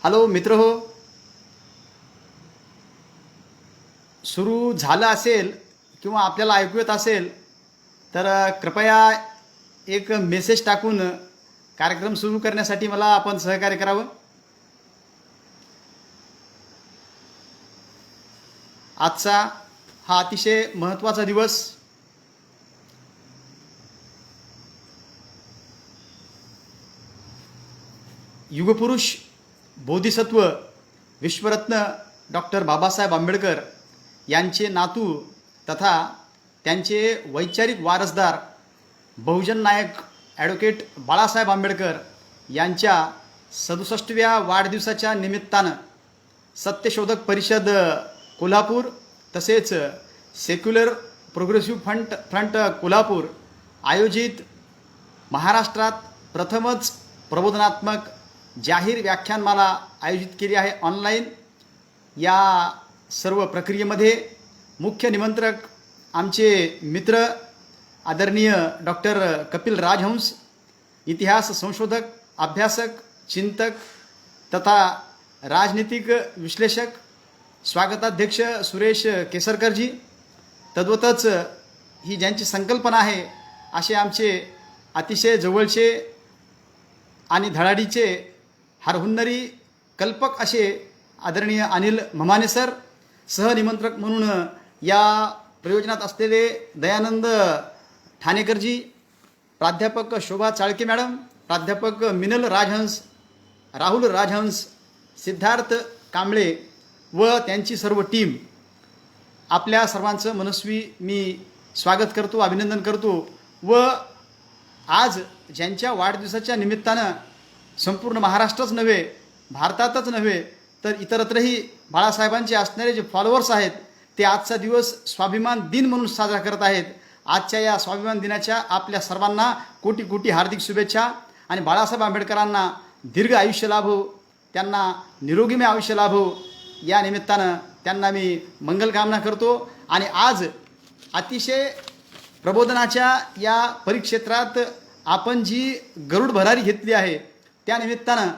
Hello मित्र हो. सुरू झालं असेल किंवा आपल्याला ऐकू येत असेल तर कृपया एक मेसेज टाकून कार्यक्रम सुरू करण्यासाठी मला आपण सहकार्य करावं. आजचा हा अतिशय महत्त्वाचा दिवस. युगपुरुष बोधिसत्व विश्वरत्न डॉक्टर बाबासाहेब आंबेडकर यांचे नातू तथा त्यांचे वैचारिक वारसदार बहुजन नायक ॲडव्होकेट बाळासाहेब आंबेडकर यांच्या 67व्या वाढदिवसाच्या निमित्तानं सत्यशोधक परिषद कोल्हापूर तसेच सेक्युलर प्रोग्रेसिव्ह फ्रंट कोल्हापूर आयोजित महाराष्ट्रात प्रथमच प्रबोधनात्मक जाहीर व्याख्यानमाला आयोजित केली आहे ऑनलाईन. या सर्व प्रक्रियेमध्ये मुख्य निमंत्रक आमचे मित्र आदरणीय डॉक्टर कपिल राजहंस, इतिहास संशोधक, अभ्यासक, चिंतक तथा राजनीतिक विश्लेषक, स्वागताध्यक्ष सुरेश केसरकरजी, तद्वतच ही ज्यांची संकल्पना आहे असे आमचे अतिशय जवळचे आणि धडाडीचे हरहुन्नरी कल्पक असे आदरणीय अनिल ममाने सर, सहनिमंत्रक म्हणून या प्रयोजनात असलेले दयानंद ठाणेकरजी, प्राध्यापक शोभा चाळके मॅडम, प्राध्यापक मिनल राजहंस, राहुल राजहंस, सिद्धार्थ कांबळे व त्यांची सर्व टीम, आपल्या सर्वांचं मनस्वी मी स्वागत करतो, अभिनंदन करतो. व आज ज्यांच्या वाढदिवसाच्या निमित्तानं संपूर्ण महाराष्ट्रच नव्हे, भारतातच नव्हे तर इतरत्रही बाळासाहेबांचे असणारे जे फॉलोअर्स आहेत ते आजचा दिवस स्वाभिमान दिन म्हणून साजरा करत आहेत. आजच्या या स्वाभिमान दिनाच्या आपल्या सर्वांना कोटी कोटी हार्दिक शुभेच्छा आणि बाळासाहेब आंबेडकरांना दीर्घ आयुष्य लाभो, त्यांना निरोगीमय आयुष्य लाभो, या निमित्तानं त्यांना मी मंगलकामना करतो. आणि आज अतिशय प्रबोधनाच्या या परिक्षेत्रात आपण जी गरुड भरारी घेतली आहे त्या निमित्तानं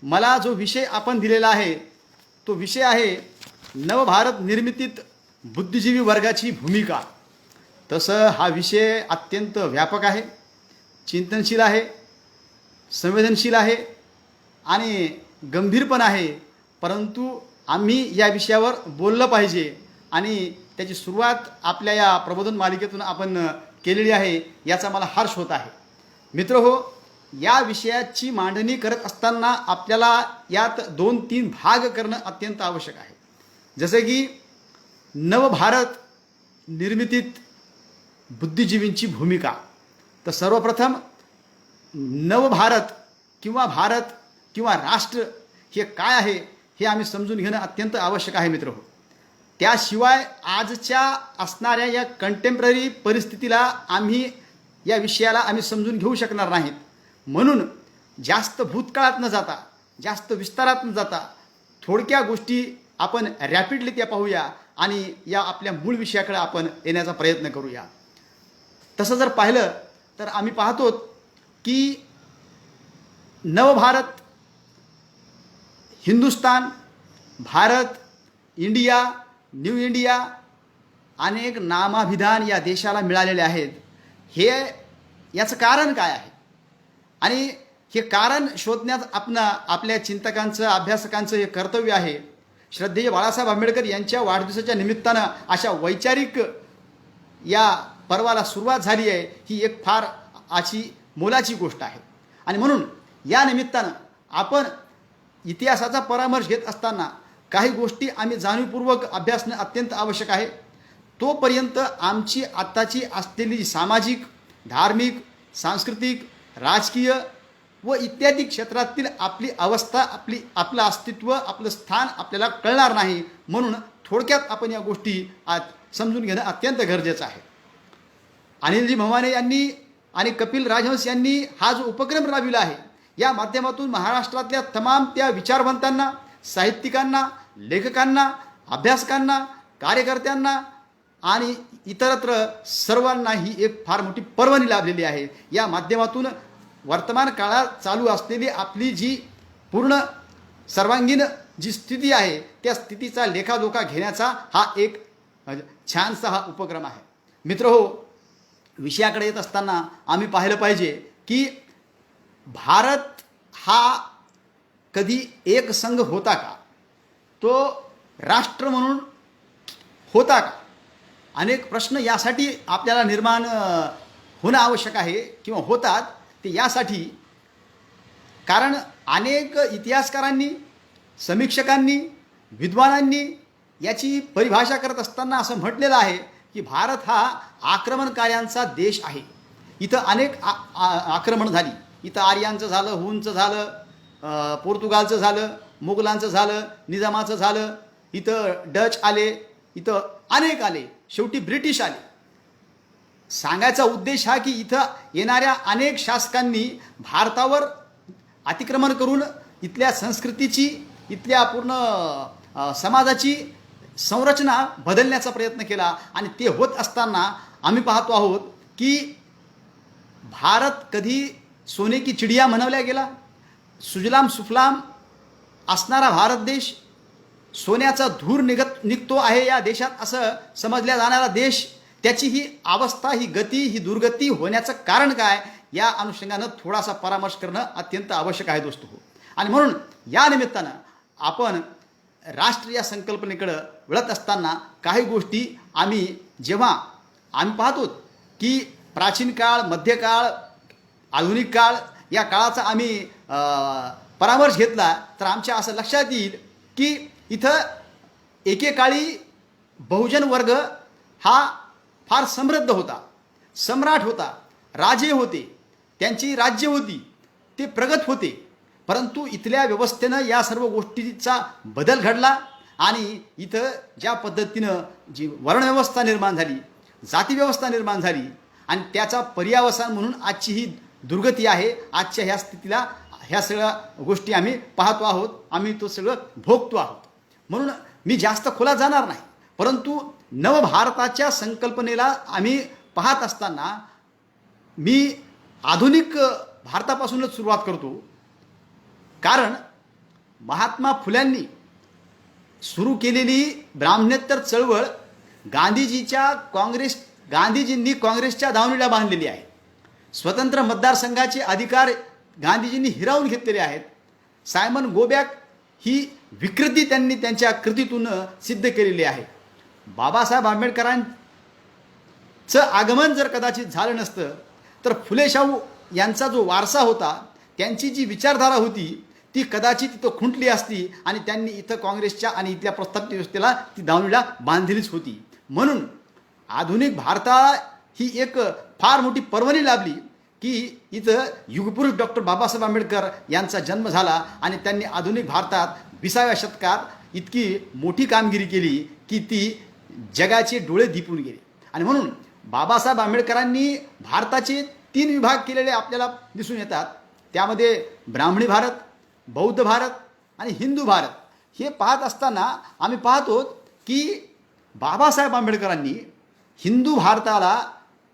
मला जो विषय आपण दिलेला आहे तो विषय आहे नवभारत निर्मितीत बुद्धिजीवी वर्गाची भूमिका. तसं हा विषय अत्यंत व्यापक आहे, चिंतनशील आहे, संवेदनशील आहे आणि गंभीर पण आहे. परंतु आम्ही या विषयावर बोललं पाहिजे आणि त्याची सुरुवात आपल्या या प्रबोधन मालिकेतून आपण केलेली आहे, याचा मला हर्ष होत आहे. मित्र हो, या विषयाची मांडणी करत असताना आपल्याला यात 2-3 भाग करणं अत्यंत आवश्यक आहे. जसे की नवभारत निर्मितीत बुद्धिजीवींची भूमिका. तर सर्वप्रथम नवभारत किंवा भारत किंवा राष्ट्र हे काय आहे हे आम्ही समजून घेणं अत्यंत आवश्यक आहे मित्र हो. त्याशिवाय आजच्या असणाऱ्या या कंटेम्पररी परिस्थितीला आम्ही या विषयाला आम्ही समजून घेऊ शकणार नाहीत. म्हणून जास्त भूतकाळात न जाता, जास्त विस्तारात न जाता थोडक्या गोष्टी आपण रॅपिडली त्या पाहूया आणि या आपल्या मूळ विषयाकडे आपण येण्याचा प्रयत्न करूया. तसं जर पाहिलं तर आम्ही पाहतो की Navbharat, Hindustan, Bharat, India, new India अनेक नामाभिधान या देशाला मिळालेले आहेत. हे याचं कारण काय आहे आणि हे कारण शोधण्यात आपल्या चिंतकांचं, अभ्यासकांचं हे कर्तव्य आहे. श्रद्धेय बाळासाहेब आंबेडकर यांच्या वाढदिवसाच्या निमित्तानं अशा वैचारिक या पर्वाला सुरुवात झाली आहे, ही एक फार अशी मोलाची गोष्ट आहे. आणि म्हणून या निमित्तानं आपण इतिहासाचा परामर्श घेत असताना काही गोष्टी आम्ही जाणीवपूर्वक अभ्यासणं अत्यंत आवश्यक आहे. तोपर्यंत आमची आत्ताची असलेली सामाजिक, धार्मिक, सांस्कृतिक, राजकीय व इत्यादी क्षेत्रातील आपली अवस्था, आपलं अस्तित्व, आपलं स्थान आपल्याला कळणार नाही. म्हणून थोडक्यात आपण या गोष्टी आज समजून घेणं अत्यंत गरजेचं आहे. अनिलजी ममाने यांनी आणि कपिल राजहंस यांनी हा जो उपक्रम राबविला आहे, या माध्यमातून महाराष्ट्रातल्या तमाम त्या विचारवंतांना, साहित्यिकांना, लेखकांना, अभ्यासकांना, कार्यकर्त्यांना आणि इतरत्र सर्वांना ही एक फार मोठी पर्वणी लाभलेली आहे. या माध्यमातून वर्तमान काळात चालू असलेली आपली जी पूर्ण सर्वांगीण जी स्थिती आहे त्या स्थितीचा लेखाजोखा घेण्याचा हा एक छानसा हा उपक्रम आहे. मित्रहो, विषयाकडे येत असताना आम्ही पाहिलं पाहिजे की भारत हा कधी एक संघ होता का? तो राष्ट्र म्हणून होता का? अनेक प्रश्न यासाठी आपल्याला निर्माण होणं आवश्यक आहे किंवा होतात ते यासाठी, कारण अनेक इतिहासकारांनी, समीक्षकांनी, विद्वानांनी याची परिभाषा करत असताना असं म्हटलेलं आहे की भारत हा आक्रमणकार्यांचा देश आहे. इथं अनेक आक्रमण झाली. इथं आर्यांचं झालं, हुनचं झालं, पोर्तुगालचं झालं, मुघलांचं झालं, निजामाचं झालं, इथं डच आले, इथं अनेक आले, शेवटी ब्रिटिश आले. सांगायचा उद्देश हा की इथं येणाऱ्या अनेक शासकांनी भारतावर अतिक्रमण करून इथल्या संस्कृतीची, इथल्या पूर्ण समाजाची संरचना बदलण्याचा प्रयत्न केला. आणि ते होत असताना आम्ही पाहतो आहोत की भारत कधी सोने की चिडिया म्हणवल्या गेला. सुजलाम सुफलाम असणारा भारत देश, सोन्याचा धूर निघतो आहे या देशात असं समजल्या जाणारा देश, त्याची ही अवस्था, ही गती, ही दुर्गती होण्याचं कारण काय, या अनुषंगानं थोडासा परामर्श करणं अत्यंत आवश्यक आहे दोस्तो हो. आणि म्हणून या निमित्तानं आपण राष्ट्र या संकल्पनेकडं वळत असताना काही गोष्टी जेव्हा आम्ही पाहतो की प्राचीन काळ, मध्यकाळ, आधुनिक काळ या काळाचा आम्ही परामर्श घेतला तर आमच्या असं लक्षात येईल की इथं एकेकाळी बहुजन वर्ग हा फार समृद्ध होता, सम्राट होता, राजे होते, त्यांची राज्य होती, ते प्रगत होते. परंतु इथल्या व्यवस्थेनं या सर्व गोष्टीचा बदल घडला आणि इथं ज्या पद्धतीनं जी वर्णव्यवस्था निर्माण झाली, जातीव्यवस्था निर्माण झाली आणि त्याचा पर्यावसान म्हणून आजची ही दुर्गती आहे. आजच्या ह्या स्थितीला ह्या सगळ्या गोष्टी आम्ही पाहतो आहोत, आम्ही तो सगळं भोगतो आहोत. म्हणून मी जास्त खोलात जाणार नाही, परंतु नवभारताच्या संकल्पनेला आम्ही पाहत असताना मी आधुनिक भारतापासूनच सुरुवात करतो. कारण महात्मा फुल्यांनी सुरू केलेली ब्राह्मणेतर चळवळ गांधीजींनी काँग्रेसच्या दावणीला बांधलेली आहे. स्वतंत्र मतदारसंघाचे अधिकार गांधीजींनी हिरावून घेतलेले आहेत. सायमन गोबॅक ही विकृती त्यांनी त्यांच्या कृतीतून सिद्ध केलेली आहे. बाबासाहेब आंबेडकरांचं आगमन जर कदाचित झालं नसतं तर फुले शाहू यांचा जो वारसा होता, त्यांची जी विचारधारा होती ती कदाचित इथं खुंटली असती आणि त्यांनी इथं काँग्रेसच्या आणि इथल्या प्रस्थापित व्यवस्थेला ती दावणीला बांधलेलीच होती. म्हणून आधुनिक भारता ही एक फार मोठी पर्वणी लाभली की इथं युगपुरुष डॉक्टर बाबासाहेब आंबेडकर यांचा जन्म झाला आणि त्यांनी आधुनिक भारतात 20व्या शतकात इतकी मोठी कामगिरी केली की ती जगाचे डोळे दिपून गेले. आणि म्हणून बाबासाहेब आंबेडकरांनी भारताचे 3 विभाग केलेले आपल्याला दिसून येतात. त्यामध्ये ब्राह्मणी भारत, बौद्ध भारत आणि हिंदू भारत हे पाहत असताना आम्ही पाहतो की बाबासाहेब आंबेडकरांनी हिंदू भारताला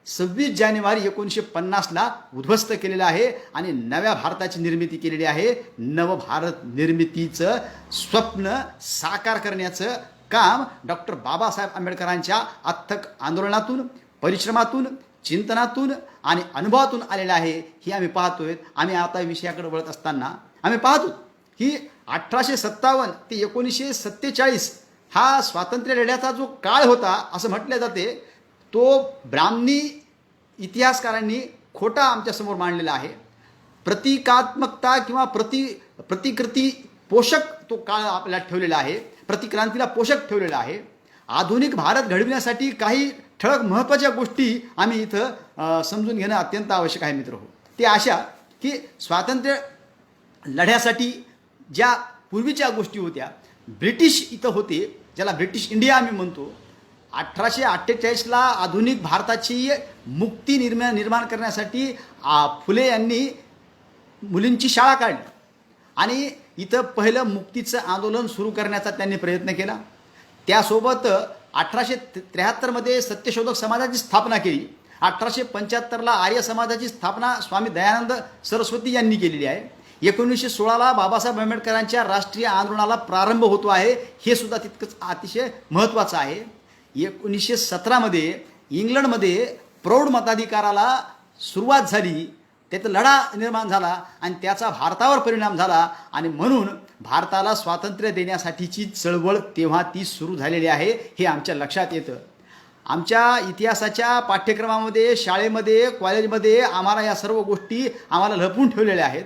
26 जानेवारी 1950ला उद्ध्वस्त केलेलं आहे आणि नव्या भारताची निर्मिती केलेली आहे. नवभारत निर्मितीचं स्वप्न साकार करण्याचं काम डॉक्टर बाबासाहेब आंबेडकरांच्या अथक आंदोलनातून, परिश्रमातून, चिंतनातून आणि अनुभवातून आलेलं आहे. हे आम्ही पाहतोय. आम्ही आता विषयाकडे वळत असताना आम्ही पाहतो की 1857 ते 1947 हा स्वातंत्र्य लढ्याचा जो काळ होता असं म्हटले जाते, तो ब्राह्मणी इतिहासकारांनी खोटा आमच्यासमोर मांडलेला आहे. प्रतिकात्मकता किंवा प्रतिकृती पोषक तो काळ आपल्याला ठेवलेला आहे, प्रतिक्रांतीला पोषक ठेवलेला आहे. आधुनिक भारत घडविण्यासाठी काही ठळक महत्त्वाच्या गोष्टी आम्ही इथं समजून घेणं अत्यंत आवश्यक आहे मित्र हो. ते अशा की स्वातंत्र्य लढ्यासाठी ज्या पूर्वीच्या गोष्टी होत्या, ब्रिटिश इथं होते, ज्याला ब्रिटिश इंडिया आम्ही म्हणतो. 1848ला आधुनिक भारताची मुक्ती निर्माण करण्यासाठी फुले यांनी मुलींची शाळा काढली आणि इथं पहिलं मुक्तीचं आंदोलन सुरू करण्याचा त्यांनी प्रयत्न केला. त्यासोबत 1873मध्ये सत्यशोधक समाजाची स्थापना केली. 1875ला आर्य समाजाची स्थापना स्वामी दयानंद सरस्वती यांनी केलेली आहे. 1916ला बाबासाहेब आंबेडकरांच्या राष्ट्रीय आंदोलनाला प्रारंभ होतो आहे, हे सुद्धा तितकंच अतिशय महत्त्वाचं आहे. 1917मध्ये इंग्लंडमध्ये प्रौढ मताधिकाराला सुरुवात झाली, त्याचा लढा निर्माण झाला आणि त्याचा भारतावर परिणाम झाला आणि म्हणून भारताला स्वातंत्र्य देण्यासाठीची चळवळ तेव्हा ती सुरू झालेली आहे, हे आमच्या लक्षात येतं. आमच्या इतिहासाच्या पाठ्यक्रमामध्ये, शाळेमध्ये, कॉलेजमध्ये आम्हाला या सर्व गोष्टी आम्हाला लपवून ठेवलेल्या आहेत.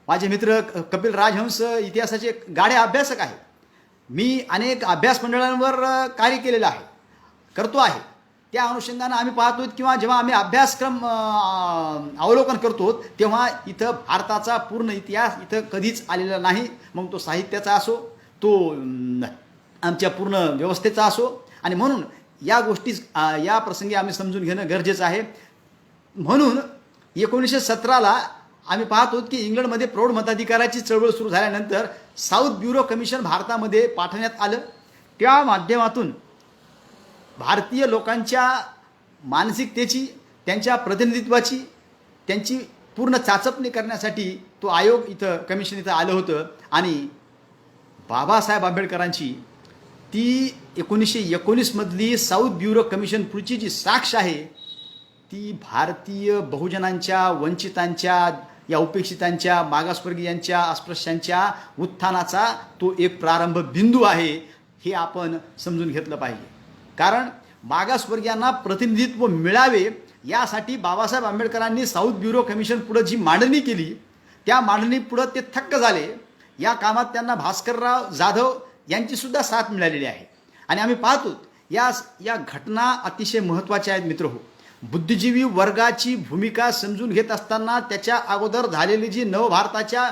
माझे मित्र कपिल राजहंस इतिहासाचे गाढे अभ्यासक आहेत. मी अनेक अभ्यास मंडळांवर कार्य केलेलं आहे, करतो आहे. त्या अनुषंगानं आम्ही पाहतो किंवा जेव्हा आम्ही अभ्यासक्रम अवलोकन करतो तेव्हा इथं भारताचा पूर्ण इतिहास इथं कधीच आलेला नाही. मग तो साहित्याचा असो, तो आमच्या पूर्ण व्यवस्थेचा असो. आणि म्हणून या गोष्टी या प्रसंगी आम्ही समजून घेणं गरजेचं आहे. म्हणून 1917ला आम्ही पाहतो की इंग्लंडमध्ये प्रौढ मताधिकाराची चळवळ सुरू झाल्यानंतर साऊथ ब्युरो कमिशन भारतामध्ये पाठवण्यात आलं. त्या माध्यमातून भारतीय लोकांच्या मानसिकतेची, त्यांच्या प्रतिनिधित्वाची, त्यांची पूर्ण चाचपणी करण्यासाठी तो आयोग इथं, कमिशन इथं आलं होतं. आणि बाबासाहेब आंबेडकरांची ती 1919मधली साऊथ ब्युरो कमिशन पुढची जी साक्ष आहे ती भारतीय बहुजनांच्या, वंचितांच्या, या उपेक्षितांच्या, मागासवर्गीयांच्या, अस्पृश्यांच्या उत्थानाचा तो एक प्रारंभ बिंदू आहे, हे आपण समजून घेतलं पाहिजे. कारण मागासवर्गीयांना प्रतिनिधित्व मिळावे यासाठी बाबासाहेब आंबेडकरांनी साऊथ ब्युरो कमिशन पुढं जी मांडणी केली, त्या मांडणीपुढं ते थक्क झाले. या कामात त्यांना भास्करराव जाधव यांचीसुद्धा साथ मिळालेली आहे. आणि आम्ही पाहतो या घटना अतिशय महत्त्वाच्या आहेत मित्र हो. बुद्धिजीवी वर्गाची भूमिका समजून घेत असताना त्याच्या अगोदर झालेली जी नवभारताच्या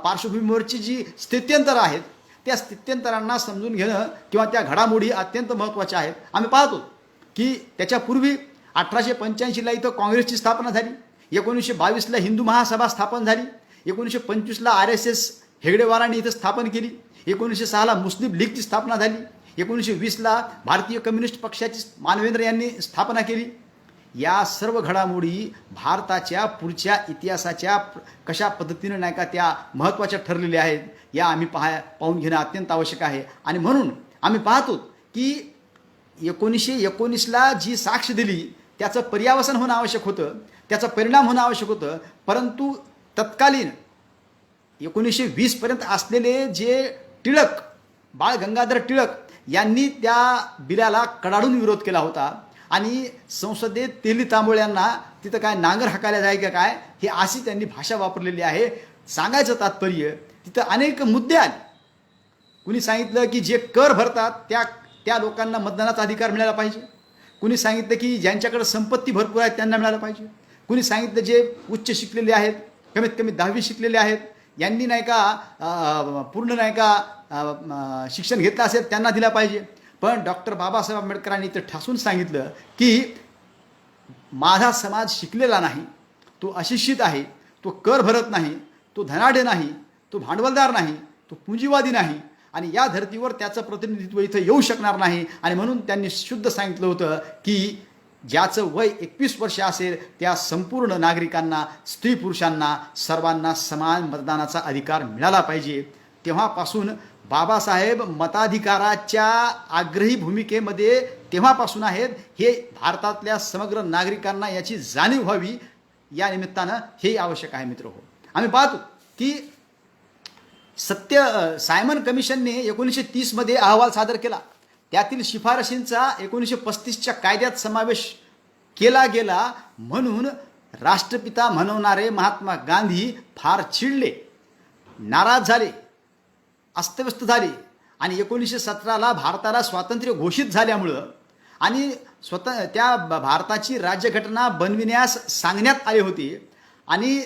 पार्श्वभूमीवरची जी स्थित्यंतरं आहेत, त्या स्थित्यंतरांना समजून घेणं किंवा त्या घडामोडी अत्यंत महत्त्वाच्या आहेत. आम्ही पाहतो की त्याच्यापूर्वी 1885ला इथं काँग्रेसची स्थापना झाली, 1922ला हिंदू महासभा स्थापन झाली, 1925ला RSS हेगडेवारांनी इथं स्थापन केली, 1906ला मुस्लिम लीगची स्थापना झाली, 1920ला भारतीय कम्युनिस्ट पक्षाची मानवेंद्र यांनी स्थापना केली. या सर्व घडामोडी भारताच्या पुढच्या इतिहासाच्या कशा पद्धतीनं नाही का त्या महत्त्वाच्या ठरलेल्या आहेत, या आम्ही पाहून घेणं अत्यंत आवश्यक आहे. आणि म्हणून आम्ही पाहतो की 1919ला जी साक्ष दिली त्याचं पर्यावसन होणं आवश्यक होतं, त्याचा परिणाम होणं आवश्यक होतं. परंतु तत्कालीन 1920पर्यंत असलेले जे टिळक, बाळ गंगाधर टिळक यांनी त्या बिलाला कडाडून विरोध केला होता. आणि संसदेत तेली तांबोळ्यांना तिथं काय नांगर हाकायला जाय का काय, हे अशी त्यांनी भाषा वापरलेली आहे. सांगायचं तात्पर्य तिथं अनेक मुद्दे आले. कुणी सांगितलं की जे कर भरतात त्या लोकांना मतदानाचा अधिकार मिळाला पाहिजे. कुणी सांगितलं की ज्यांच्याकडे संपत्ती भरपूर आहे त्यांना मिळालं पाहिजे. कुणी सांगितलं जे उच्च शिकलेले आहेत, कमीत कमी 10वी शिकलेले आहेत, यांनी नाही का पूर्ण नाही का शिक्षण घेतलं असेल त्यांना दिला पाहिजे. पण डॉक्टर बाबासाहेब आंबेडकरांनी इथं ठासून सांगितलं की माझा समाज शिकलेला नाही, तो अशिक्षित आहे, तो कर भरत नाही, तो धनाढ्य नाही, तो भांडवलदार नाही, तो पुंजीवादी नाही आणि या धर्तीवर त्याचं प्रतिनिधित्व इथं येऊ शकणार नाही. आणि म्हणून त्यांनी शुद्ध सांगितलं होतं की ज्याचं वय 21 वर्ष असेल त्या संपूर्ण नागरिकांना, स्त्री पुरुषांना सर्वांना समान मतदानाचा अधिकार मिळाला पाहिजे. तेव्हापासून बाबासाहेब मताधिकाराच्या आग्रही भूमिकेमध्ये तेव्हापासून आहेत. हे भारतातल्या समग्र नागरिकांना याची जाणीव व्हावी, या निमित्तानं हे आवश्यक आहे मित्र हो. आम्ही पाहतो की सायमन कमिशनने 1930मध्ये अहवाल सादर केला. त्यातील शिफारशींचा 1935च्या कायद्यात समावेश केला गेला. म्हणून राष्ट्रपिता म्हणवणारे महात्मा गांधी फार चिडले, नाराज झाले, अस्तव्यस्त झाले. आणि 1917ला भारताला स्वातंत्र्य घोषित झाल्यामुळं आणि त्या भारताची राज्यघटना बनविण्यास सांगण्यात आले होते आणि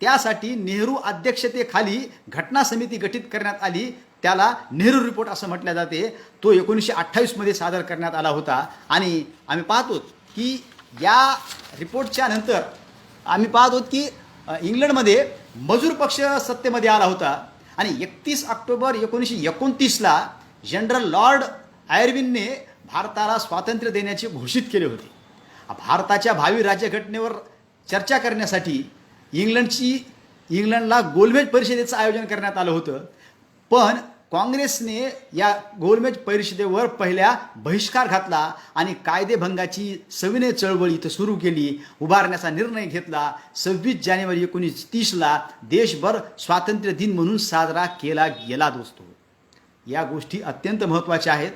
त्यासाठी नेहरू अध्यक्षतेखाली घटना समिती गठीत करण्यात आली. त्याला नेहरू रिपोर्ट असं म्हटलं जाते. तो 1928मध्ये सादर करण्यात आला होता. आणि आम्ही पाहतो की या रिपोर्टच्या नंतर आम्ही पाहतो की इंग्लंडमध्ये मजूर पक्ष सत्तेमध्ये आला होता आणि 31 ऑक्टोबर 1929ला जनरल लॉर्ड आयर्विनने भारताला स्वातंत्र्य देण्याचे घोषित केले होते. भारताच्या भावी राज्यघटनेवर चर्चा करण्यासाठी इंग्लंडला गोलमेज परिषदेचं आयोजन करण्यात आलं होतं, पण काँग्रेसने या गोलमेज परिषदेवर पहिल्या बहिष्कार घातला आणि कायदेभंगाची सविनय चळवळ इथं सुरू केली, उभारण्याचा निर्णय घेतला. 26 जानेवारी 1930ला देशभर स्वातंत्र्य दिन म्हणून साजरा केला गेला. दोस्तो, या गोष्टी अत्यंत महत्त्वाच्या आहेत,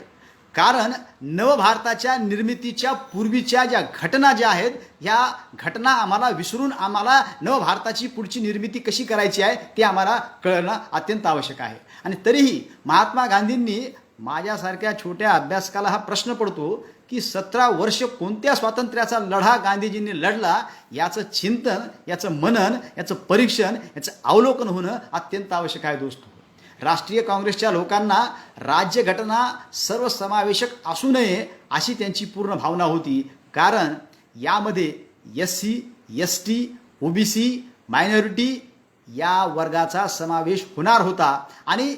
कारण नवभारताच्या निर्मितीच्या पूर्वीच्या ज्या घटना ज्या आहेत, ह्या घटना आम्हाला विसरून आम्हाला नवभारताची पुढची निर्मिती कशी करायची आहे ते आम्हाला कळणं अत्यंत आवश्यक आहे. आणि तरीही महात्मा गांधींनी, माझ्यासारख्या छोट्या अभ्यासकाला हा प्रश्न पडतो की 17 वर्ष कोणत्या स्वातंत्र्याचा लढा गांधीजींनी लढला, याचं चिंतन, याचं मनन, याचं परीक्षण, याचं अवलोकन होणं अत्यंत आवश्यक आहे. दोस्तो, राष्ट्रीय काँग्रेसच्या लोकांना राज्यघटना सर्वसमावेशक असू नये अशी त्यांची पूर्ण भावना होती, कारण यामध्ये SC, ST, OBC, मायनॉरिटी या वर्गाचा समावेश होणार होता. आणि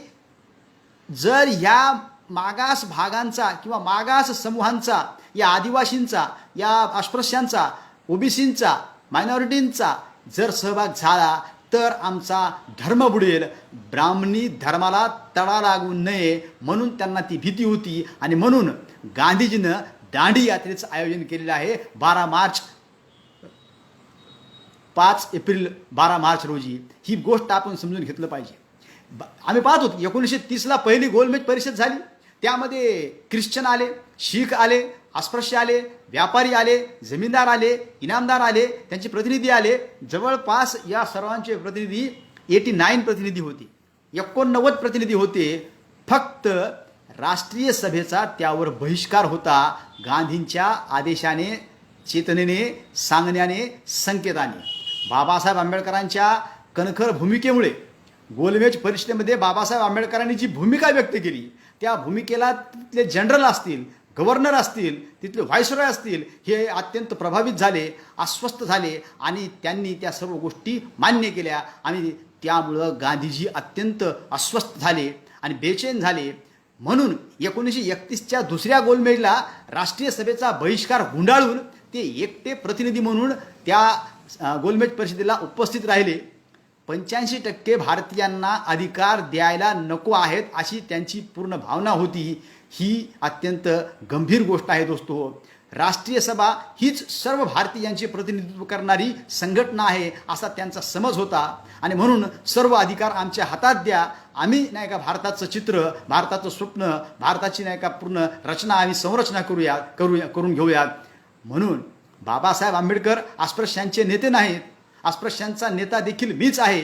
जर या मागास भागांचा किंवा मागास समूहांचा, या आदिवासींचा, या अस्पृश्यांचा, OBCंचा, मायनॉरिटींचा जर सहभाग झाला तर आमचा धर्म बुडेल, ब्राह्मणी धर्माला तडा लागू नये म्हणून त्यांना ती भीती होती. आणि म्हणून गांधीजीनं दांडी यात्रेचं आयोजन केलेलं आहे 5 एप्रिल 12 मार्च रोजी. ही गोष्ट आपण समजून घेतलं पाहिजे. आम्ही पाहत होतो 1930ला पहिली गोलमेज परिषद झाली, त्यामध्ये ख्रिश्चन आले, शीख आले, अस्पृश्य आले, व्यापारी आले, जमीनदार आले, इनामदार आले, त्यांचे प्रतिनिधी आले. जवळपास या सर्वांचे प्रतिनिधी 89 प्रतिनिधी होते, 89 प्रतिनिधी होते. फक्त राष्ट्रीय सभेचा त्यावर बहिष्कार होता, गांधींच्या आदेशाने, चेतनेने, सांगण्याने, संकेताने. बाबासाहेब आंबेडकरांच्या कणखर भूमिकेमुळे गोलमेज परिषदेमध्ये बाबासाहेब आंबेडकरांनी जी भूमिका व्यक्त केली, त्या भूमिकेला तिथले जनरल असतील, गव्हर्नर असतील, तिथले व्हायसरॉय असतील, हे अत्यंत प्रभावित झाले, अस्वस्थ झाले आणि त्यांनी त्या सर्व गोष्टी मान्य केल्या. आणि त्यामुळं गांधीजी अत्यंत अस्वस्थ झाले आणि बेचैन झाले. म्हणून 1931च्या दुसऱ्या गोलमेजला राष्ट्रीय सभेचा बहिष्कार गुंडाळून ते एकटे प्रतिनिधी म्हणून त्या गोलमेज परिषदेला उपस्थित राहिले. 85% भारतीयांना अधिकार द्यायला नको आहेत अशी त्यांची पूर्ण भावना होती. ही अत्यंत गंभीर गोष्ट आहे. दोस्तो, राष्ट्रीय सभा हीच सर्व भारतीयांचे प्रतिनिधित्व करणारी संघटना आहे असा त्यांचा समज होता. आणि म्हणून सर्व अधिकार आमच्या हातात द्या, आम्ही नाही का भारताचं चित्र, भारताचं स्वप्न, भारताची नाही का पूर्ण रचना आम्ही संरचना करून घेऊयात. म्हणून बाबासाहेब आंबेडकर अस्पृश्यांचे नेते नाहीत, अस्पृश्यांचा नेता देखील मीच आहे,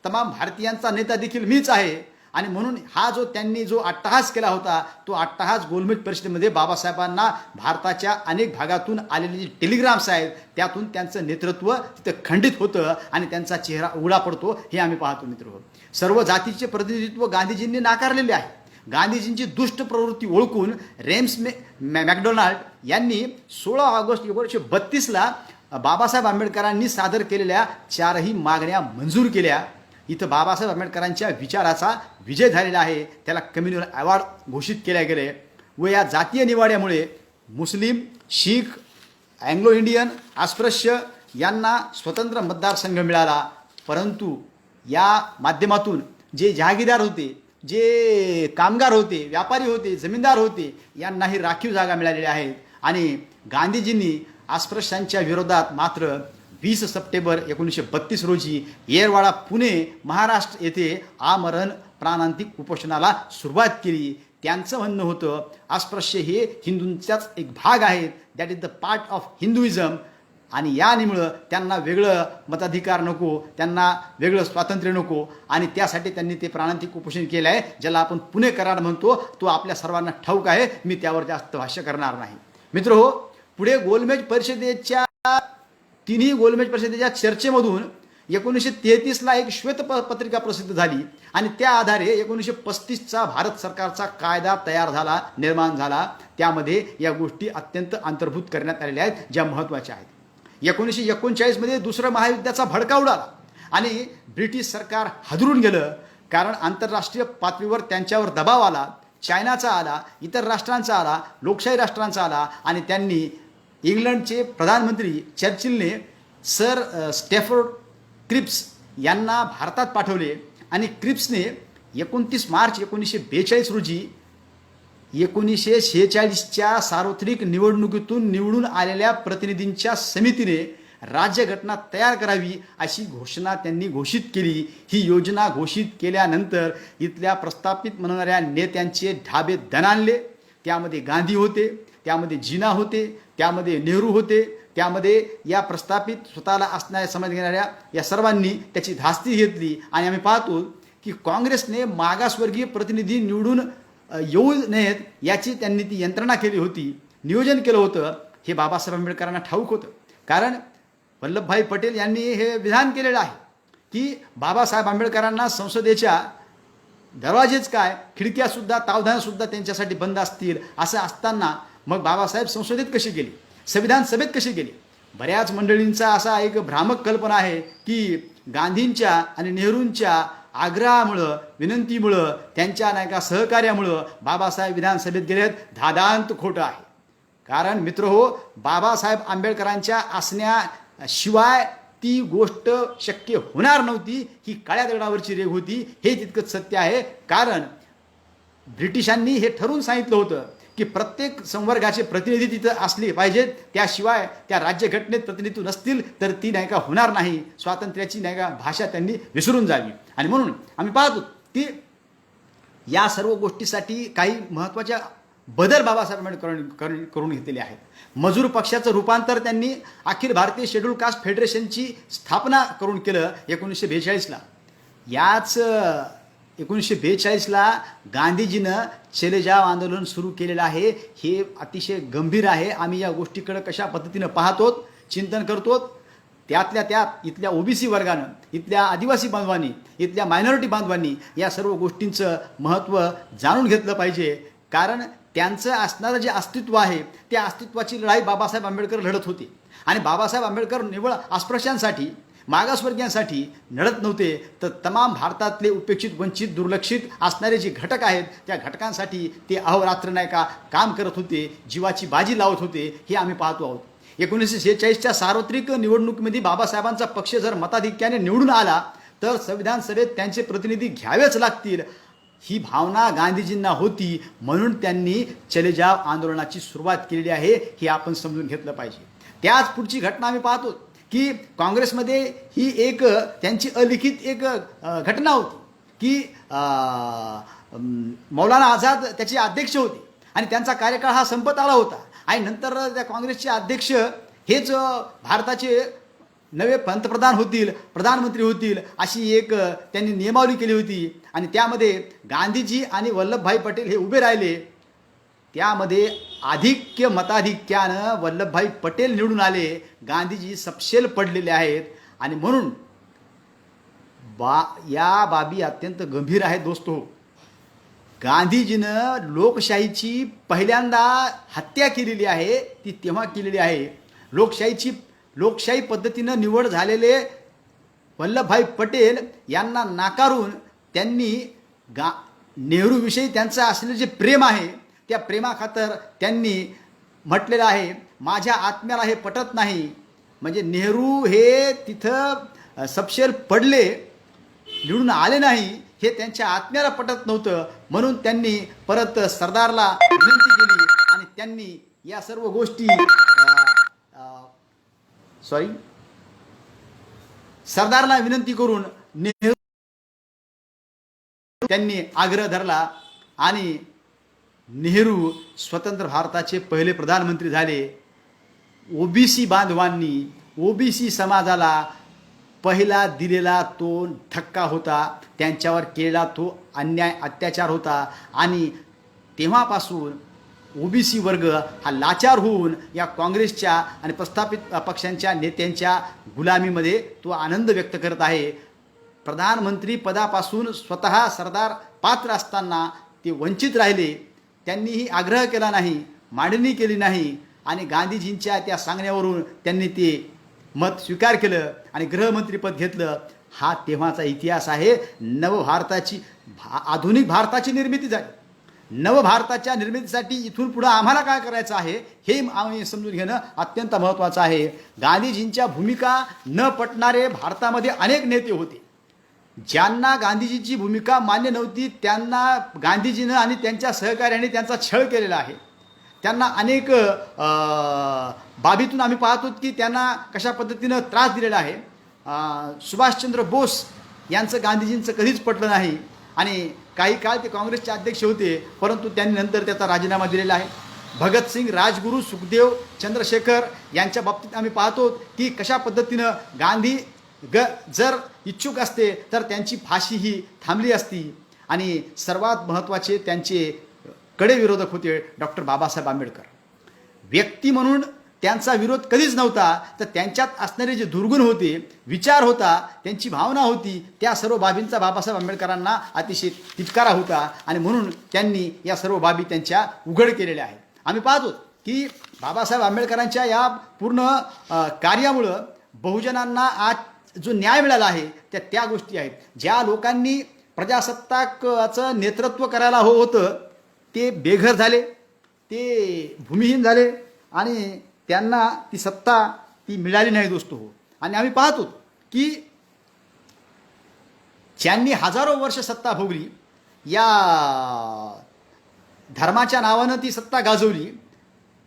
तमाम भारतीयांचा नेता देखील मीच आहे. आणि म्हणून हा जो त्यांनी जो अट्टहास केला होता, तो अट्टहास गोलमेज परिषदेमध्ये बाबासाहेबांना भारताच्या अनेक भागातून आलेले जे टेलिग्राम्स आहेत त्यातून त्यांचं नेतृत्व तिथं खंडित होतं आणि त्यांचा चेहरा उघडा पडतो, हे आम्ही पाहतो. मित्र, सर्व जातीचे प्रतिनिधित्व गांधीजींनी नाकारलेले आहे. गांधीजींची दुष्ट प्रवृत्ती ओळखून रेम्स मॅकडोनाल्ड यांनी 16 ऑगस्ट 1932ला बाबासाहेब आंबेडकरांनी सादर केलेल्या 4ही मागण्या मंजूर केल्या. इथं बाबासाहेब आंबेडकरांच्या विचाराचा विजय झालेला आहे. त्याला कम्युनल अवॉर्ड घोषित केले गेले. व या जातीय निवाड्यामुळे मुस्लिम, शीख, अँग्लो इंडियन, अस्पृश्य यांना स्वतंत्र मतदारसंघ मिळाला. परंतु या माध्यमातून जे जहागीरदार होते, जे कामगार होते, व्यापारी होते, जमीनदार होते, यांनाही राखीव जागा मिळालेल्या आहेत. आणि गांधीजींनी अस्पृश्यांच्या विरोधात मात्र 20 सप्टेंबर 1932 रोजी येरवाडा, पुणे, महाराष्ट्र येथे आमरण प्राणांतिक उपोषणाला सुरुवात केली. त्यांचं म्हणणं होतं अस्पृश्य हे हिंदूंचाच एक भाग आहेत, that is the part of Hinduism. आणि यामुळं त्यांना वेगळं मताधिकार नको, त्यांना वेगळं स्वातंत्र्य नको. आणि त्यासाठी त्यांनी ते प्राणांतिक उपोषण केलं आहे, ज्याला आपण पुणे करार म्हणतो. तो आपल्या सर्वांना ठाऊक आहे, मी त्यावर जास्त भाष्य करणार नाही. मित्रहो, पुढे गोलमेज परिषदेच्या तिन्ही गोलमेज परिषदेच्या चर्चेमधून 1933ला एक श्वेतपत्रिका प्रसिद्ध झाली आणि त्या आधारे 1935चा भारत सरकारचा कायदा तयार झाला, निर्माण झाला. त्यामध्ये या गोष्टी अत्यंत अंतर्भूत करण्यात आलेल्या आहेत, ज्या महत्त्वाच्या आहेत. 1939मध्ये दुसरं महायुद्धाचा भडका उडाला आणि ब्रिटिश सरकार हादरून गेलं, कारण आंतरराष्ट्रीय पातळीवर त्यांच्यावर दबाव आला. चायनाचा आला, इतर राष्ट्रांचा आला, लोकशाही राष्ट्रांचा आला. आणि त्यांनी इंग्लंडचे प्रधानमंत्री चर्चिलने सर स्टॅफोर्ड क्रिप्स यांना भारतात पाठवले आणि क्रिप्सने 29 मार्च 1942 रोजी 1946च्या सार्वत्रिक निवडणुकीतून निवडून आलेल्या प्रतिनिधींच्या समितीने राज्यघटना तयार करावी अशी घोषणा त्यांनी घोषित केली. ही योजना घोषित केल्यानंतर इथल्या प्रस्थापित म्हणणाऱ्या नेत्यांचे ढाबे दणाणले. त्यामध्ये गांधी होते, त्यामध्ये जिना होते, त्यामध्ये नेहरू होते, त्यामध्ये या प्रस्थापित स्वतःला असणाऱ्या समज घेणाऱ्या या सर्वांनी त्याची धास्ती घेतली. आणि आम्ही पाहतो की काँग्रेसने मागासवर्गीय प्रतिनिधी निवडून येऊ नयेत याची त्यांनी ती यंत्रणा केली होती, नियोजन केलं होतं. हे बाबासाहेब आंबेडकरांना ठाऊक होतं, कारण वल्लभभाई पटेल यांनी हे विधान केलेलं आहे की बाबासाहेब आंबेडकरांना संसदेच्या दरवाजेच काय, खिडक्यासुद्धा तावधानसुद्धा त्यांच्यासाठी बंद असतील. असं असताना मग बाबासाहेब संसदेत कसे गेले, संविधान सभेत कसे गेले? बऱ्याच मंडळींचा असा एक भ्रामक कल्पना आहे की गांधींच्या आणि नेहरूंच्या आग्रहामुळं, विनंतीमुळं, त्यांच्या नाही का सहकार्यामुळं बाबासाहेब विधानसभेत गेलेत. धादांत खोटं आहे. कारण मित्र हो, बाबासाहेब आंबेडकरांच्या असण्याशिवाय ती गोष्ट शक्य होणार नव्हती. ही काळ्या दगडावरची रेघ होती, हे तितकंच सत्य आहे. कारण ब्रिटिशांनी हे ठरवून सांगितलं होतं की प्रत्येक संवर्गाचे प्रतिनिधी तिथं असले पाहिजेत, त्याशिवाय त्या राज्यघटनेत प्रतिनिधित्व नसतील तर ती नाही का होणार नाही. स्वातंत्र्याची नाही का भाषा त्यांनी विसरून जावी. आणि म्हणून आम्ही पाहतो की या सर्व गोष्टीसाठी काही महत्त्वाच्या बदल बाबासाहेब आंबेडकरांनी करून घेतलेले आहेत. मजूर पक्षाचं रूपांतर त्यांनी अखिल भारतीय शेड्यूल कास्ट फेडरेशनची स्थापना करून केलं 1942ला. याच 1942ला गांधीजीनं चले जाव आंदोलन सुरू केलेलं आहे. हे अतिशय गंभीर आहे. आम्ही या गोष्टीकडे कशा पद्धतीनं पाहतो, चिंतन करतो. त्यातल्या त्यात इथल्या ओबीसी वर्गानं, इथल्या आदिवासी बांधवांनी, इथल्या मायनॉरिटी बांधवांनी या सर्व गोष्टींचं महत्त्व जाणून घेतलं पाहिजे. कारण त्यांचं असणारं जे अस्तित्व आहे त्या अस्तित्वाची लढाई बाबासाहेब आंबेडकर लढत होते. आणि बाबासाहेब आंबेडकर निव्वळ अस्पृश्यांसाठी, मागासवर्गीयांसाठी लढत नव्हते, तर तमाम भारतातले उपेक्षित, वंचित, दुर्लक्षित असणारे जे घटक आहेत त्या घटकांसाठी ते अहोरात्र नाही का काम करत होते, जीवाची बाजी लावत होते. हे आम्ही पाहतो आहोत. 1946च्या सार्वत्रिक निवडणुकीमध्ये बाबासाहेबांचा पक्ष जर मताधिक्याने निवडून आला तर संविधान सभेत त्यांचे प्रतिनिधी घ्यावेच लागतील, ही भावना गांधीजींना होती. म्हणून त्यांनी चले जाव आंदोलनाची सुरुवात केलेली आहे, हे आपण समजून घेतलं पाहिजे. त्याच पुढची घटना आम्ही पाहतो की काँग्रेसमध्ये ही एक त्यांची अलिखित एक घटना होती की मौलाना आझाद त्याचे अध्यक्ष होते आणि त्यांचा कार्यकाळ हा संपत आला होता. आणि नंतर त्या काँग्रेसचे अध्यक्ष हेच भारताचे नवे पंतप्रधान होतील, प्रधानमंत्री होतील, अशी एक त्यांनी नियमावली केली होती. आणि त्यामध्ये गांधीजी आणि वल्लभभाई पटेल हे उभे राहिले. त्यामध्ये आधिक्य मताधिक्यानं वल्लभभाई पटेल निवडून आले, गांधीजी सपशेल पडलेले आहेत. आणि म्हणून या बाबी अत्यंत गंभीर आहेत दोस्तो. गांधीजीनं लोकशाहीची पहिल्यांदा हत्या केलेली आहे, ती तेव्हा केलेली आहे. लोकशाही पद्धतीनं निवड झालेले वल्लभभाई पटेल यांना नाकारून त्यांनी नेहरूविषयी त्यांचं असलेलं जे प्रेम आहे त्या प्रेमाखातर त्यांनी म्हटलेलं आहे, माझ्या आत्म्याला हे पटत नाही. म्हणजे नेहरू हे तिथं सपशेल पडले, निवडून आले नाही, हे त्यांच्या आत्म्याला पटत नव्हतं. म्हणून त्यांनी परत सरदारला विनंती केली आणि त्यांनी या सर्व गोष्टी सरदारला विनंती करून नेहरू त्यांनी आग्रह धरला आणि नेहरू स्वतंत्र भारताचे पहिले प्रधानमंत्री झाले. ओबीसी बांधवांनी, ओबीसी समाजाला पहिला दिलेला तो धक्का होता, त्यांच्यावर केलेला तो अन्याय, अत्याचार होता. आणि तेव्हापासून ओबीसी वर्ग हा लाचार होऊन या काँग्रेसच्या आणि प्रस्थापित पक्षांच्या नेत्यांच्या गुलामीमध्ये तो आनंद व्यक्त करत आहे. प्रधानमंत्री पदापासून स्वतः सरदार पात्र असताना ते वंचित राहिले. त्यांनीही आग्रह केला नाही, मांडणी केली नाही आणि गांधीजींच्या त्या सांगण्यावरून त्यांनी ते मत स्वीकार केलं आणि गृहमंत्रीपद घेतलं. हा तेव्हाचा इतिहास आहे. आधुनिक भारताची निर्मिती झाली. नवभारताच्या निर्मितीसाठी इथून पुढे आम्हाला काय करायचं आहे हे आम्ही समजून घेणं अत्यंत महत्त्वाचं आहे. गांधीजींच्या भूमिका न पटणारे भारतामध्ये अनेक नेते होते. ज्यांना गांधीजींची भूमिका मान्य नव्हती त्यांना गांधीजीनं आणि त्यांच्या सहकार्याने त्यांचा छळ केलेला आहे. त्यांना अनेक बाबीतून आम्ही पाहतो की त्यांना कशा पद्धतीनं त्रास दिलेला आहे. सुभाषचंद्र बोस यांचं गांधीजींचं कधीच पटलं नाही आणि काही काळ ते काँग्रेसचे अध्यक्ष होते, परंतु त्यांनी नंतर त्याचा राजीनामा दिलेला आहे. भगतसिंग, राजगुरू, सुखदेव, चंद्रशेखर यांच्या बाबतीत आम्ही पाहतो की कशा पद्धतीनं गांधी जर इच्छुक असते तर त्यांची फाशी ही थांबली असती. आणि सर्वात महत्त्वाचे त्यांचे कडे विरोधक होते डॉक्टर बाबासाहेब आंबेडकर. व्यक्ती म्हणून त्यांचा विरोध कधीच नव्हता, तर त्यांच्यात असणारे जे दुर्गुण होते, विचार होता, त्यांची भावना होती, त्या सर्व बाबींचा बाबासाहेब आंबेडकरांना अतिशय तिटकारा होता आणि म्हणून त्यांनी या सर्व बाबी त्यांच्या उघड केलेल्या आहेत. आम्ही पाहतो की बाबासाहेब आंबेडकरांच्या या पूर्ण कार्यामुळं बहुजनांना आज जो न्याय मिळाला आहे त्या गोष्टी आहेत. ज्या लोकांनी प्रजासत्ताकाचं नेतृत्व करायला होतं ते बेघर झाले, ते भूमिहीन झाले आणि त्यांना ती सत्ता ती मिळाली नाही दोस्त हो. आणि आम्ही पाहतो की ज्यांनी हजारो वर्ष सत्ता भोगली, या धर्माच्या नावानं ती सत्ता गाजवली,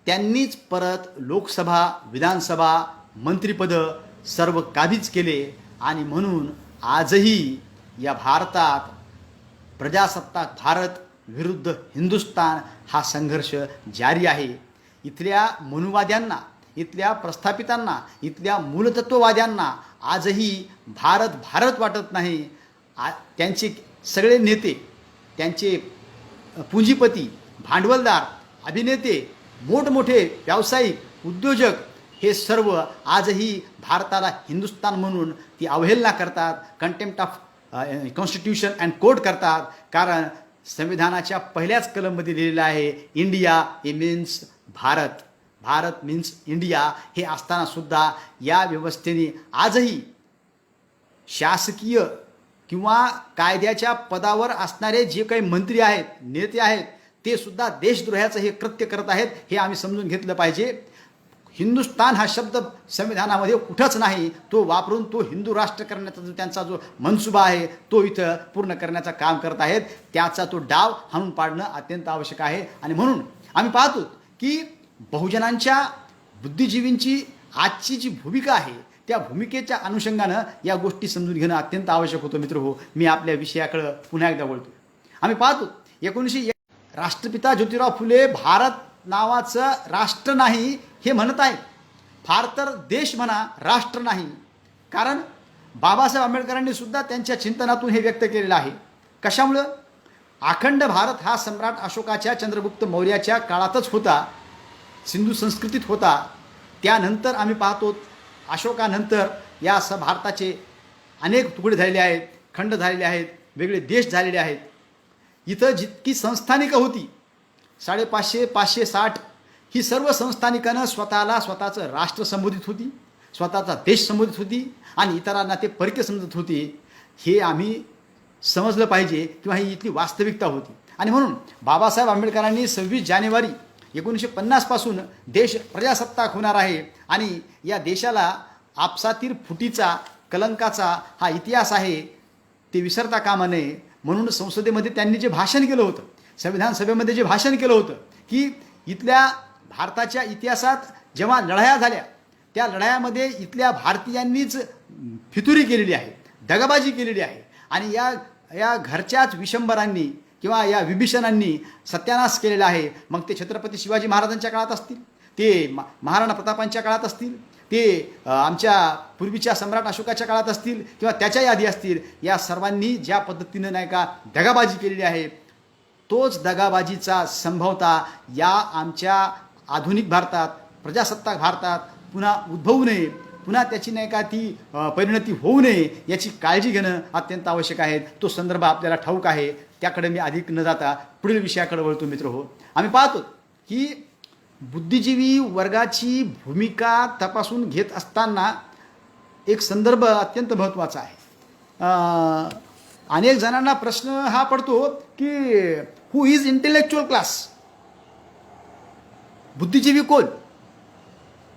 त्यांनीच परत लोकसभा, विधानसभा, मंत्रिपदं सर्व काबीज केले. आणि म्हणून आजही या भारतात प्रजासत्ताक भारत विरुद्ध हिंदुस्थान हा संघर्ष जारी आहे. इथल्या मनुवाद्यांना, इथल्या प्रस्थापितांना, इथल्या मूलतत्ववाद्यांना आजही भारत भारत वाटत नाही. त्यांचे सगळे नेते, त्यांचे पुंजीपती, भांडवलदार, अभिनेते, मोठमोठे व्यावसायिक, उद्योजक हे सर्व आजही भारताला हिंदुस्थान म्हणून ती अवहेलना करतात, contempt of constitution and code करतात. कारण संविधानाच्या पहिल्याच कलममध्ये लिहिलेलं आहे, इंडिया हे means Bharat, Bharat means India. हे असतानासुद्धा या व्यवस्थेने आजही शासकीय किंवा कायद्याच्या पदावर असणारे जे काही मंत्री आहेत, नेते आहेत, ते सुद्धा देशद्रोहाचं हे कृत्य करत आहेत. हे आम्ही समजून घेतलं पाहिजे. हिंदुस्थान हा शब्द संविधानामध्ये कुठंच नाही. तो वापरून तो हिंदू राष्ट्र करण्याचा जो त्यांचा जो मनसुबा आहे तो इथं पूर्ण करण्याचं काम करत आहेत. त्याचा तो डाव हाणून पाडणं अत्यंत आवश्यक आहे. आणि म्हणून आम्ही पाहतो की बहुजनांच्या, बुद्धिजीवींची आजची जी भूमिका आहे त्या भूमिकेच्या अनुषंगानं या गोष्टी समजून घेणं अत्यंत आवश्यक होतं. मित्र हो, मी आपल्या विषयाकडं पुन्हा एकदा बोलतो. आम्ही पाहतो 1901 राष्ट्रपिता ज्योतिराव फुले भारत नावाचं राष्ट्र नाही हे म्हणत आहेत. फार तर देश म्हणा, राष्ट्र नाही. कारण बाबासाहेब आंबेडकरांनी सुद्धा त्यांच्या चिंतनातून हे व्यक्त केलेलं आहे. कशामुळं? अखंड भारत हा सम्राट अशोकाच्या, चंद्रगुप्त मौर्याच्या काळातच होता, सिंधू संस्कृतीत होता. त्यानंतर आम्ही पाहतो अशोकानंतर या भारताचे अनेक तुकडे झालेले आहेत, खंड झालेले आहेत, वेगळे देश झालेले आहेत. इथं जितकी संस्थानिकं होती 550, 560, ही सर्व संस्थानिकांना स्वतःचं राष्ट्र संबोधित होती, स्वतःचा देश संबोधित होती आणि इतरांना ते परके समजत होते. हे आम्ही समजलं पाहिजे किंवा ही इथली वास्तविकता होती. आणि म्हणून बाबासाहेब आंबेडकरांनी 26 जानेवारी 1950 पासून देश प्रजासत्ताक होणार आहे आणि या देशाला आपसातील फुटीचा, कलंकाचा हा इतिहास आहे, ते विसरता कामा नये. म्हणून संसदेमध्ये त्यांनी जे भाषण केलं होतं, संविधान सभेमध्ये जे भाषण केलं होतं की इथल्या भारताच्या इतिहासात जेव्हा लढाया झाल्या त्या लढायामध्ये इथल्या भारतीयांनीच फितुरी केलेली आहे, दगाबाजी केलेली आहे आणि या घरच्याच विशंभरांनी किंवा या विभीषणांनी सत्यानाश केलेला आहे. मग ते छत्रपती शिवाजी महाराजांच्या काळात असतील, ते महाराणा प्रतापांच्या काळात असतील, ते आमच्या पूर्वीच्या सम्राट अशोकाच्या काळात असतील किंवा त्याच्याही आधी असतील, या सर्वांनी ज्या पद्धतीनं नाही का दगाबाजी केलेली आहे, तोच दगाबाजीचा संभवता या आमच्या आधुनिक भारतात, प्रजासत्ताक भारतात पुन्हा उद्भवू नये, पुन्हा त्याची नाही का ती परिणती होऊ नये याची काळजी घेणं अत्यंत आवश्यक आहे. तो संदर्भ आपल्याला ठाऊक आहे, त्याकडे मी अधिक न जाता पुढील विषयाकडे वळतो. मित्र हो, आम्ही पाहतो की बुद्धिजीवी वर्गाची भूमिका तपासून घेत असताना एक संदर्भ अत्यंत महत्त्वाचा आहे. अनेक जणांना प्रश्न हा पडतो की हू इज इंटेलेक्च्युअल क्लास? बुद्धिजीवी कोण?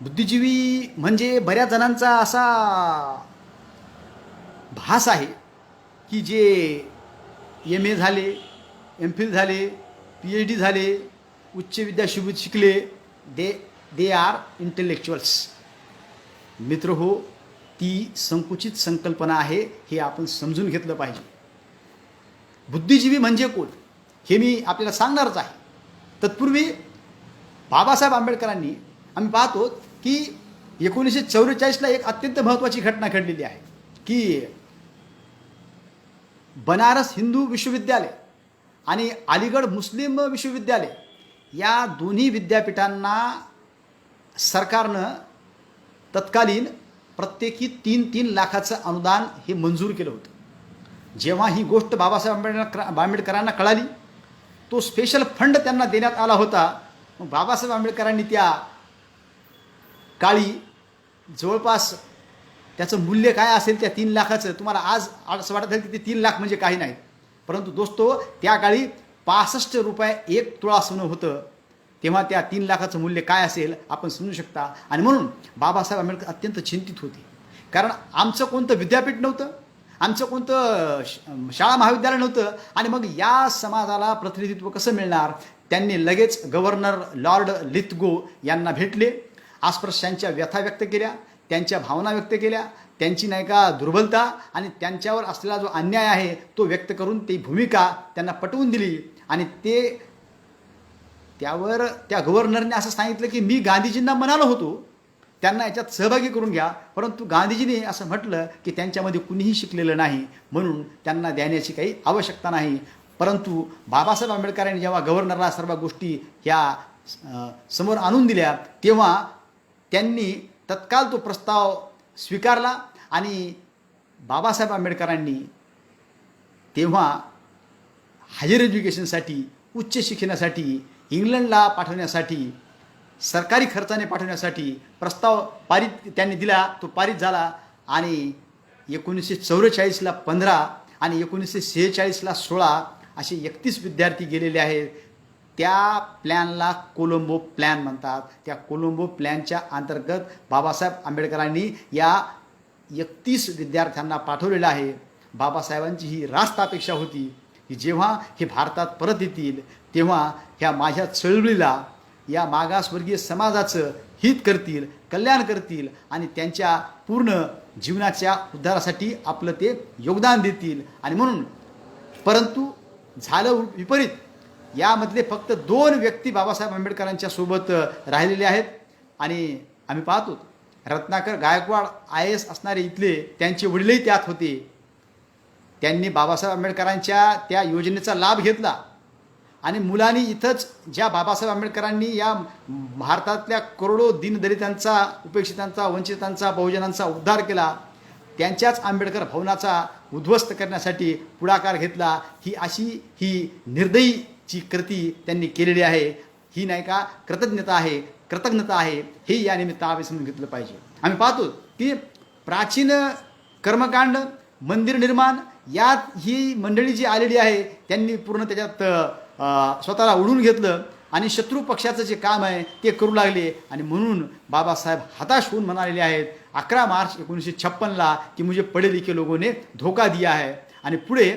बुद्धिजीवी म्हणजे बऱ्याच जणांचा असा भास आहे की जे MA झाले, MPhil झाले, PhD झाले, उच्च विद्याशिभूत शिकले, दे आर इंटेलेक्च्युअल्स. मित्र हो, ती संकुचित संकल्पना आहे, हे आपण समजून घेतलं पाहिजे. बुद्धिजीवी म्हणजे कोण हे मी आपल्याला सांगणारच आहे. तत्पूर्वी बाबासाहेब आंबेडकरांनी आम्ही पाहतो की 1944ला एक अत्यंत महत्त्वाची घटना घडलेली आहे की बनारस हिंदू विश्वविद्यालय आणि अलीगड मुस्लिम विश्वविद्यालय या दोन्ही विद्यापीठांना सरकारनं तत्कालीन प्रत्येकी 3-3 लाखाचं अनुदान हे मंजूर केलं होतं. जेव्हा ही गोष्ट बाबासाहेब आंबेडकरांना कळाली, तो स्पेशल फंड त्यांना देण्यात आला होता. मग बाबासाहेब आंबेडकरांनी त्या काळी जवळपास त्याचं मूल्य काय असेल त्या 3 लाखाचं, तुम्हाला आज असं वाटत असेल की ते 3 लाख म्हणजे काही नाही, परंतु दोस्तो त्या काळी 65 रुपये 1 तोळा सोनं होतं. तेव्हा त्या 3 लाखाचं मूल्य काय असेल आपण समजू शकता. आणि म्हणून बाबासाहेब आंबेडकर अत्यंत चिंतित होते, कारण आमचं कोणतं विद्यापीठ नव्हतं, आमचं कोणतं शाळा महाविद्यालय नव्हतं, आणि मग या समाजाला प्रतिनिधित्व कसं मिळणार. त्यांनी लगेच गव्हर्नर लॉर्ड लिथगो यांना भेटले, अस्पृश्यांच्या व्यथा व्यक्त केल्या, त्यांच्या भावना व्यक्त केल्या, त्यांची नाही का दुर्बलता आणि त्यांच्यावर असलेला जो अन्याय आहे तो व्यक्त करून ती भूमिका त्यांना पटवून दिली. आणि त्यावर त्या गव्हर्नरने असं सांगितलं की मी गांधीजींना म्हणालो होतो त्यांना याच्यात सहभागी करून घ्या, परंतु गांधीजींनी असं म्हटलं की त्यांच्यामध्ये कुणीही शिकलेलं नाही, म्हणून त्यांना देण्याची काही आवश्यकता नाही. परंतु बाबासाहेब आंबेडकरांनी जेव्हा गव्हर्नरला सर्व गोष्टी ह्या समोर आणून दिल्या, तेव्हा त्यांनी तत्काळ तो प्रस्ताव स्वीकारला आणि बाबासाहेब आंबेडकरांनी तेव्हा हायर एज्युकेशनसाठी, उच्च शिक्षणासाठी इंग्लंडला पाठवण्यासाठी, सरकारी खर्चाने पाठवण्यासाठी प्रस्ताव पारित त्यांनी दिला. तो पारित झाला आणि 1944ला 15 आणि 1946ला 16 असे 31 विद्यार्थी गेलेले आहेत. त्या प्लॅनला कोलंबो प्लॅन म्हणतात. त्या कोलंबो प्लॅनच्या अंतर्गत बाबासाहेब आंबेडकरांनी या 31 विद्यार्थ्यांना पाठवलेलं आहे. बाबासाहेबांची ही रास्त अपेक्षा होती की जेव्हा हे भारतात परत येतील तेव्हा ह्या माझ्या चळवळीला, या मागासवर्गीय समाजाचं हित करतील, कल्याण करतील आणि त्यांच्या पूर्ण जीवनाच्या उद्धारासाठी आपलं ते योगदान देतील. आणि म्हणून परंतु झालं विपरीत. यामधले फक्त 2 व्यक्ती बाबासाहेब आंबेडकरांच्या सोबत राहिलेले आहेत. आणि आम्ही पाहतो रत्नाकर गायकवाड IAS असणारे इथले, त्यांचे वडीलही त्यात होते. त्यांनी बाबासाहेब आंबेडकरांच्या त्या योजनेचा लाभ घेतला आणि मुलांनी इथंच ज्या बाबासाहेब आंबेडकरांनी या भारतातल्या करोडो दीनदलितांचा, उपेक्षितांचा, वंचितांचा, बहुजनांचा उद्धार केला, त्यांच्याच आंबेडकर भवनाचा उद्ध्वस्त करण्यासाठी पुढाकार घेतला. ही निर्दयीची कृती त्यांनी केलेली आहे. ही नाही का कृतज्ञता आहे, हे या निमित्ताने समजून घेतलं पाहिजे. आम्ही पाहतो की प्राचीन कर्मकांड, मंदिर निर्माण यात ही मंडळी जी आलेली आहे त्यांनी पूर्ण त्याच्यात स्वतःला ओढून घेतलं आणि शत्रू पक्षाचं जे काम आहे ते करू लागले. आणि म्हणून बाबासाहेब हताश होऊन म्हणालेले आहेत 11 मार्च 1956ला की मुझे पढ़े लिखे लोगों ने धोखा दिया है. आणि पुढे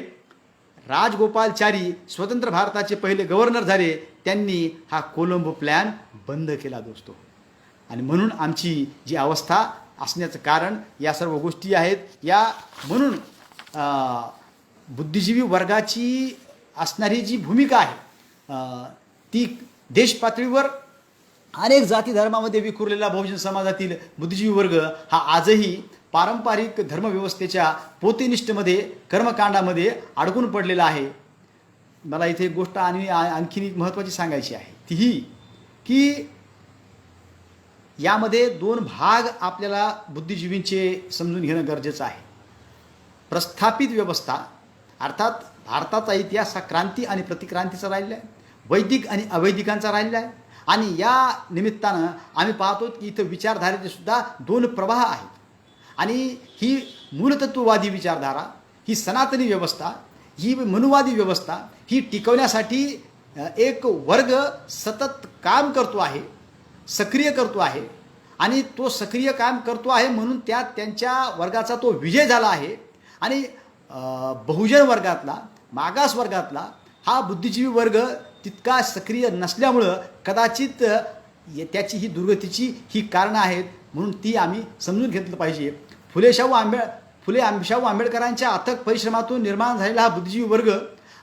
राजगोपालचारी स्वतंत्र भारताचे पहिले गव्हर्नर झाले, त्यांनी हा कोलंबो प्लॅन बंद केला दोस्तो. आणि म्हणून आमची जी अवस्था असण्याचं कारण या सर्व गोष्टी आहेत. या म्हणून बुद्धिजीवी वर्गाची असणारी जी भूमिका आहे ती देश पातळीवर अनेक जाती धर्मामध्ये विखुरलेला बहुजन समाजातील बुद्धिजीवी वर्ग हा आजही पारंपरिक धर्मव्यवस्थेच्या पोतेनिष्ठमध्ये, कर्मकांडामध्ये अडकून पडलेला आहे. मला इथे एक गोष्ट आणखीन एक महत्त्वाची सांगायची आहे, ती ही की यामध्ये 2 भाग आपल्याला बुद्धिजीवींचे समजून घेणं गरजेचं आहे. प्रस्थापित व्यवस्था अर्थात भारताचा इतिहास हा क्रांती आणि प्रतिक्रांतीचा राहिलेला आहे, वैदिक आणि अवैदिकांचा राहिलेला आहे. आणि या निमित्तानं आम्ही पाहतो की इथं विचारधारेचे सुद्धा 2 प्रवाह आहेत. आणि ही मूलतत्ववादी विचारधारा, ही सनातनी व्यवस्था, ही मनुवादी व्यवस्था ही टिकवण्यासाठी एक वर्ग सतत काम करतो आहे, सक्रिय करतो आहे. आणि तो सक्रिय काम करतो आहे म्हणून त्यात त्यांच्या वर्गाचा तो विजय झाला आहे. आणि बहुजन वर्गातला, मागास वर्गातला हा बुद्धिजीवी वर्ग तितका सक्रिय नसल्यामुळं कदाचित त्याची ही दुर्गतीची ही कारणं आहेत, म्हणून ती आम्ही समजून घेतलं पाहिजे. शाहू आंबेडकरांच्या अथक परिश्रमातून निर्माण झालेला हा बुद्धिजीवी वर्ग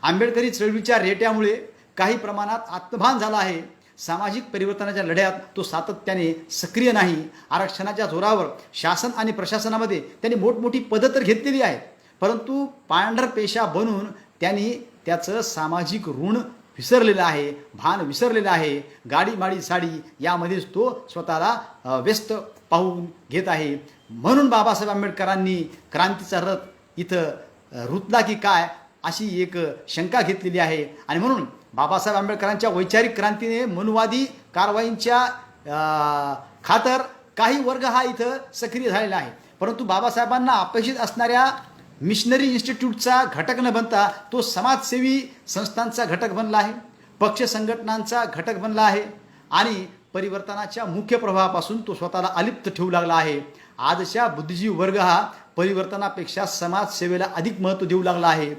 आंबेडकरी चळवळीच्या रेट्यामुळे काही प्रमाणात आत्मभान झाला आहे. सामाजिक परिवर्तनाच्या लढ्यात तो सातत्याने सक्रिय नाही. आरक्षणाच्या जोरावर शासन आणि प्रशासनामध्ये त्यांनी मोठमोठी पदं तर घेतलेली आहेत, परंतु पांढरपेशा बनून त्यांनी त्याचं सामाजिक ऋण विसरलेलं आहे, भान विसरलेलं आहे. गाडी माडी साडी यामध्येच तो स्वतःला व्यस्त पाहून घेत आहे. म्हणून बाबासाहेब आंबेडकरांनी क्रांतीचा रथ इथं रुतला की काय अशी एक शंका घेतलेली आहे. आणि म्हणून बाबासाहेब आंबेडकरांच्या वैचारिक क्रांतीने मनुवादी कारवाईंच्या खातर काही वर्ग हा इथं सक्रिय झालेला आहे, परंतु बाबासाहेबांना अपेक्षित असणाऱ्या मिशनरी इन्स्टिट्यूटचा घटक न बनता तो समाजसेवी संस्थांचा घटक बनला आहे, पक्ष संघटनांचा घटक बनला आहे आणि परिवर्तनाच्या मुख्य प्रवाहापासून तो स्वतःला अलिप्त ठेवू लागला आहे. आजच्या बुद्धिजीवी वर्ग हा परिवर्तनापेक्षा समाजसेवेला अधिक महत्त्व देऊ लागला आहे.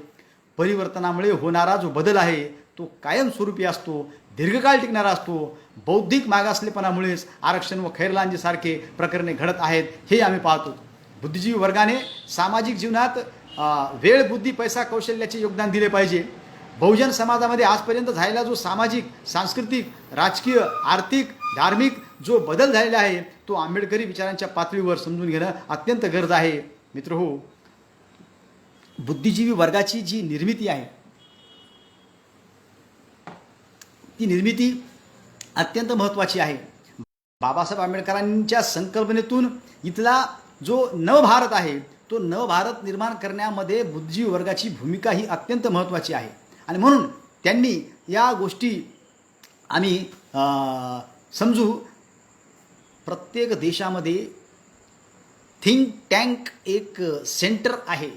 परिवर्तनामुळे होणारा जो बदल आहे तो कायमस्वरूपी असतो, दीर्घकाळ टिकणारा असतो. बौद्धिक मागासलेपणामुळेच आरक्षण व खैरलांजीसारखे प्रकरणे घडत आहेत हे आम्ही पाहतो. बुद्धिजीवी वर्गाने सामाजिक जीवनात वेळ, बुद्धी, पैसा, कौशल्याचे योगदान दिले पाहिजे. बहुजन समाजामध्ये आजपर्यंत झालेला जो सामाजिक, सांस्कृतिक, राजकीय, आर्थिक, धार्मिक जो बदल झालेला आहे तो आंबेडकरी विचारांच्या पातळीवर समजून घेणं अत्यंत गरज आहे. मित्रहो, बुद्धिजीवी वर्गाची जी निर्मिती आहे ती निर्मिती अत्यंत महत्त्वाची आहे. बाबासाहेब आंबेडकरांच्या संकल्पनेतून इथला जो नवभारत आहे तो नवभारत निर्माण करण्यामध्ये बुद्धिजीवी वर्गाची भूमिका ही अत्यंत महत्त्वाची आहे. आणि म्हणून त्यांनी या गोष्टी आम्ही समजू. प्रत्येक देशामध्ये थिंक टँक एक सेंटर आहे.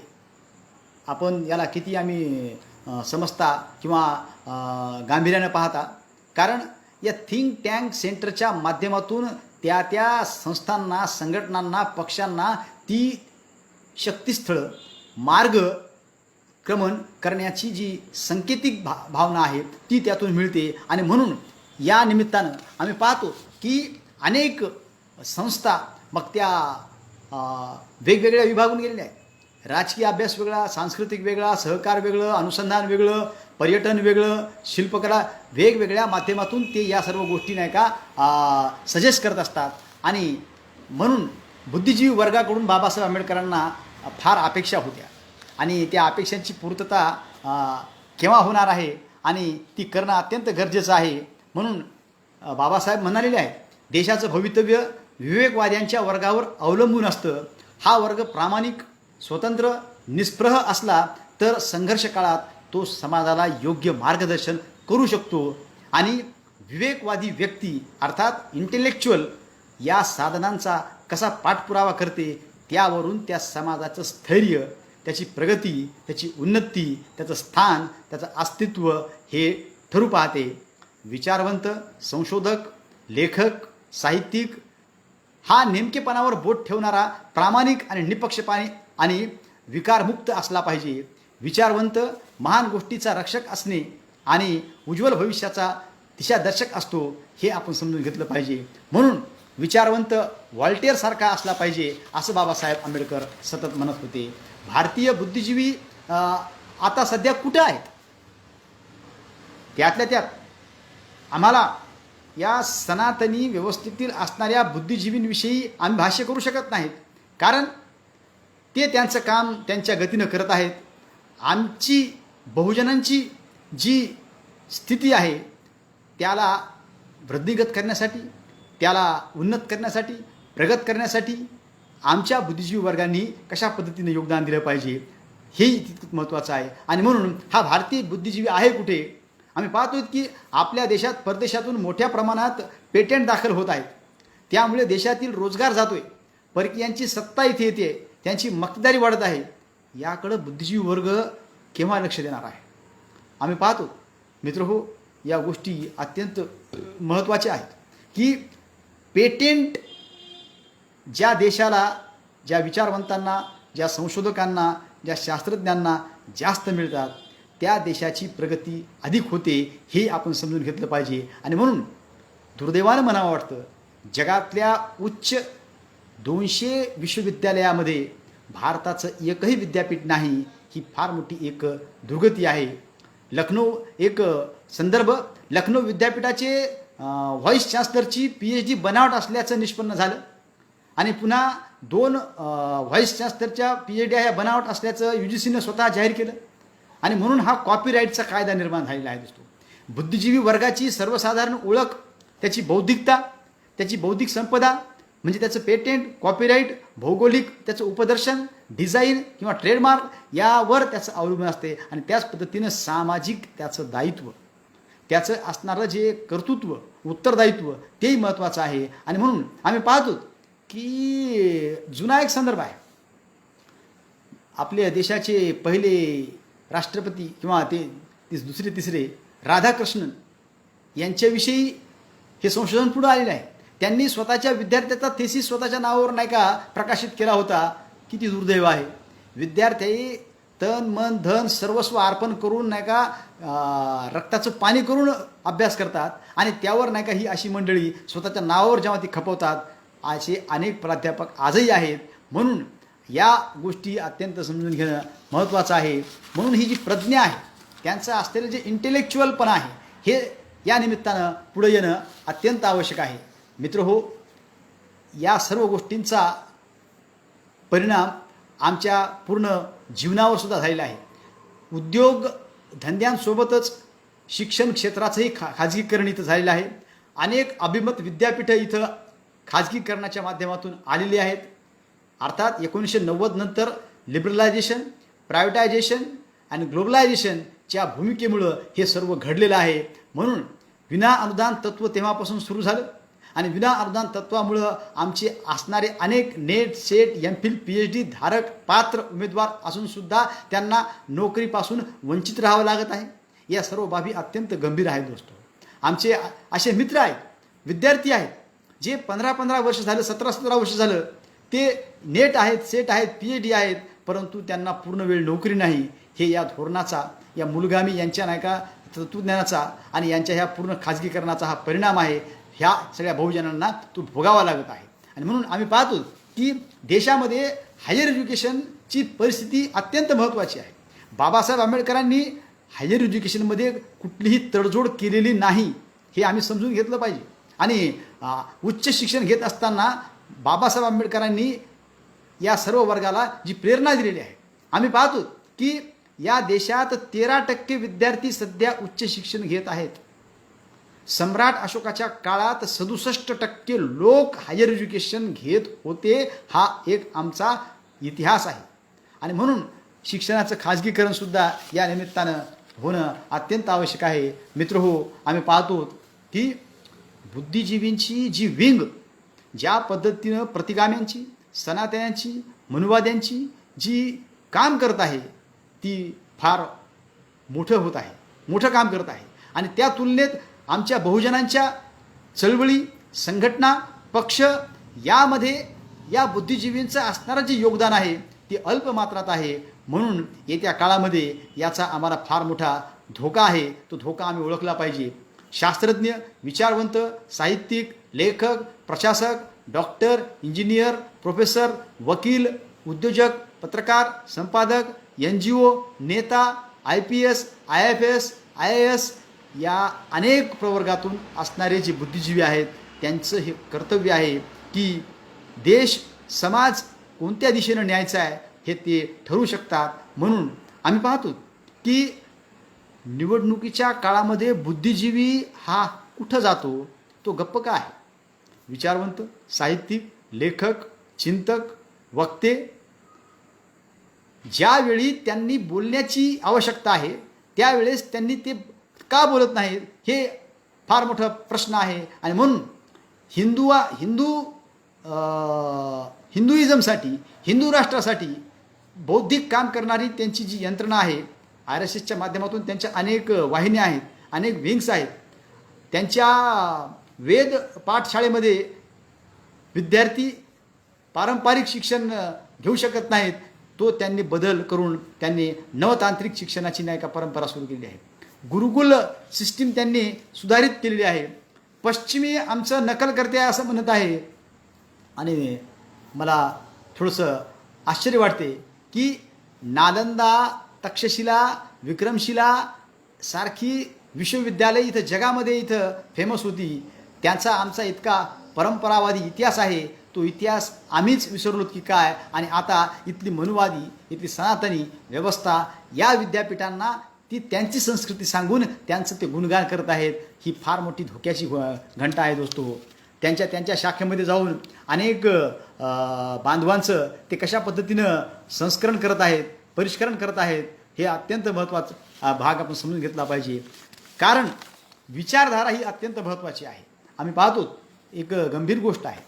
आपण याला किती आम्ही समजता किंवा गांभीर्यानं पाहता, कारण या थिंक टँक सेंटरच्या माध्यमातून त्या संस्थांना, संघटनांना, पक्षांना ती शक्तिस्थळं, मार्गक्रमण करण्याची जी सांकेतिक भावना आहे ती त्यातून मिळते. आणि म्हणून या निमित्तानं आम्ही पाहतो की अनेक संस्था मग त्या वेगवेगळ्या विभागून गेलेल्या आहेत. राजकीय अभ्यास वेगळा, सांस्कृतिक वेगळा, सहकार वेगळं, अनुसंधान वेगळं, पर्यटन वेगळं, शिल्पकला वेगवेगळ्या माध्यमातून ते या सर्व गोष्टी नाही का सजेस्ट करत असतात. आणि म्हणून बुद्धिजीवी वर्गाकडून बाबासाहेब आंबेडकरांना फार अपेक्षा होत्या आणि त्या अपेक्षांची पूर्तता केव्हा होणार आहे आणि ती करणं अत्यंत गरजेचं आहे. म्हणून बाबासाहेब म्हणालेले आहेत, देशाचं भवितव्य विवेकवाद्यांच्या वर्गावर अवलंबून असतं. हा वर्ग प्रामाणिक, स्वतंत्र, निस्पृह असला तर संघर्ष काळात तो समाजाला योग्य मार्गदर्शन करू शकतो. आणि विवेकवादी व्यक्ती अर्थात इंटेलेक्च्युअल या साधनांचा कसा पाठपुरावा करते त्यावरून त्या समाजाचं स्थैर्य, त्याची प्रगती, त्याची उन्नती, त्याचं स्थान, त्याचं अस्तित्व हे ठरू पाहते. विचारवंत, संशोधक, लेखक, साहित्यिक हा नेमकेपणावर बोट ठेवणारा, प्रामाणिक आणि निपक्षपाती आणि विकारमुक्त असला पाहिजे. विचारवंत महान गोष्टीचा रक्षक असणे आणि उज्ज्वल भविष्याचा दिशादर्शक असतो हे आपण समजून घेतलं पाहिजे. म्हणून विचारवंत व्हॉल्टेअरसारखा असला पाहिजे असं बाबासाहेब आंबेडकर सतत म्हणत होते. भारतीय बुद्धिजीवी आता सध्या कुठं आहेत? त्यातल्या त्यात आम्हाला या सनातनी व्यवस्थेतील असणाऱ्या बुद्धिजीवींविषयी आम्ही भाष्य करू शकत नाहीत, कारण ते त्यांचं काम त्यांच्या गतीनं करत आहेत. आमची बहुजनांची जी स्थिती आहे त्याला वृद्धिगत करण्यासाठी, त्याला उन्नत करण्यासाठी, प्रगत करण्यासाठी आमच्या बुद्धिजीवी वर्गांनी कशा पद्धतीने योगदान दिलं पाहिजे हेही तितकंच महत्त्वाचं आहे. आणि म्हणून हा भारतीय बुद्धिजीवी आहे कुठे? आम्ही पाहतोय की आपल्या देशात परदेशातून मोठ्या प्रमाणात पेटंट दाखल होत आहेत, त्यामुळे देशातील रोजगार जातोय, परकीयांची सत्ता इथे येते, त्यांची मक्तेदारी वाढत आहे. याकडं बुद्धिजीवी वर्ग केव्हा लक्ष देणार आहे? आम्ही पाहतो मित्रहो, या गोष्टी अत्यंत महत्त्वाच्या आहेत की पेटेंट ज्या देशाला, ज्या विचारवंतांना, ज्या संशोधकांना, ज्या शास्त्रज्ञांना जास्त मिळतात त्या देशाची प्रगती अधिक होते, हे आपण समजून घेतलं पाहिजे. आणि म्हणून दुर्दैवानं म्हणावं वाटतं, जगातल्या उच्च 200 विश्वविद्यालयामध्ये भारताचं एकही विद्यापीठ नाही, ही फार मोठी एक दुर्गती आहे. लखनौ एक संदर्भ, लखनौ विद्यापीठाचे व्हाईस चान्सलरची PhD बनावट असल्याचं निष्पन्न झालं आणि पुन्हा 2 व्हाईस चान्सलरच्या PhD ह्या बनावट असल्याचं UGCनं स्वतः जाहीर केलं. आणि म्हणून हा कॉपीराईटचा कायदा निर्माण झालेला आहे. दिसतो बुद्धिजीवी वर्गाची सर्वसाधारण ओळख, त्याची बौद्धिकता, त्याची बौद्धिक संपदा म्हणजे त्याचं पेटेंट, कॉपीराईट, भौगोलिक त्याचं उपदर्शन, डिझाईन किंवा ट्रेडमार्क यावर त्याचं अवलंबून असते. आणि त्याच पद्धतीनं सामाजिक त्याचं दायित्व, त्याचं असणारं जे कर्तृत्व, उत्तरदायित्व तेही महत्त्वाचं आहे. आणि म्हणून आम्ही पाहतो की जुना एक संदर्भ आहे, आपल्या देशाचे पहिले राष्ट्रपती किंवा ते दुसरे तिसरे राधाकृष्णन यांच्याविषयी हे संशोधन पुढे आलेलं आहे. त्यांनी स्वतःच्या विद्यार्थ्याचा थेसिस स्वतःच्या नावावर नाही का प्रकाशित केला होता. किती दुर्दैव आहे, विद्यार्थी तन मन धन सर्वस्व अर्पण करून नाही का रक्ताचं पाणी करून अभ्यास करतात आणि त्यावर नाही का ही अशी मंडळी स्वतःच्या नावावर जेव्हा ती खपवतात, असे अनेक प्राध्यापक आजही आहेत. म्हणून या गोष्टी अत्यंत समजून घेणं महत्त्वाचं आहे. म्हणून ही जी प्रज्ञा आहे, त्यांचं असलेलं जे इंटेलेक्च्युअलपणा आहे, हे या निमित्तानं पुढे येणं अत्यंत आवश्यक आहे. मित्रहो, या सर्व गोष्टींचा परिणाम आमच्या पूर्ण जीवनावर सुद्धा झालेला आहे. उद्योग धंद्यांसोबतच शिक्षण क्षेत्राचंही खाजगीकरण इथं झालेलं आहे. अनेक अभिमत विद्यापीठं इथं खाजगीकरणाच्या माध्यमातून आलेली आहेत. अर्थात 1990 नंतर लिबरलायझेशन, प्रायव्हेटायझेशन आणि ग्लोबलायझेशनच्या भूमिकेमुळं हे सर्व घडलेलं आहे. म्हणून विना अनुदान तत्त्व तेव्हापासून सुरू झालं आणि विना अनुदान तत्त्वामुळं आमचे असणारे अनेक नेट, सेट, MPhil, PhD धारक पात्र उमेदवार असूनसुद्धा त्यांना नोकरीपासून वंचित राहावं लागत आहे. या सर्व बाबी अत्यंत गंभीर आहेत. दोस्तो, आमचे असे मित्र आहेत, विद्यार्थी आहेत, जे 15-15 वर्ष झालं, 17-17 वर्ष झालं ते नेट आहेत, सेट आहेत, PhD आहेत, परंतु त्यांना पूर्ण वेळ नोकरी नाही. हे या धोरणाचा, या मूलगामी यांच्या नाही का तत्त्वज्ञानाचा आणि यांच्या ह्या पूर्ण खाजगीकरणाचा हा परिणाम आहे. ह्या सगळ्या बहुजनांना तो भोगावा लागत आहे. आणि म्हणून आम्ही पाहतो की देशामध्ये हायर एज्युकेशनची परिस्थिती अत्यंत महत्त्वाची आहे. बाबासाहेब आंबेडकरांनी हायर एज्युकेशनमध्ये कुठलीही तडजोड केलेली नाही, हे आम्ही समजून घेतलं पाहिजे. आणि उच्च शिक्षण घेत असताना बाबासाहेब आंबेडकरांनी या सर्व वर्गाला जी प्रेरणा दिलेली आहे. आम्ही पाहतो की या देशात 13% विद्यार्थी सध्या उच्च शिक्षण घेत आहेत. सम्राट अशोकाच्या काळात 67% लोक हायर एज्युकेशन घेत होते. हा एक आमचा इतिहास आहे. आणि म्हणून शिक्षणाचं खाजगीकरणसुद्धा या निमित्तानं होणं अत्यंत आवश्यक आहे. मित्रहो, आम्ही पाहतो की बुद्धिजीवींची जी विंग ज्या पद्धतीनं प्रतिगाम्यांची, सनातन्यांची, मनुवाद्यांची जी काम करत आहे, ती फार मोठं होत आहे, मोठं काम करत आहे. आणि त्या तुलनेत आमच्या बहुजनांच्या चळवळी, संघटना, पक्ष यामध्ये या बुद्धिजीवींचं असणारं जे योगदान आहे ते अल्पमात्रात आहे. म्हणून येत्या काळामध्ये याचा आम्हाला फार मोठा धोका आहे. तो धोका आम्ही ओळखला पाहिजे. शास्त्रज्ञ, विचारवंत, साहित्यिक, लेखक, प्रशासक, डॉक्टर, इंजिनियर, प्रोफेसर, वकील, उद्योजक, पत्रकार, संपादक, NGO, नेता, IPS, IFS, IAS या अनेक प्रवर्गातून असणारे जे बुद्धिजीवी आहेत त्यांचं हे कर्तव्य आहे की देश, समाज कोणत्या दिशेनं न्यायचा आहे हे ते ठरवू शकतात. म्हणून आम्ही पाहतो की निवडणुकीच्या काळामध्ये बुद्धिजीवी हा कुठं जातो, तो गप्प का आहे. विचारवंत, साहित्यिक, लेखक, चिंतक, वक्ते ज्यावेळी त्यांनी बोलण्याची आवश्यकता आहे त्यावेळेस त्यांनी ते का बोलत नाहीत, हे फार मोठा प्रश्न आहे. आणि म्हणून हिंदुइझमसाठी, हिंदू राष्ट्रासाठी बौद्धिक काम करणारी त्यांची जी यंत्रणा आहे, RSSच्या माध्यमातून त्यांच्या अनेक वाहिन्या आहेत, अनेक विंग्स आहेत. त्यांच्या वेद पाठशाळेमध्ये विद्यार्थी पारंपरिक शिक्षण घेऊ शकत नाहीत, तो त्यांनी बदल करून त्यांनी नवतांत्रिक शिक्षणाची नाही का परंपरा सुरू केली आहे. गुरुकुल सिस्टीम त्यांनी सुधारित केलेली आहे. पश्चिमी आमचं नकल करते असं म्हणत आहे. आणि मला थोडंसं आश्चर्य वाटते की नालंदा, तक्षशिला, विक्रमशिला सारखी विश्वविद्यालय इथं जगामध्ये इथं फेमस होती. त्यांचा आमचा इतका परंपरावादी इतिहास आहे, तो इतिहास आम्हीच विसरलो की काय. आणि आता इथली मनुवादी, इथली सनातनी व्यवस्था या विद्यापीठांना ती त्यांची संस्कृती सांगून त्यांचं ते गुणगान करत आहेत. ही फार मोठी धोक्याची घंटा आहे दोस्तो. त्यांच्या शाखेमध्ये जाऊन अनेक बांधवांचं ते कशा पद्धतीनं संस्करण करत आहेत, परिष्करण करत आहेत, हे अत्यंत महत्त्वाचा भाग आपण समजून घेतला पाहिजे. कारण विचारधारा ही अत्यंत महत्त्वाची आहे. आम्ही पाहतो एक गंभीर गोष्ट आहे.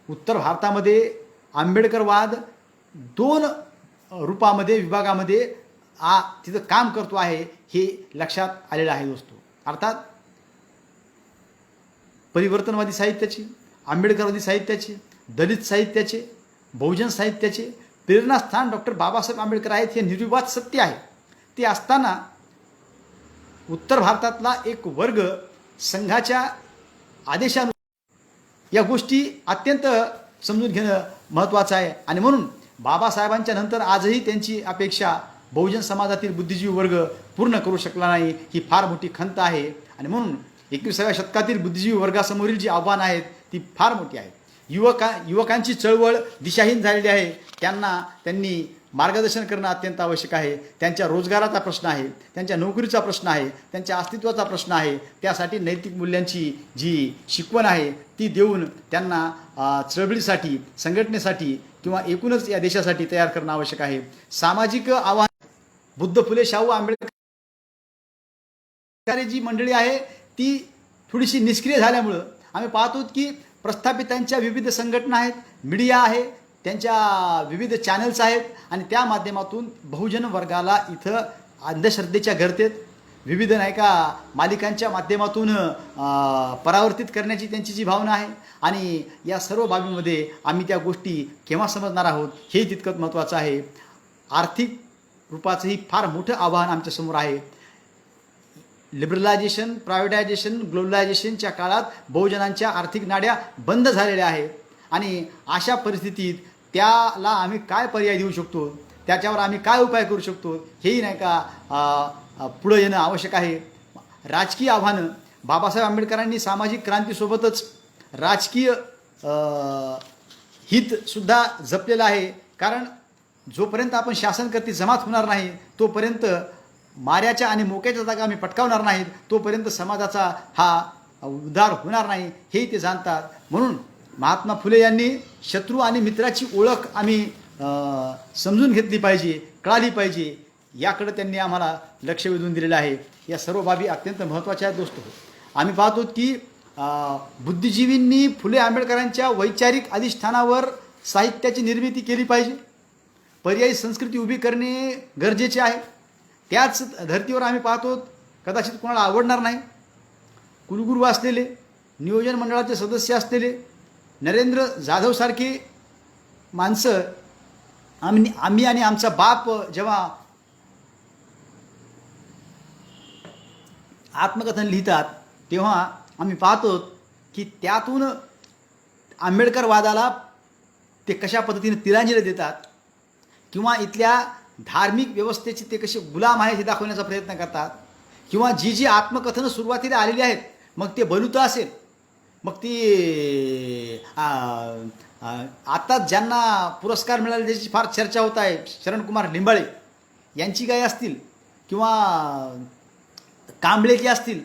उत्तर भारतामध्ये आंबेडकरवाद 2 रूपामध्ये, विभागामध्ये तिथं काम करतो आहे हे लक्षात आलेलं आहे दोस्तो. अर्थात परिवर्तनवादी साहित्याची, आंबेडकरवादी साहित्याची, दलित साहित्याचे, बहुजन साहित्याचे प्रेरणास्थान डॉक्टर बाबासाहेब आंबेडकर आहेत हे निर्विवाद सत्य आहे. ते असताना उत्तर भारतातला एक वर्ग संघाच्या आदेशानुसार या गोष्टी अत्यंत समजून घेणं महत्त्वाचं आहे. आणि म्हणून बाबासाहेबांच्या नंतर आजही त्यांची अपेक्षा बहुजन समाजातील बुद्धिजीवी वर्ग पूर्ण करू शकला नाही, ही फार मोठी खंत आहे. आणि म्हणून 21व्या शतकातील बुद्धिजीवी वर्गासमोरील जी आव्हानं आहेत ती फार मोठी आहेत. युवकांची चळवळ दिशाहीन झालेली आहे. त्यांनी मार्गदर्शन करणं अत्यंत आवश्यक आहे. त्यांच्या रोजगाराचा प्रश्न आहे, त्यांच्या नोकरीचा प्रश्न आहे, त्यांच्या अस्तित्वाचा प्रश्न आहे. त्यासाठी नैतिक मूल्यांची जी शिकवण आहे ती देऊन त्यांना चळवळीसाठी, संघटनेसाठी किंवा एकूणच या देशासाठी तयार करणं आवश्यक आहे. सामाजिक आव्हान बुद्ध, फुले, शाहू, आंबेडकर जी मंडळी आहे ती थोडीशी निष्क्रिय झाल्यामुळं आम्ही पाहतो की प्रस्थापितांच्या विविध संघटना आहेत, मीडिया आहे, त्यांच्या विविध चॅनल्स आहेत आणि त्या माध्यमातून बहुजन वर्गाला इथं अंधश्रद्धेच्या गर्तेत विविध नाही का मालिकांच्या माध्यमातून परावर्तित करण्याची त्यांची जी भावना आहे. आणि या सर्व बाबीमध्ये आम्ही त्या गोष्टी केव्हा समजणार आहोत हे तितकंच महत्त्वाचं आहे. आर्थिक रूपाचंही फार मोठं आव्हान आमच्यासमोर आहे. लिबरलायझेशन, प्रायव्हेटायझेशन, ग्लोबलायझेशनच्या काळात बहुजनांच्या आर्थिक नाड्या बंद झालेल्या आहेत. आणि अशा परिस्थितीत त्याला आम्ही काय पर्याय देऊ शकतो, त्याच्यावर आम्ही काय उपाय करू शकतो हेही नाही का पुढं येणं आवश्यक आहे. राजकीय आव्हानं बाबासाहेब आंबेडकरांनी सामाजिक क्रांतीसोबतच राजकीय हितसुद्धा जपलेलं आहे. कारण जोपर्यंत आपण शासनकर्ती जमात होणार नाही तोपर्यंत, माऱ्याच्या आणि मोक्याच्या जागा आम्ही पटकावणार नाहीत तोपर्यंत समाजाचा हा उद्धार होणार नाही हे ते जाणतात. म्हणून महात्मा फुले यांनी शत्रू आणि मित्राची ओळख आम्ही समजून घेतली पाहिजे, कळाली पाहिजे, याकडे त्यांनी आम्हाला लक्ष वेधून दिलेलं आहे. या सर्व बाबी अत्यंत महत्त्वाच्या आहेत दोस्तो. आम्ही पाहतो की बुद्धिजीवींनी फुले आंबेडकरांच्या वैचारिक अधिष्ठानावर साहित्याची निर्मिती केली पाहिजे. पर्यायी संस्कृती उभी करणे गरजेचे आहे. त्याच धर्तीवर आम्ही पाहतो, कदाचित कोणाला आवडणार नाही, कुलगुरू असलेले, नियोजन मंडळाचे सदस्य असलेले नरेंद्र जाधवसारखे माणसं आम्ही आणि आमचा बाप जेव्हा आत्मकथन लिहितात तेव्हा आम्ही पाहतो की त्यातून आंबेडकरवादाला ते कशा पद्धतीने तिलांजली देतात किंवा इथल्या धार्मिक व्यवस्थेची ते कसे गुलाम आहे हे दाखवण्याचा प्रयत्न करतात. किंवा जी आत्मकथनं सुरुवातीला आलेली आहेत, मग ते बलुतं असेल, मग ती आता ज्यांना पुरस्कार मिळाले त्याची फार चर्चा होत आहे, शरणकुमार लिंबाळे यांची काही असतील किंवा कांबळेची असतील,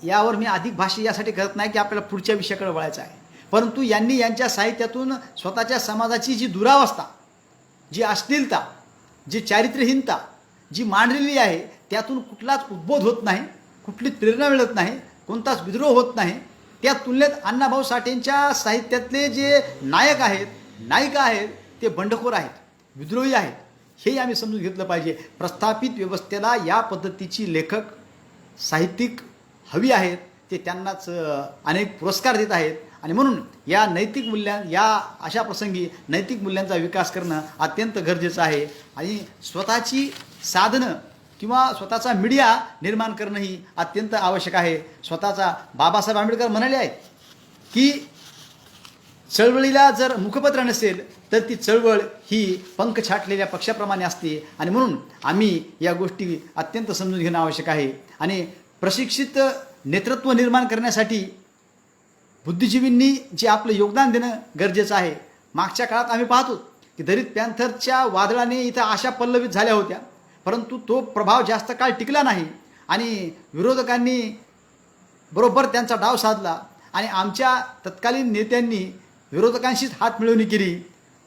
यावर मी अधिक भाष्य यासाठी करत नाही की आपल्याला पुढच्या विषयाकडे वळायचं आहे. परंतु यांनी यांच्या साहित्यातून स्वतःच्या समाजाची जी दुरावस्था, जी अश्लीलता, जी चारित्र्यहीनता जी मांडलेली आहे त्यातून कुठलाच उद्बोध होत नाही, कुठली प्रेरणा मिळत नाही, कोणताच विद्रोह होत नाही. त्या तुलनेत अण्णाभाऊ साठेंच्या साहित्यातले जे नायक आहेत, नायिका आहेत ते बंडखोर आहेत, विद्रोही आहेत. हे आम्ही समजून घेतलं पाहिजे. प्रस्थापित व्यवस्थेला या पद्धतीची लेखक, साहित्यिक हवी आहेत. ते त्यांनाच अनेक पुरस्कार देत आहेत आणि म्हणून या नैतिक या अशा प्रसंगी नैतिक मूल्यांचा विकास करणं अत्यंत गरजेचं आहे आणि स्वतःची साधनं किंवा स्वतःचा मीडिया निर्माण करणंही अत्यंत आवश्यक आहे. स्वतःचा बाबासाहेब आंबेडकर म्हणाले आहेत की चळवळीला जर मुखपत्र नसेल तर ती चळवळ ही पंख छाटलेल्या पक्षाप्रमाणे असते आणि म्हणून आम्ही या गोष्टी अत्यंत समजून घेणं आवश्यक आहे. आणि प्रशिक्षित नेतृत्व निर्माण करण्यासाठी बुद्धिजीवींनी जे आपलं योगदान देणं गरजेचं आहे. मागच्या काळात आम्ही पाहतो की दलित पॅन्थरच्या वादळाने इथं आशा पल्लवित झाल्या होत्या, परंतु तो प्रभाव जास्त काळ टिकला नाही आणि विरोधकांनी बरोबर त्यांचा डाव साधला आणि आमच्या तत्कालीन नेत्यांनी विरोधकांशीच हात मिळवणी केली.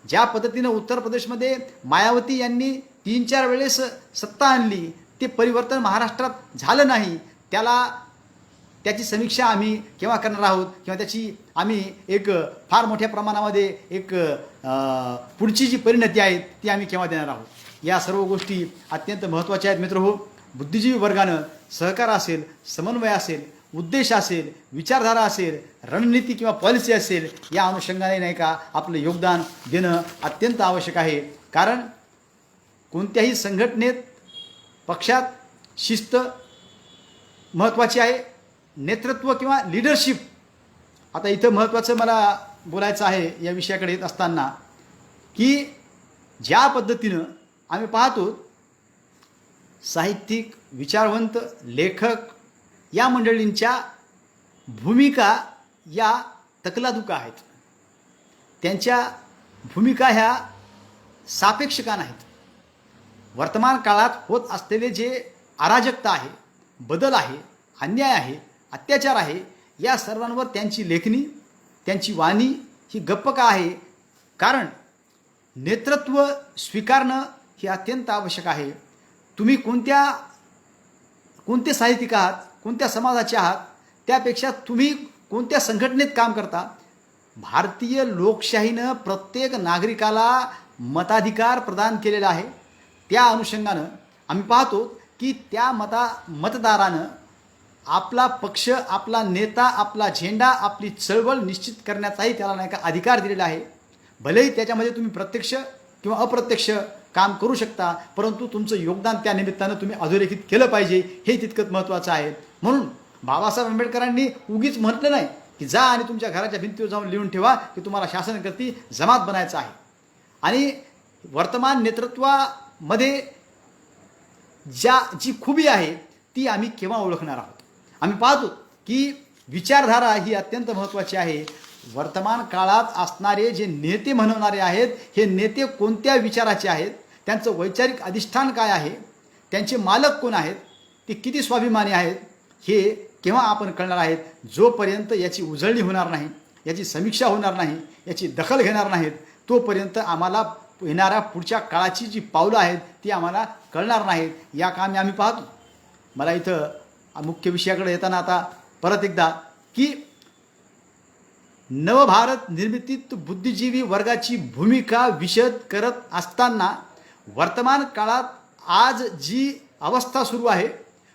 ज्या पद्धतीनं उत्तर प्रदेशमध्ये मायावती यांनी 3-4 वेळेस सत्ता आणली, ते परिवर्तन महाराष्ट्रात झालं नाही. त्याची समीक्षा आम्ही केव्हा करणार आहोत किंवा त्याची आम्ही एक फार मोठ्या प्रमाणामध्ये एक पुढची जी परिणती आहे ती आम्ही केव्हा देणार आहोत. या सर्व गोष्टी अत्यंत महत्त्वाच्या आहेत मित्रहो. बुद्धिजीवी वर्गानं सहकार असेल, समन्वय असेल, उद्देश असेल, विचारधारा असेल, रणनीती किंवा पॉलिसी असेल, या अनुषंगाने नाही का आपलं योगदान देणं अत्यंत आवश्यक आहे. कारण कोणत्याही संघटनेत पक्षात शिस्त महत्त्वाची आहे, नेतृत्व किंवा लीडरशिप. आता इथं महत्त्वाचं मला बोलायचं आहे या विषयाकडे येत असताना की ज्या पद्धतीनं आम्ही पाहतो साहित्यिक, विचारवंत, लेखक या मंडळींच्या भूमिका या तकलादुका आहेत. त्यांच्या भूमिका ह्या सापेक्ष का नाहीत. वर्तमान काळात होत असलेले जे अराजकता आहे, बदल आहे, अन्याय आहे, अत्याचार आहे, या सर्वांवर त्यांची लेखणी, त्यांची वाणी ही गप्प का आहे. कारण नेतृत्व स्वीकारणं हे अत्यंत आवश्यक आहे. तुम्ही कोणते साहित्यिक आहात, कोणत्या समाजाचे आहात, त्यापेक्षा तुम्ही कोणत्या संघटनेत काम करता. भारतीय लोकशाहीनं प्रत्येक नागरिकाला मताधिकार प्रदान केलेला आहे. त्या अनुषंगानं आम्ही पाहतो की त्या मतदारानं आपला पक्ष, आपला नेता, आपला झेंडा, आपली चळवळ निश्चित करण्याचाही त्याला नाही का अधिकार दिलेला आहे. भलेही त्याच्यामध्ये तुम्ही प्रत्यक्ष किंवा अप्रत्यक्ष काम करू शकता, परंतु तुमचं योगदान त्या निमित्तानं तुम्ही अधोरेखित केलं पाहिजे, हे तितकंच महत्त्वाचं आहे. म्हणून बाबासाहेब आंबेडकरांनी उगीच म्हटलं नाही की जा आणि तुमच्या घराच्या भिंतीवर जाऊन लिहून ठेवा की तुम्हाला शासनकर्ती जमात बनायचं आहे. आणि वर्तमान नेतृत्वामध्ये जी खुबी आहे ती आम्ही केव्हा ओळखणार आहोत. आम्ही पाहतो की विचारधारा ही अत्यंत महत्त्वाची आहे. वर्तमान काळात असणारे जे नेते म्हणवणारे आहेत, हे नेते कोणत्या विचाराचे आहेत, त्यांचं वैचारिक अधिष्ठान काय आहे, त्यांचे मालक कोण आहेत, ते किती स्वाभिमानी आहेत, हे केव्हा आपण कळणार आहेत. जोपर्यंत याची उजळणी होणार नाही, याची समीक्षा होणार नाही, याची दखल घेणार नाहीत, तोपर्यंत आम्हाला येणाऱ्या पुढच्या काळाची जी पावलं आहेत ती आम्हाला कळणार नाहीत. या कामी आम्ही पाहतो. मला इथं मुख्य विषयाकडे येताना आता परत एकदा की नवभारत निर्मितीत बुद्धिजीवी वर्गाची भूमिका विशद करत असताना वर्तमान काळात आज जी अवस्था सुरू आहे,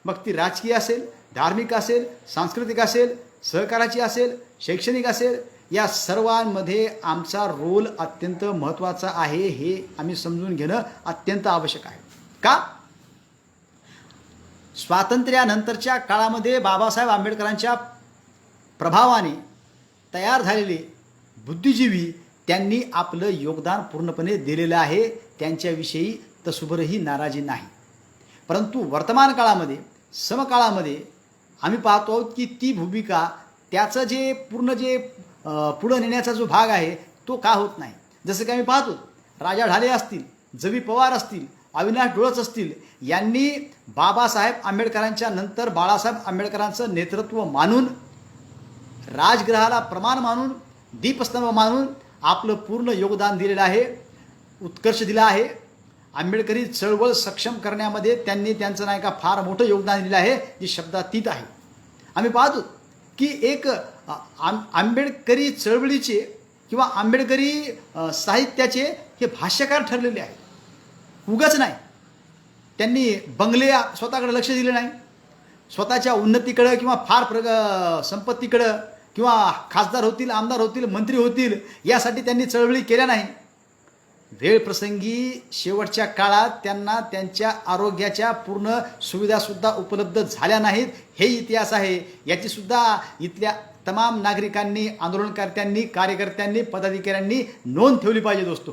मग ती राजकीय असेल, धार्मिक असेल, सांस्कृतिक असेल, सहकाराची असेल, शैक्षणिक असेल, या सर्वांमध्ये आमचा रोल अत्यंत महत्त्वाचा आहे. हे आम्ही समजून घेणं अत्यंत आवश्यक आहे. का? स्वातंत्र्यानंतरच्या काळामध्ये बाबासाहेब आंबेडकरांच्या प्रभावाने तयार झालेले बुद्धिजीवी त्यांनी आपलं योगदान पूर्णपणे दिलेलं आहे. त्यांच्याविषयी तसुभरही नाराजी नाही. परंतु वर्तमान काळामध्ये, समकाळामध्ये आम्ही पाहतो आहोत की ती भूमिका, त्याचं जे पुढं नेण्याचा जो भाग आहे तो का होत नाही. जसं की आम्ही पाहतो राजा ढाले असतील, जवी पवार असतील, अविनाश डोळस असतील, यांनी बाबासाहेब आंबेडकरांच्या नंतर बाळासाहेब आंबेडकरांचं नेतृत्व मानून, राजगृहाला प्रमाण मानून, दीपस्तंभ मानून आपलं पूर्ण योगदान दिलेलं आहे, उत्कर्ष दिला आहे. आंबेडकरी चळवळ सक्षम करण्यामध्ये त्यांनी त्यांचं नाही का फार मोठं योगदान दिलं आहे, जे शब्दातीत आहे. आम्ही पाहतो की एक आंबेडकरी चळवळीचे किंवा आंबेडकरी साहित्याचे हे भाष्यकार ठरलेले आहेत. उगाच नाही. त्यांनी बंगले स्वतःकडे लक्ष दिले नाही, स्वतःच्या उन्नतीकडं किंवा फार संपत्तीकडं किंवा खासदार होतील, आमदार होतील, मंत्री होतील यासाठी त्यांनी चळवळी केल्या नाही. वेळ प्रसंगी शेवटच्या काळात त्यांना त्यांच्या आरोग्याच्या पूर्ण सुविधासुद्धा उपलब्ध झाल्या नाहीत. हे इतिहास आहे. याची सुद्धा इथल्या तमाम नागरिकांनी, आंदोलनकर्त्यांनी, कार्यकर्त्यांनी, पदाधिकाऱ्यांनी नोंद ठेवली पाहिजे दोस्तो.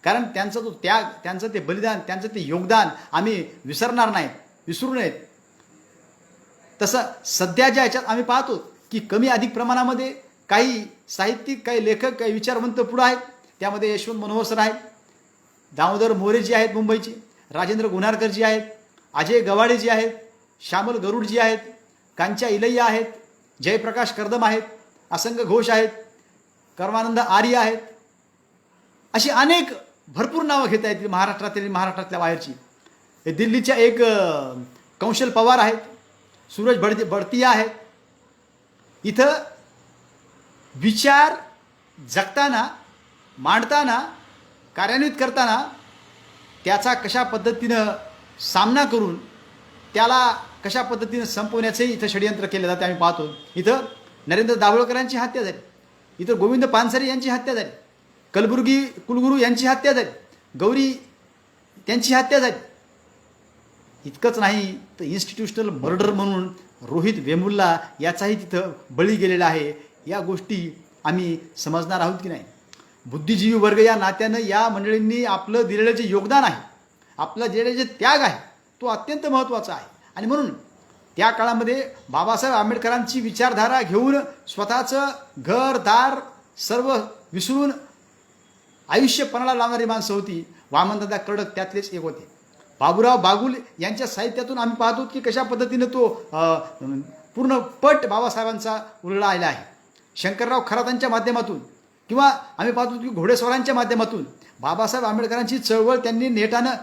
कारण त्यांचा तो त्याग, त्यांचं ते बलिदान, त्यांचं ते योगदान आम्ही विसरणार नाहीत, विसरू नयेत. तसं सध्याच्या ह्याच्यात आम्ही पाहतो की कमी अधिक प्रमाणामध्ये काही साहित्यिक, काही लेखक, काही विचारवंत पुढं आहेत. त्यामध्ये यशवंत मनोहर सर आहेत, दामोदर मोरे जी आहेत मुंबईचे, राजेंद्र गुन्हारकर जी आहेत, अजय गवाडे जी आहेत, श्यामल गरुड जी आहेत, कांच्या इलैया आहेत, जयप्रकाश कर्दम आहेत, असंग घोष आहेत, कर्मानंद आर्य आहेत. अशी अनेक भरपूर नावं घेता येतील महाराष्ट्रातील, महाराष्ट्रातल्या बाहेरची. दिल्लीच्या एक कौशल पवार आहेत, सूरज बडतिया आहेत. इथं विचार जगताना, मांडताना, कार्यान्वित करताना त्याचा कशा पद्धतीनं सामना करून त्याला कशा पद्धतीनं संपवण्याचंही इथं षडयंत्र केलं जातं आम्ही पाहतो. इथं नरेंद्र दाभोळकरांची हत्या झाली, इथं गोविंद पानसरे यांची हत्या झाली, कलबुर्गी कुलगुरू यांची हत्या झाली, गौरी त्यांची हत्या झाली. इतकंच नाही तर इन्स्टिट्यूशनल मर्डर म्हणून रोहित वेमुल्ला याचाही तिथं बळी गेलेला आहे. या गोष्टी आम्ही समजणार आहोत की नाही. बुद्धिजीवी वर्ग या नात्यानं या मंडळींनी आपलं दिलेलं जे योगदान आहे, आपलं दिलेलं जे त्याग आहे तो अत्यंत महत्त्वाचा आहे. आणि म्हणून त्या काळामध्ये बाबासाहेब आंबेडकरांची विचारधारा घेऊन स्वतःचं घरदार सर्व विसरून आयुष्यपणाला लावणारी माणसं होती. वामनदादा कडक त्यातलेच एक होते. बाबूराव बागुल यांच्या साहित्यातून आम्ही पाहतो की कशा पद्धतीनं तो पूर्ण पट बाबासाहेबांचा उलगडा आहे. शंकरराव खरातांच्या माध्यमातून किंवा आम्ही पाहतो की घोडेस्वारांच्या माध्यमातून बाबासाहेब आंबेडकरांची चळवळ त्यांनी नेटानं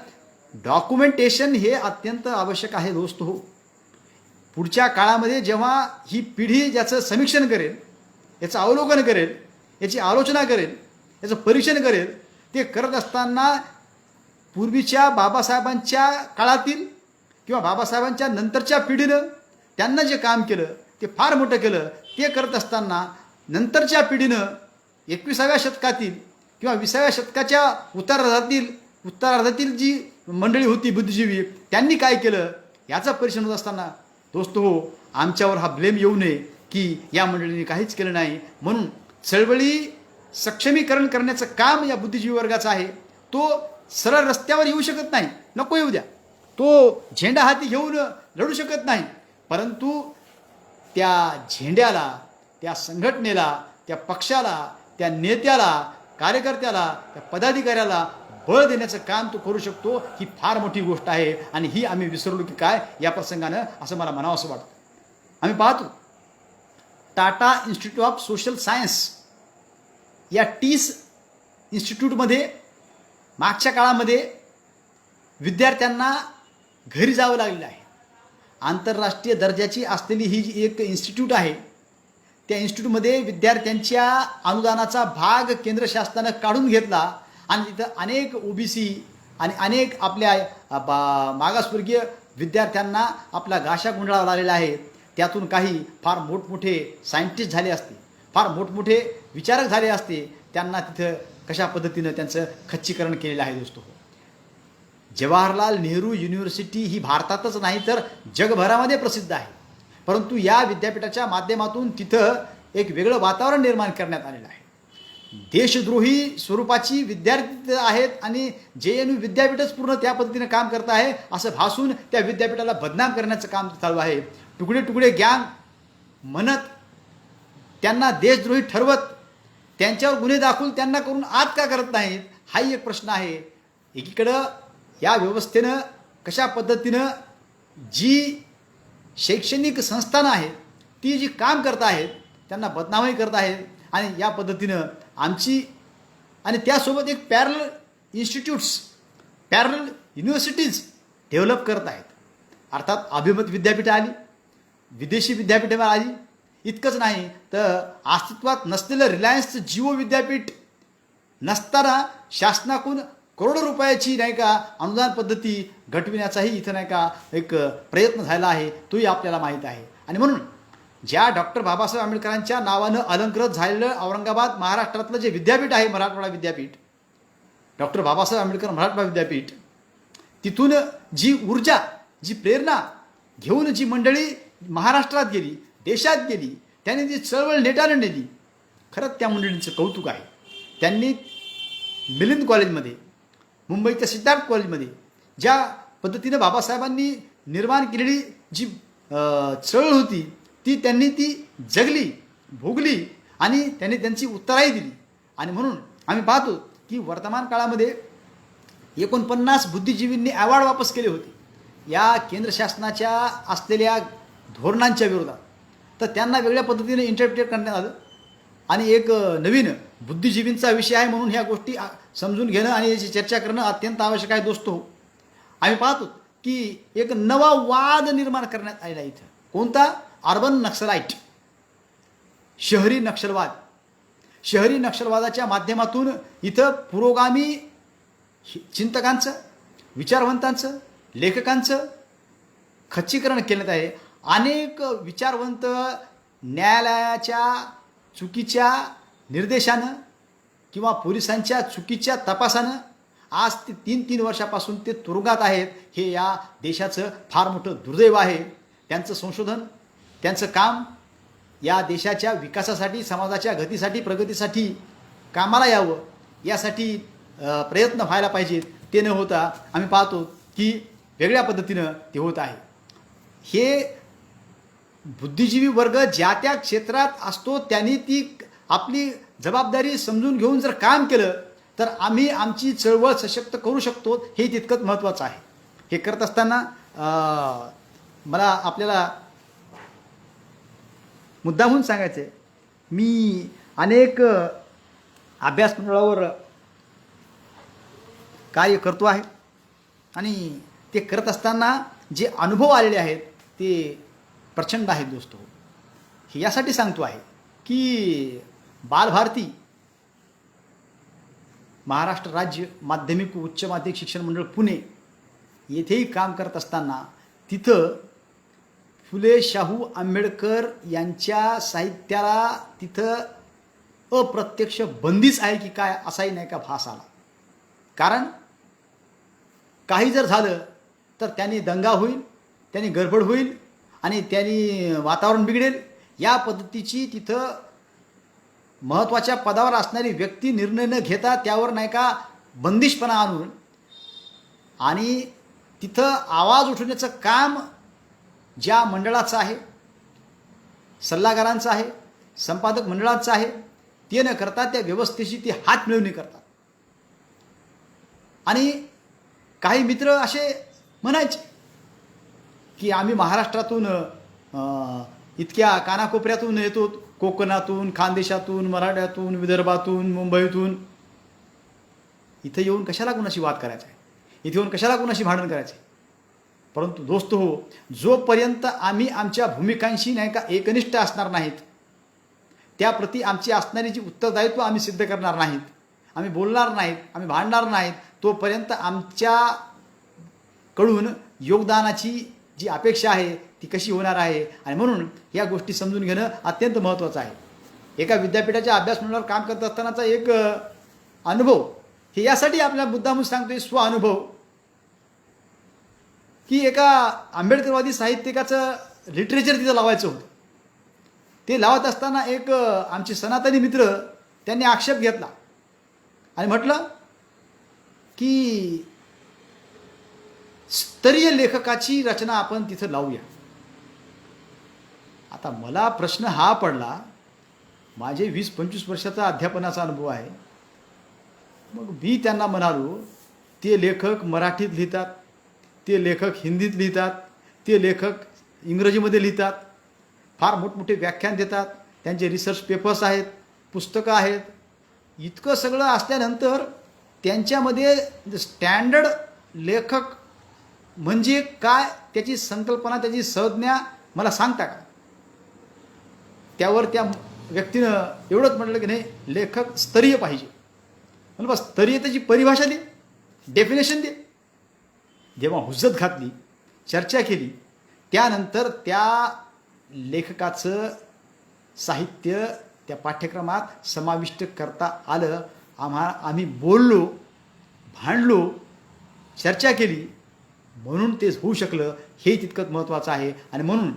डॉक्युमेंटेशन हे अत्यंत आवश्यक आहे दोस्त हो. पुढच्या काळामध्ये जेव्हा ही पिढी याचं समीक्षण करेल, याचं अवलोकन करेल, याची आलोचना करेल, याचं परीक्षण करेल, ते करत असताना पूर्वीच्या बाबासाहेबांच्या काळातील किंवा बाबासाहेबांच्या नंतरच्या पिढीनं त्यांना जे काम केलं ते फार मोठं केलं. ते करत असताना नंतरच्या पिढीनं 21व्या शतकातील किंवा 20व्या शतकाच्या उत्तरार्धातील जी मंडळी होती बुद्धिजीवी, त्यांनी काय केलं याचा परीक्षण होत असताना दोस्त हो, आमच्यावर हा ब्लेम येऊ नये की या मंडळींनी काहीच केलं नाही. म्हणून चळवळी सक्षमीकरण करण्याचं काम या बुद्धिजीवी वर्गाचं आहे. तो सरळ रस्त्यावर येऊ शकत नाही, नको येऊ द्या. तो झेंडा हाती घेऊन लढू शकत नाही, परंतु त्या झेंड्याला, त्या संघटनेला, त्या पक्षाला, त्या नेत्याला, कार्यकर्त्याला, त्या पदाधिकाऱ्याला बळ देण्याचं काम तो करू शकतो. ही फार मोठी गोष्ट आहे आणि ही आम्ही विसरलो की काय या प्रसंगानं, असं मला म्हणावंसं वाटतं. आम्ही पाहतो Tata institute of social science या टीस इन्स्टिट्यूटमध्ये मागच्या काळामध्ये विद्यार्थ्यांना घरी जावं लागलेलं आहे. आंतरराष्ट्रीय दर्जाची असलेली ही जी एक इन्स्टिट्यूट आहे, त्या इन्स्टिट्यूटमध्ये विद्यार्थ्यांच्या अनुदानाचा भाग केंद्र शासनानं काढून घेतला आणि तिथं अनेक ओबीसी आणि अनेक आपल्या मागासवर्गीय विद्यार्थ्यांना आपला गाशा गुंडाळावा लागलेला आहे. त्यातून काही फार मोठमोठे सायंटिस्ट झाले असते, फार मोठमोठे विचारक झाले असते, त्यांना तिथं कशा पद्धतीनं त्यांचं खच्चीकरण केलेलं आहे दोस्तो. जवाहरलाल नेहरू युनिव्हर्सिटी ही भारतातच नाही तर जगभरामध्ये प्रसिद्ध आहे, परंतु या विद्यापीठाच्या माध्यमातून तिथं एक वेगळं वातावरण निर्माण करण्यात आलेलं आहे. देशद्रोही स्वरूपाची विद्यार्थी आहेत आणि JNU विद्यापीठच पूर्ण त्या पद्धतीनं काम करत आहे असं भासून त्या विद्यापीठाला बदनाम करण्याचं काम चालू आहे. तुकडे तुकडे गँग म्हणत त्यांना देशद्रोही ठरवत त्यांच्यावर गुन्हे दाखल त्यांना करून आत का करत नाहीत, हाही एक प्रश्न आहे. एकीकडं या व्यवस्थेनं कशा पद्धतीनं जी शैक्षणिक संस्थानं आहेत ती जी काम करत आहेत त्यांना बदनामही करत आहेत आणि या पद्धतीनं आमची आणि त्यासोबत एक पॅरल इन्स्टिट्यूट्स, पॅरल युनिव्हर्सिटीज डेव्हलप करत आहेत. अर्थात अभिमत विद्यापीठं आली, विदेशी विद्यापीठं आली. इतकंच नाही तर अस्तित्वात नसलेलं रिलायन्स जिओ विद्यापीठ नसताना शासनाकडून करोडो रुपयाची नाही का अनुदान पद्धती घटविण्याचाही इथं नाही का एक प्रयत्न झाला आहे, तोही आपल्याला माहीत आहे. आणि म्हणून ज्या डॉक्टर बाबासाहेब आंबेडकरांच्या नावानं अलंकृत झालेलं औरंगाबाद महाराष्ट्रातलं जे विद्यापीठ आहे, मराठवाडा विद्यापीठ, डॉक्टर बाबासाहेब आंबेडकर मराठवाडा विद्यापीठ, तिथून जी ऊर्जा, जी प्रेरणा घेऊन जी मंडळी महाराष्ट्रात गेली, देशात गेली, त्यांनी जी चळवळ नेटानं नेली, खरंच त्या मंडळींचं कौतुक आहे. त्यांनी मिलिंद कॉलेजमध्ये, मुंबईच्या सिद्धार्थ कॉलेजमध्ये ज्या पद्धतीनं बाबासाहेबांनी निर्माण केलेली जी चळवळ होती त्यांनी ती जगली, भोगली आणि त्यांनी त्यांची उत्तराही दिली. आणि म्हणून आम्ही पाहतो की वर्तमान काळामध्ये 49 बुद्धिजीवींनी अवॉर्ड वापस केले होते या केंद्र शासनाच्या असलेल्या धोरणांच्या विरोधात. तर त्यांना वेगळ्या पद्धतीने इंटरप्रिटेट करण्यात आलं आणि एक नवीन बुद्धिजीवींचा विषय आहे म्हणून ह्या गोष्टी समजून घेणं आणि याची चर्चा करणं अत्यंत आवश्यक आहे. दोस्तो, आम्ही पाहतो की एक नवा वाद निर्माण करण्यात आलेला आहे इथं. कोणता? अर्बन नक्सलाइट, शहरी नक्षलवाद. शहरी नक्षलवादाच्या माध्यमातून इथं पुरोगामी चिंतकांचं, विचारवंतांचं, लेखकांचं खच्चीकरण केलं आहे. अनेक विचारवंत न्यायालयाच्या चुकीच्या निर्देशानं किंवा पोलिसांच्या चुकीच्या तपासानं आज ते 3 वर्षापासून ते तुरुंगात आहेत. हे या देशाचं फार मोठं दुर्दैव आहे. त्यांचं संशोधन, त्यांचं काम या देशाच्या विकासासाठी, समाजाच्या गतीसाठी, प्रगतीसाठी कामाला यावं, यासाठी प्रयत्न व्हायला पाहिजेत. ते न होता आम्ही पाहतो की वेगळ्या पद्धतीनं ते होत आहे. हे बुद्धिजीवी वर्ग ज्या त्या क्षेत्रात असतो त्यांनी ती आपली जबाबदारी समजून घेऊन जर काम केलं तर आम्ही आमची चळवळ सशक्त करू शकतो. हे तितकंच महत्त्वाचं आहे. हे करत असताना मला आपल्याला मुद्दामहून सांगायचं आहे, मी अनेक अभ्यास मंडळावर कार्य करतो आहे आणि ते करत असताना जे अनुभव आलेले आहेत ते प्रचंड आहेत दोस्तो. हे यासाठी सांगतो आहे की बालभारती महाराष्ट्र राज्य माध्यमिक व उच्च माध्यमिक शिक्षण मंडळ पुणे येथेही काम करत असताना तिथं फुले शाहू आंबेडकर यांच्या साहित्याला तिथं अप्रत्यक्ष बंदीच आहे की काय असाही नाही का भास आला. कारण काही जर झालं तर त्यांनी दंगा होईल, त्यांनी गडबड होईल आणि त्यांनी वातावरण बिघडेल या पद्धतीची तिथं महत्त्वाच्या पदावर असणारी व्यक्ती निर्णय न घेता त्यावर नाही का बंदिशपणा आणून आणि तिथं आवाज उठवण्याचं काम ज्या मंडळाचं आहे, सल्लागारांचं आहे, संपादक मंडळाचं आहे, ते न करता त्या व्यवस्थेशी ते हात मिळवणी करतात. आणि काही मित्र असे म्हणायचे की आम्ही महाराष्ट्रातून इतक्या कानाकोपऱ्यातून येतो, कोकणातून, खानदेशातून, मराठ्यातून, विदर्भातून, मुंबईतून, इथं येऊन कशाला कुणाशी वाद करायचा आहे, इथे येऊन कशाला कुणाशी भांडण करायचं आहे. परंतु दोस्त हो, जोपर्यंत आम्ही आमच्या भूमिकांशी नाही का एकनिष्ठ असणार नाहीत, त्याप्रती आमची असणारी जी उत्तरदायित्व आम्ही सिद्ध करणार नाहीत, आम्ही बोलणार नाहीत, आम्ही भांडणार नाहीत, तोपर्यंत आमच्याकडून योगदानाची जी अपेक्षा आहे ती कशी होणार आहे. आणि म्हणून या गोष्टी समजून घेणं अत्यंत महत्त्वाचं आहे. एका विद्यापीठाच्या अभ्यास मंडळावर काम करत असतानाचा एक अनुभव हे यासाठी आपल्याला मुद्दामून सांगतोय, स्वअनुभव, की एका आंबेडकरवादी साहित्यिकाचं लिटरेचर तिथं लावायचं होतं. ते लावत असताना एक आमचे सनातनी मित्र त्यांनी आक्षेप घेतला आणि म्हटलं की स्तरीय लेखकाची रचना आपण तिथं लावूया. आता मला प्रश्न हा पडला, माझे 20-25 वर्षाचा अध्यापनाचा अनुभव आहे. मग मी त्यांना म्हणालो, ते लेखक मराठीत लिहितात, ते लेखक हिंदीत लिहितात, ते लेखक इंग्रजीमध्ये लिहितात, फार मोठमोठे व्याख्यान देतात, त्यांचे रिसर्च पेपर्स आहेत, पुस्तकं आहेत. इतकं सगळं असल्यानंतर त्यांच्यामध्ये स्टँडर्ड लेखक म्हणजे काय, त्याची संकल्पना, त्याची संज्ञा मला सांगता का? त्यावर त्या व्यक्तीनं एवढंच म्हटलं की नाही, लेखक स्तरीय पाहिजे. म्हणलं बस, स्तरीयतेची परिभाषा दे, डेफिनेशन दे. जेव्हा हुज्जत घातली, चर्चा केली, त्यानंतर त्या लेखकाचं साहित्य त्या पाठ्यक्रमात समाविष्ट करता आलं. आम्ही बोललो, भांडलो, चर्चा केली, म्हणून ते होऊ शकलं. हे तितकंच महत्त्वाचं आहे. आणि म्हणून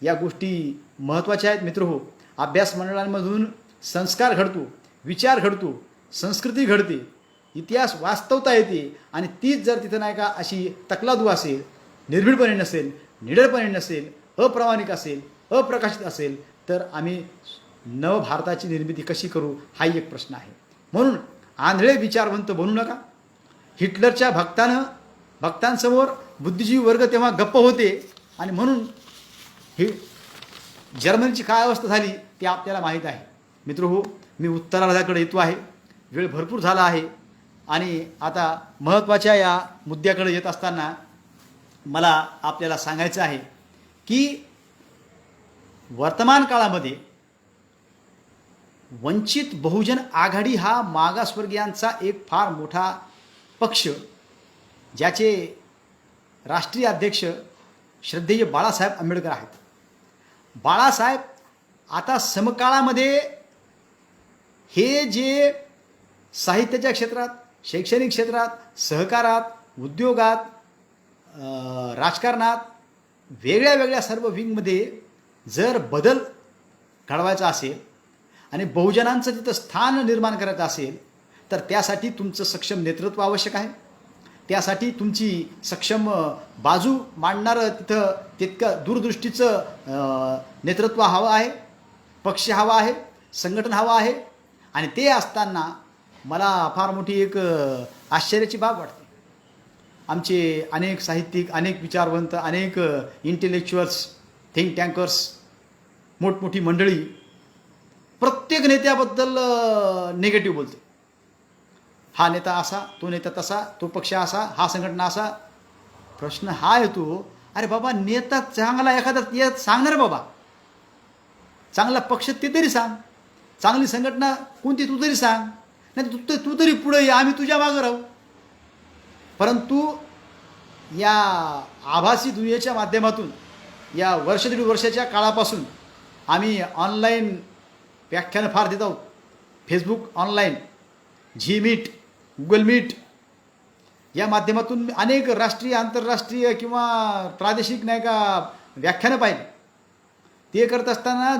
या गोष्टी महत्त्वाच्या आहेत मित्रहो. अभ्यास मंडळांमधून संस्कार घडतो, विचार घडतो, संस्कृती घडते, इतिहास वास्तवता येते. आणि तीच जर तिथं नाही का अशी तकलादू असेल, निर्भीडपणे नसेल, निडरपणे नसेल, अप्रामाणिक असेल, अप्रकाशित असेल, तर आम्ही नवभारताची निर्मिती कशी करू हा एक प्रश्न आहे. म्हणून आंधळे विचारवंत बनू नका. हिटलरच्या भक्तांसमोर बुद्धिजीवी वर्ग तेव्हा गप्प होते. आणि म्हणून ही जर्मनीची काय अवस्था झाली ते आपल्याला माहीत आहे. मित्रहो, मी उत्तरार्धाकडे येतो आहे. वेळ भरपूर झाला आहे. आणि आता महत्त्वाच्या या मुद्द्याकडे येत असताना मला आपल्याला सांगायचं आहे की वर्तमान काळामध्ये वंचित बहुजन आघाडी हा मागासवर्गीयांचा एक फार मोठा पक्ष, ज्याचे राष्ट्रीय अध्यक्ष श्रद्धेय बाळासाहेब आंबेडकर आहेत. बाळासाहेब आता समकाळामध्ये हे जे साहित्याच्या क्षेत्रात, शैक्षणिक क्षेत्रात, सहकारात, उद्योगात, राजकारणात, वेगळ्या वेगळ्या सर्व विंगमध्ये जर बदल घडवायचा असेल आणि बहुजनांचं तिथं स्थान निर्माण करायचं असेल, तर त्यासाठी तुमचं सक्षम नेतृत्व आवश्यक आहे. त्यासाठी तुमची सक्षम बाजू मांडणारं तिथं तितकं दूरदृष्टीचं नेतृत्व हवं आहे, पक्ष हवा आहे, संघटन हवं आहे. आणि ते असताना मला फार मोठी एक आश्चर्याची बाब वाटते. आमचे अनेक साहित्यिक, अनेक विचारवंत, अनेक इंटेलेक्च्युअल्स, थिंक टँकर्स, मोठमोठी मंडळी प्रत्येक नेत्याबद्दल निगेटिव्ह बोलते. हा नेता असा, तो नेता तसा, तो पक्ष असा, हा संघटना असा. प्रश्न हा येतो, अरे बाबा, नेता चांगला एखादा सांगणार बाबा, चांगला पक्ष ते तरी सांग, चांगली संघटना कोणती तू तरी सांग, नाही तू तरी पुढे ये, आम्ही तुझ्या मागं राहू. परंतु या आभासी दुनियेच्या माध्यमातून या वर्ष दीड वर्षाच्या काळापासून आम्ही ऑनलाईन व्याख्यानं फार देत आहोत. फेसबुक ऑनलाईन, झी मीट, गुगल मीट या माध्यमातून अनेक राष्ट्रीय, आंतरराष्ट्रीय किंवा प्रादेशिक नाही का व्याख्यानं पाहिली. ते करत असताना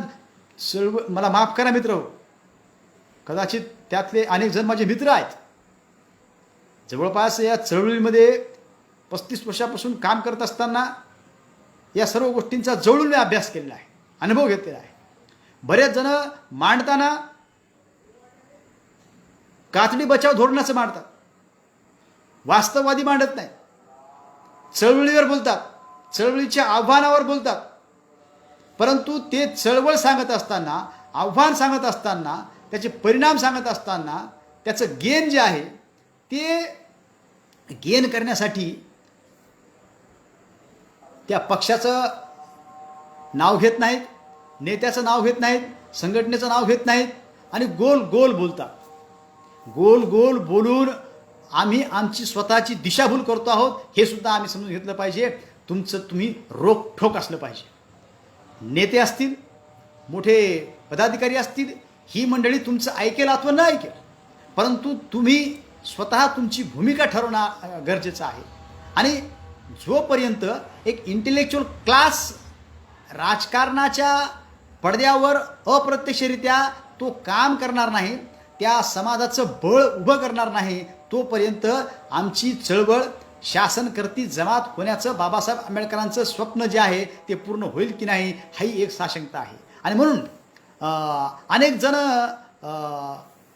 मला माफ करा मित्र, कदाचित त्यातले अनेक जण माझे मित्र आहेत. जवळपास या चळवळीमध्ये 35 वर्षापासून काम करत असताना या सर्व गोष्टींचा जवळून मी अभ्यास केलेला आहे, अनुभव घेतलेला आहे. बरेच जण मांडताना कातडी बचाव धोरणाचं मांडतात, वास्तववादी मांडत नाही. चळवळीवर बोलतात, चळवळीच्या आव्हानावर बोलतात. परंतु ते चळवळ सांगत असताना, आव्हान सांगत असताना, त्याचे परिणाम सांगत असताना, त्याचं गेन जे आहे ते गेन करण्यासाठी त्या पक्षाचं नाव घेत नाहीत, नेत्याचं नाव घेत नाहीत, संघटनेचं नाव घेत नाहीत आणि गोल गोल बोलतात. गोल गोल बोलून आम्ही आमची स्वतःची दिशाभूल करतो आहोत हे सुद्धा आम्ही समजून घेतलं पाहिजे. तुम्ही रोखठोक असलं पाहिजे. नेते असतील, मोठे पदाधिकारी असतील, ही मंडळी तुमचं ऐकेल अथवा न ऐकेल, परंतु तुम्ही स्वतः तुमची भूमिका ठरवणं गरजेचं आहे. आणि जोपर्यंत एक इंटेलेक्च्युअल क्लास राजकारणाच्या पडद्यावर अप्रत्यक्षरित्या तो काम करणार नाही, त्या समाजाचं बळ उभं करणार नाही, तोपर्यंत आमची चळवळ शासनकर्ती जमात होण्याचं बाबासाहेब आंबेडकरांचं स्वप्न जे आहे ते पूर्ण होईल की नाही ही एक साशंकता आहे. आणि म्हणून अनेक जण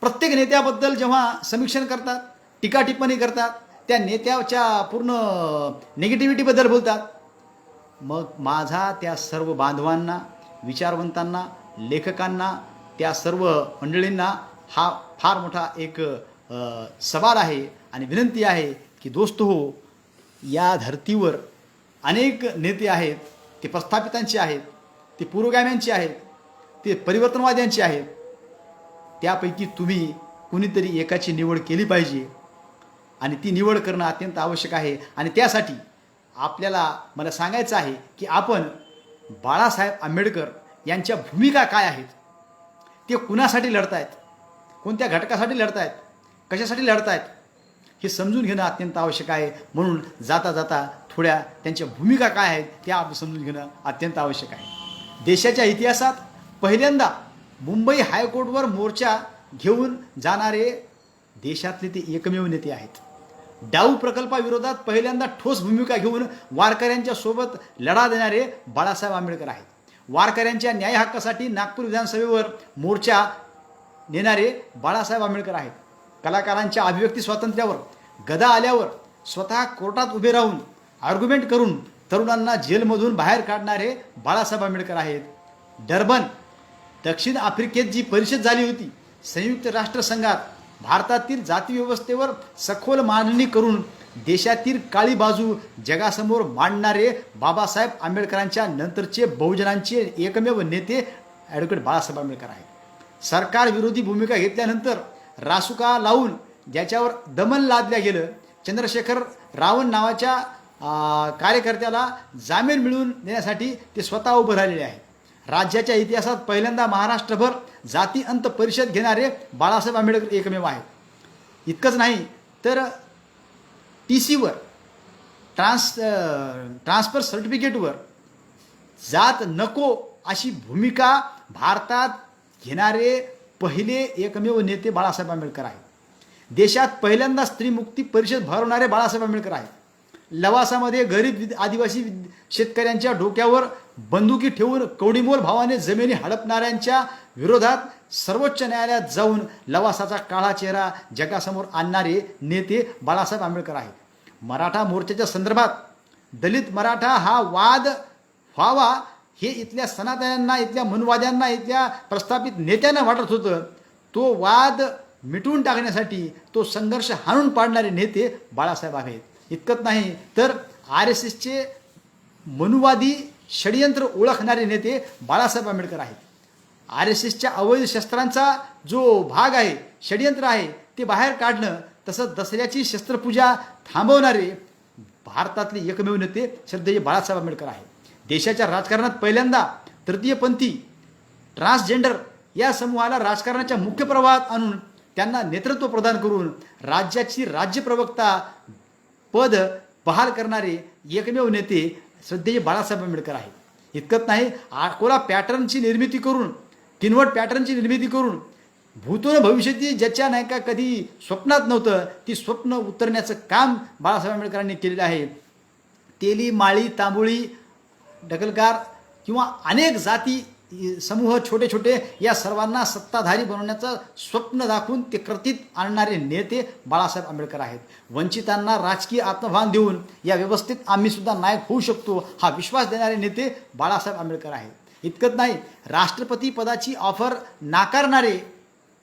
प्रत्येक नेत्याबद्दल जेव्हा समीक्षण करतात, टीका टिप्पणी करतात, त्या नेत्याच्या पूर्ण निगेटिव्हिटीबद्दल बोलतात. मग माझा त्या सर्व बांधवांना, विचारवंतांना, लेखकांना, त्या सर्व मंडळींना हा फार मोठा एक सवाल आहे आणि विनंती आहे की दोस्त हो, या धर्तीवर अनेक नेते आहेत. ते प्रस्थापितांचे आहेत, ते पुरोगाम्यांचे आहेत, ते परिवर्तनवाद्यांचे आहेत. त्यापैकी तुम्ही कुणीतरी एकाची निवड केली पाहिजे आणि ती निवड करणं अत्यंत आवश्यक आहे. आणि त्यासाठी आपल्याला मला सांगायचं आहे की आपण बाळासाहेब आंबेडकर यांच्या भूमिका काय आहेत, ते कुणासाठी लढतायत, कोणत्या घटकासाठी लढतायत, कशासाठी लढतायत, हे समजून घेणं अत्यंत आवश्यक आहे. म्हणून जाता जाता थोड्या त्यांच्या भूमिका काय आहेत त्या आपण समजून घेणं अत्यंत आवश्यक आहे. देशाच्या इतिहासात पहिल्यांदा मुंबई हायकोर्टवर मोर्चा घेऊन जाणारे देशातले ते एकमेव नेते आहेत. डाऊ प्रकल्पाविरोधात पहिल्यांदा ठोस भूमिका घेऊन वारकऱ्यांच्या सोबत लढा देणारे बाळासाहेब आंबेडकर आहेत. वारकऱ्यांच्या न्याय हक्कासाठी नागपूर विधानसभेवर मोर्चा नेणारे बाळासाहेब आंबेडकर आहेत. कलाकारांच्या अभिव्यक्ती स्वातंत्र्यावर गदा आल्यावर स्वतः कोर्टात उभे राहून आर्ग्युमेंट करून तरुणांना जेलमधून बाहेर काढणारे बाळासाहेब आंबेडकर आहेत. डर्बन दक्षिण आफ्रिकेत जी परिषद झाली होती, संयुक्त राष्ट्रसंघात भारतातील जातीव्यवस्थेवर सखोल मांडणी करून देशातील काळी बाजू जगासमोर मांडणारे बाबासाहेब आंबेडकरांच्या नंतरचे बहुजनांचे एकमेव नेते ॲडव्होकेट बाळासाहेब आंबेडकर आहेत. सरकार विरोधी भूमिका घेतल्यानंतर रासुका लावून ज्याच्यावर दमन लादल्या गेलं, चंद्रशेखर रावण नावाच्या कार्यकर्त्याला जामीन मिळवून देण्यासाठी ते स्वतः उभं राहिलेले आहेत. राज्याच्या इतिहासात पहिल्यांदा महाराष्ट्रभर जाती अंत परिषद घेणारे बाळासाहेब आंबेडकर एकमेव आहेत. इतकंच नाही तर TCवर ट्रान्सफर सर्टिफिकेटवर जात नको अशी भूमिका भारतात घेणारे पहिले एकमेव नेते बाळासाहेब आंबेडकर आहेत. देशात पहिल्यांदा स्त्रीमुक्ती परिषद भरवणारे बाळासाहेब आंबेडकर आहेत. लवासामध्ये गरीब आदिवासी शेतकऱ्यांच्या डोक्यावर बंदुकी ठेवून कवडीमोल भावाने जमिनी हडपणाऱ्यांच्या विरोधात सर्वोच्च न्यायालयात जाऊन लवासाचा काळा चेहरा जगासमोर आणणारे नेते बाळासाहेब आंबेडकर आहेत. मराठा मोर्चाच्या संदर्भात दलित मराठा हा वाद व्हावा हे इथल्या सनातन्यांना, इथल्या मनुवाद्यांना, इथल्या प्रस्थापित नेत्यांना वाटत होतं. तो वाद मिटवून टाकण्यासाठी तो संघर्ष हाणून पाडणारे नेते बाळासाहेब आहेत. इतकंच नाही तर RSSचे मनुवादी षडयंत्र ओळखणारे नेते बाळासाहेब आंबेडकर आहेत. RSSच्या अवैध शस्त्रांचा जो भाग आहे, षडयंत्र आहे, ते बाहेर काढणं, तसंच दसऱ्याची शस्त्रपूजा थांबवणारे भारतातले एकमेव नेते श्रद्धेय बाळासाहेब आंबेडकर आहेत. देशाच्या राजकारणात पहिल्यांदा तृतीयपंथी ट्रान्सजेंडर या समूहाला राजकारणाच्या मुख्य प्रवाहात आणून त्यांना नेतृत्व प्रदान करून राज्याची राज्यप्रवक्ता पद बहाल करणारे एकमेव नेते श्रद्धेय बाळासाहेब आंबेडकर आहेत. इतकंच नाही, अकोला पॅटर्नची निर्मिती करून, किनवट पॅटर्नची निर्मिती करून भूतोन भविष्याची ज्याच्या नाही का कधी स्वप्नात नव्हतं ती स्वप्न उतरण्याचं काम बाळासाहेब आंबेडकरांनी केलेलं आहे. तेली, माळी, तांबोळी, ढकलकार किंवा अनेक जाती समूह छोटे छोटे या सर्वांना सत्ताधारी बनवण्याचं स्वप्न दाखवून ते कृतीत आणणारे नेते बाळासाहेब आंबेडकर आहेत. वंचितांना राजकीय आत्मभान देऊन या व्यवस्थेत आम्ही सुद्धा नायक होऊ शकतो हा विश्वास देणारे नेते बाळासाहेब आंबेडकर आहेत. इतकंच नाही, राष्ट्रपती पदाची ऑफर नाकारणारे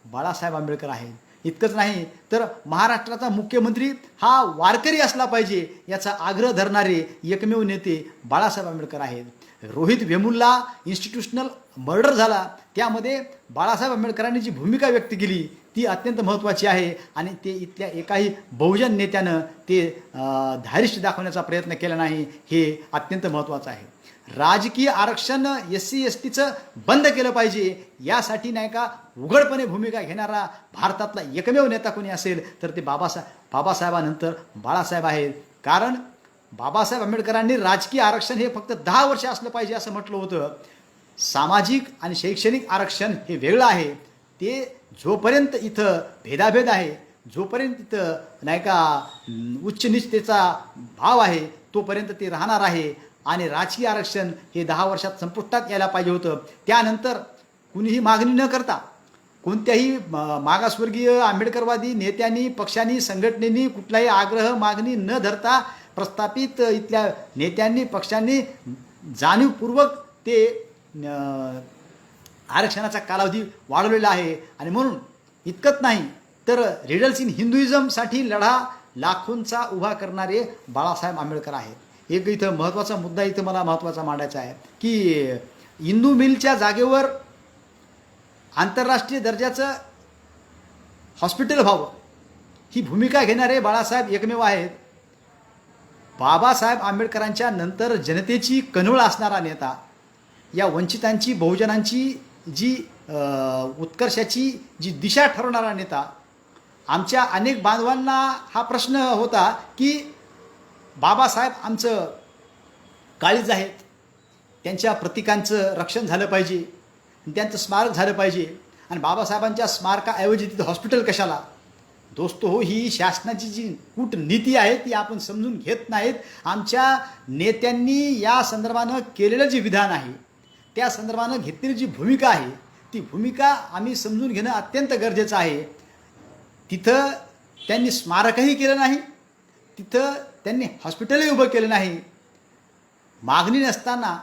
बाळासाहेब आंबेडकर आहेत. इतकंच नाही तर महाराष्ट्राचा मुख्यमंत्री हा वारकरी असला पाहिजे याचा आग्रह धरणारे एकमेव नेते बाळासाहेब आंबेडकर आहेत. रोहित वेमुल्ला इन्स्टिट्यूशनल मर्डर झाला, त्यामध्ये बाळासाहेब आंबेडकरांनी जी भूमिका व्यक्त केली ती अत्यंत महत्त्वाची आहे आणि ते इथल्या एकाही बहुजन नेत्यानं ते धारिष्ट दाखवण्याचा प्रयत्न केला नाही, हे अत्यंत महत्त्वाचं आहे. राजकीय आरक्षण SC STचं बंद केलं पाहिजे यासाठी नाही का उघडपणे भूमिका घेणारा भारतातला एकमेव नेता कोणी असेल तर ते बाबासाहेबानंतर बाळासाहेब आहेत. कारण बाबासाहेब आंबेडकरांनी राजकीय आरक्षण हे फक्त 10 वर्ष असलं पाहिजे असं म्हटलं होतं. सामाजिक आणि शैक्षणिक आरक्षण हे वेगळं आहे. ते जोपर्यंत इथं भेदाभेद आहे, जोपर्यंत इथं नाही का उच्च निचतेचा भाव आहे तोपर्यंत ते राहणार आहे. आणि राजकीय आरक्षण हे 10 वर्षात संपुष्टात यायला पाहिजे होतं. त्यानंतर कुणीही मागणी न करता, कोणत्याही मागासवर्गीय आंबेडकरवादी नेत्यांनी, पक्षांनी, संघटनेनी कुठलाही आग्रह मागणी न धरता प्रस्थापित इथल्या नेत्यांनी, पक्षांनी जाणीवपूर्वक ते आरक्षणाचा कालावधी वाढवलेला आहे. आणि म्हणून इतकंच नाही तर रिडल्स इन हिंदुइझमसाठी लढा लाखोंचा उभा करणारे बाळासाहेब आंबेडकर आहेत. एक इथं महत्त्वाचा मुद्दा इथं मला महत्त्वाचा मांडायचा आहे की इंदू मिलच्या जागेवर आंतरराष्ट्रीय दर्जाचं हॉस्पिटल व्हावं ही भूमिका घेणारे बाळासाहेब एकमेव आहेत. बाबासाहेब आंबेडकरांच्या नंतर जनतेची कणवळ असणारा नेता, या वंचितांची बहुजनांची जी उत्कर्षाची जी दिशा ठरवणारा नेता, आमच्या अनेक बांधवांना हा प्रश्न होता की बाबासाहेब आमचं काळीज आहेत, त्यांच्या प्रतीकांचं रक्षण झालं पाहिजे, त्यांचं स्मारक झालं पाहिजे, आणि बाबासाहेबांच्या स्मारकाऐवजी तिथं हॉस्पिटल कशाला? दोस्तो हो, ही शासनाची जी कूटनीती आहे ती आपण समजून घेत नाहीत. आमच्या नेत्यांनी या संदर्भानं केलेलं जे विधान आहे, त्या संदर्भानं घेतलेली जी भूमिका आहे, ती भूमिका आम्ही समजून घेणं अत्यंत गरजेचं आहे. तिथं त्यांनी स्मारकही केलं नाही, तिथं त्यांनी हॉस्पिटलही उभं केलं नाही. मागणी नसताना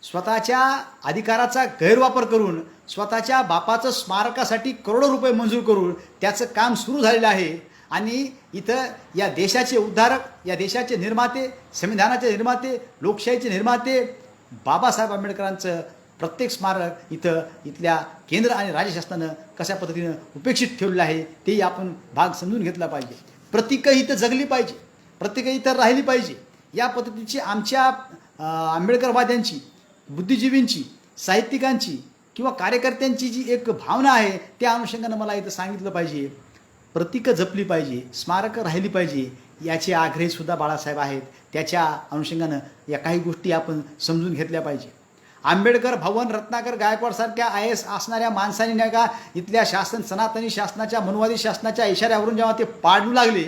स्वतःच्या अधिकाराचा गैरवापर करून स्वतःच्या बापाचं स्मारकासाठी करोडो रुपये मंजूर करून त्याचं काम सुरू झालेलं आहे. आणि इथं या देशाचे उद्धारक, या देशाचे निर्माते, संविधानाचे निर्माते, लोकशाहीचे निर्माते बाबासाहेब आंबेडकरांचं प्रत्येक स्मारक इथल्या केंद्र आणि राज्य शासनानं कशा पद्धतीनं उपेक्षित ठेवलेलं आहे तेही आपण भाग समजून घेतला पाहिजे. प्रतीकं इथं जगली पाहिजे, प्रत्येक इतर राहिली पाहिजे. या पद्धतीची आमच्या आंबेडकरवाद्यांची, बुद्धिजीवींची, साहित्यिकांची किंवा कार्यकर्त्यांची जी एक भावना आहे त्या अनुषंगानं मला इथं सांगितलं पाहिजे. प्रतीकं जपली पाहिजे, स्मारकं राहिली पाहिजे, याचे आग्रहीसुद्धा बाळासाहेब आहेत. त्याच्या अनुषंगानं या काही गोष्टी आपण समजून घेतल्या पाहिजे. आंबेडकर भवन रत्नाकर गायकवाडसारख्या IAS असणाऱ्या माणसांनी नाही का इथल्या सनातनी शासनाच्या, मनुवादी शासनाच्या इशाऱ्यावरून जेव्हा ते पाडू लागले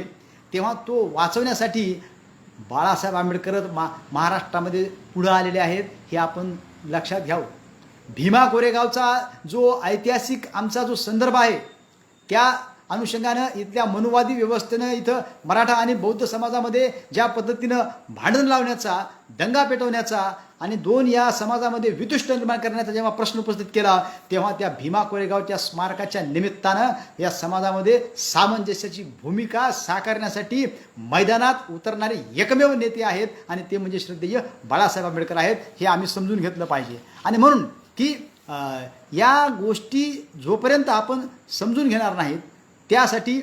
तेव्हा तो वाचवण्यासाठी बाळासाहेब आंबेडकर महाराष्ट्रामध्ये पुढं आलेले आहेत, हे आपण लक्षात घ्यावं. भीमा कोरेगावचा जो ऐतिहासिक आमचा जो संदर्भ आहे, त्या अनुषंगानं इथल्या मनुवादी व्यवस्थेनं इथं मराठा आणि बौद्ध समाजामध्ये ज्या पद्धतीनं भांडण लावण्याचा, दंगा पेटवण्याचा आणि दोन या समाजामध्ये वितुष्ट निर्माण करण्याचा जेव्हा प्रश्न उपस्थित केला, तेव्हा त्या भीमा कोरेगावच्या स्मारकाच्या निमित्तानं या समाजामध्ये सामंजस्याची भूमिका साकारण्यासाठी मैदानात उतरणारे एकमेव नेते आहेत, आणि ते म्हणजे श्रद्धेय बाळासाहेब आंबेडकर आहेत. हे आम्ही समजून घेतलं पाहिजे. आणि म्हणून की या गोष्टी जोपर्यंत आपण समजून घेणार नाहीत, त्यासाठी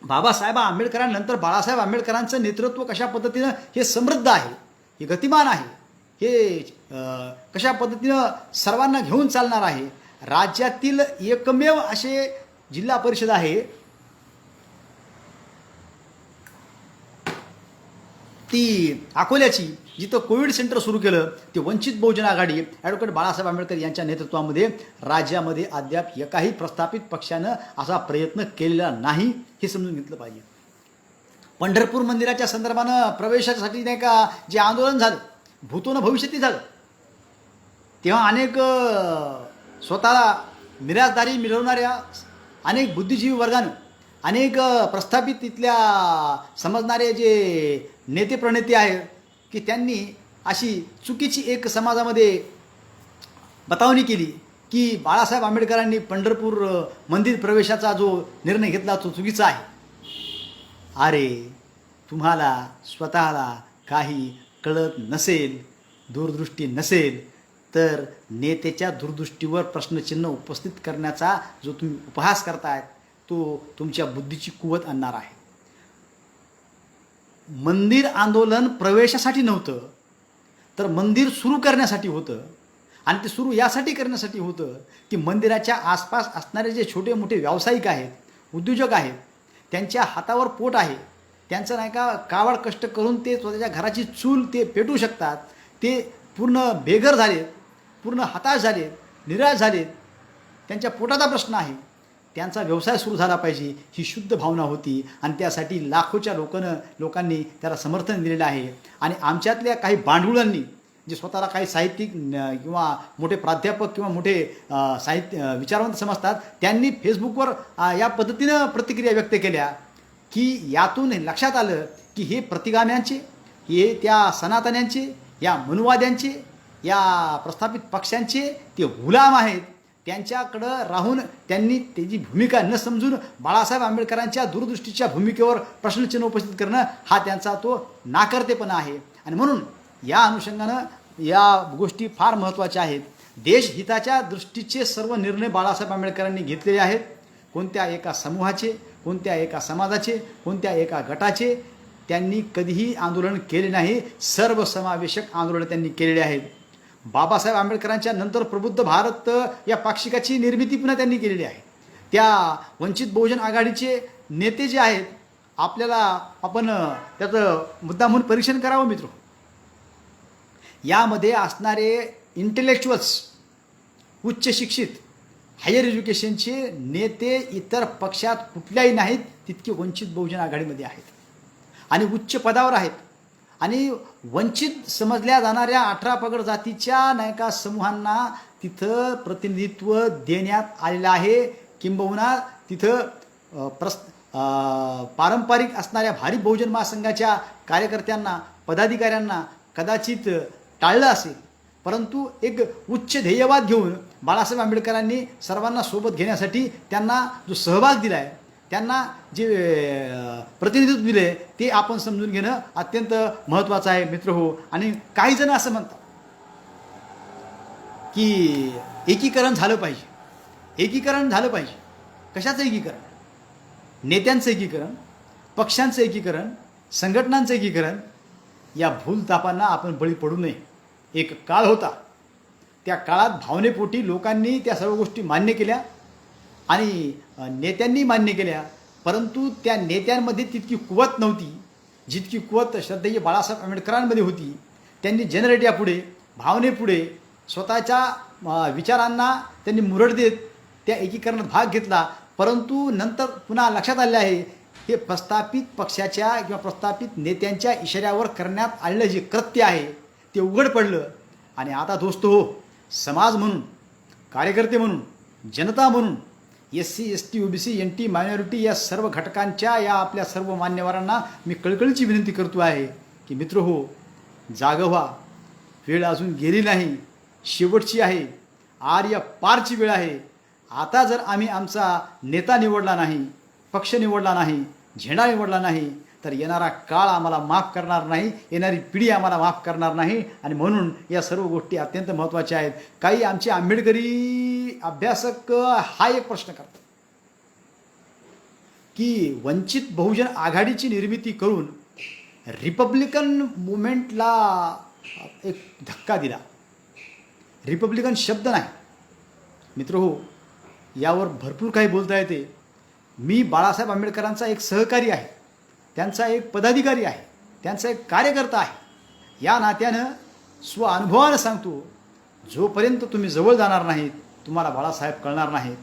बाबासाहेब आंबेडकरांनंतर बाळासाहेब आंबेडकरांचं नेतृत्व कशा पद्धतीनं हे समृद्ध आहे, हे गतिमान आहे, हे कशा पद्धतीनं सर्वांना घेऊन चालणार आहे. राज्यातील एकमेव असे जिल्हा परिषद आहे ती अकोल्याची, जिथं कोविड सेंटर सुरू केलं ते वंचित बहुजन आघाडी ॲडव्होकेट बाळासाहेब आंबेडकर यांच्या नेतृत्वामध्ये. राज्यामध्ये अद्याप एकाही प्रस्थापित पक्षानं असा प्रयत्न केलेला नाही, हे समजून घेतलं पाहिजे. पंढरपूर मंदिराच्या संदर्भानं प्रवेशासाठी नाही का जे आंदोलन झालं, भूतोन भविष्यती झालं, तेव्हा अनेक स्वतःला मिराजदारी मिळवणाऱ्या अनेक बुद्धिजीवी वर्गानं, अनेक प्रस्थापित तिथल्या समजणारे जे नेते प्रणेते आहेत की त्यांनी अशी चुकीची एक समाजामध्ये बतावणी केली की बाळासाहेब आंबेडकरांनी पंढरपूर मंदिर प्रवेशाचा जो निर्णय घेतला तो चुकीचा आहे. अरे, तुम्हाला स्वतःला काही कळत नसेल, दूरदृष्टी नसेल, तर नेत्याच्या दूरदृष्टीवर प्रश्नचिन्ह उपस्थित करण्याचा जो तुम्ही उपहास करताय तो तुमच्या बुद्धीची कुवत आणणार आहे. मंदिर आंदोलन प्रवेशासाठी नव्हतं, तर मंदिर सुरू करण्यासाठी होतं. आणि ते सुरू यासाठी करण्यासाठी होतं की मंदिराच्या आसपास असणारे जे छोटे मोठे व्यावसायिक आहेत, उद्योजक आहेत, त्यांच्या हातावर पोट आहे, त्यांचं नाही का कावड कष्ट करून ते स्वतःच्या घराची चूल ते पेटवू शकतात, ते पूर्ण बेघर झालेत, पूर्ण हताश झालेत, निराश झालेत, त्यांच्या पोटाचा प्रश्न आहे, त्यांचा व्यवसाय सुरू झाला पाहिजे, ही शुद्ध भावना होती. आणि त्यासाठी लाखोच्या लोकांनी त्याला समर्थन दिलेलं आहे. आणि आमच्यातल्या काही भांडवलांनी जे स्वतःला काही साहित्यिक किंवा मोठे प्राध्यापक किंवा मोठे विचारवंत समजतात, त्यांनी फेसबुकवर या पद्धतीनं प्रतिक्रिया व्यक्त केल्या की यातून लक्षात आलं की हे प्रतिगाम्यांचे, हे त्या सनातन्यांचे, या मनुवाद्यांचे, या प्रस्थापित पक्षांचे ते गुलाम आहेत. त्यांच्याकडं राहून त्यांनी त्याची भूमिका न समजून बाळासाहेब आंबेडकरांच्या दूरदृष्टीच्या भूमिकेवर प्रश्नचिन्ह उपस्थित करणं हा त्यांचा तो नाकर्तेपणा आहे. आणि म्हणून या अनुषंगानं या गोष्टी फार महत्त्वाच्या आहेत. देशहिताच्या दृष्टीचे सर्व निर्णय बाळासाहेब आंबेडकरांनी घेतलेले आहेत. कोणत्या एका समूहाचे, कोणत्या एका समाजाचे, कोणत्या एका गटाचे त्यांनी कधीही आंदोलन केले नाही. सर्वसमावेशक आंदोलन त्यांनी केलेले आहेत. बाबासाहेब आंबेडकरांच्या नंतर प्रबुद्ध भारत या पाक्षिकाची निर्मिती पुन्हा त्यांनी केलेली आहे. त्या वंचित बहुजन आघाडीचे नेते जे आहेत, आपल्याला आपण त्याचं मुद्दामहून परीक्षण करावं मित्र. यामध्ये असणारे इंटेलेक्च्युअल्स, उच्च शिक्षित, हायर एज्युकेशनचे नेते इतर पक्षात कुठल्याही नाहीत तितके वंचित बहुजन आघाडीमध्ये आहेत आणि उच्च पदावर आहेत. आणि वंचित समजल्या जाणाऱ्या 18 पगड जातीच्या नायका समूहांना तिथं प्रतिनिधित्व देण्यात आलेलं आहे. किंबहुना तिथं पारंपरिक असणाऱ्या भारी बहुजन महासंघाच्या कार्यकर्त्यांना, पदाधिकाऱ्यांना कदाचित टाळलं असेल, परंतु एक उच्च ध्येयवाद घेऊन बाळासाहेब आंबेडकरांनी सर्वांना सोबत घेण्यासाठी त्यांना जो सहभाग दिला आहे, त्यांना जे प्रतिनिधित्व दिले, ते आपण समजून घेणं अत्यंत महत्त्वाचं आहे मित्रहो. आणि काही जण असं म्हणतात की एकीकरण झालं पाहिजे, एकीकरण झालं पाहिजे. कशाचं एकीकरण? नेत्यांचं एकीकरण, पक्षांचं एकीकरण, संघटनांचं एकीकरण. या भूलतापांना आपण बळी पडू नये. एक काळ होता, त्या काळात भावनेपोटी लोकांनी त्या सर्व गोष्टी मान्य केल्या आणि नेत्यांनी मान्य केल्या, परंतु त्या नेत्यांमध्ये तितकी कुवत नव्हती जितकी कुवत श्रद्धेय बाळासाहेब आंबेडकरांमध्ये होती. त्यांनी जनरेटियापुढे, भावनेपुढे, स्वतःच्या विचारांना त्यांनी मुरड देत त्या एकीकरणात भाग घेतला. परंतु नंतर पुन्हा लक्षात आले आहे, हे प्रस्थापित पक्षाच्या किंवा प्रस्थापित नेत्यांच्या इशाऱ्यावर करण्यात आलेलं जे कृत्य आहे ते उघड पडलं. आणि आता दोस्त हो, समाज म्हणून, कार्यकर्ते म्हणून, जनता म्हणून, SC, ST, OBC, NT, minority या सर्व घटकांच्या या आपल्या सर्व मान्यवरांना मी कळकळीची विनंती करतो आहे की मित्र हो, जागं व्हा. वेळ अजून गेली नाही, शेवटची आहे, आर्य पारची वेळ आहे. आता जर आम्ही आमचा नेता निवडला नाही, पक्ष निवडला नाही, झेंडा निवडला नाही, तर येणारा काळ आम्हाला माफ करणार नाही, येणारी पिढी आम्हाला माफ करणार नाही. आणि म्हणून या सर्व गोष्टी अत्यंत महत्त्वाच्या आहेत. काही आमचे आंबेडकरी अभ्यासक हा एक प्रश्न करतात की वंचित बहुजन आघाडीची निर्मिती करून रिपब्लिकन मुवमेंटला एक धक्का दिला. रिपब्लिकन शब्द नाही मित्र हो, यावर भरपूर काही बोलता येते. मी बाळासाहेब आंबेडकरांचा एक सहकारी आहे, त्यांचा एक पदाधिकारी आहे, त्यांचा एक कार्यकर्ता आहे. या नात्यानं स्व अनुभवानं सांगतो, जोपर्यंत तुम्ही जवळ जाणार नाहीत तुम्हाला बाळासाहेब कळणार नाहीत.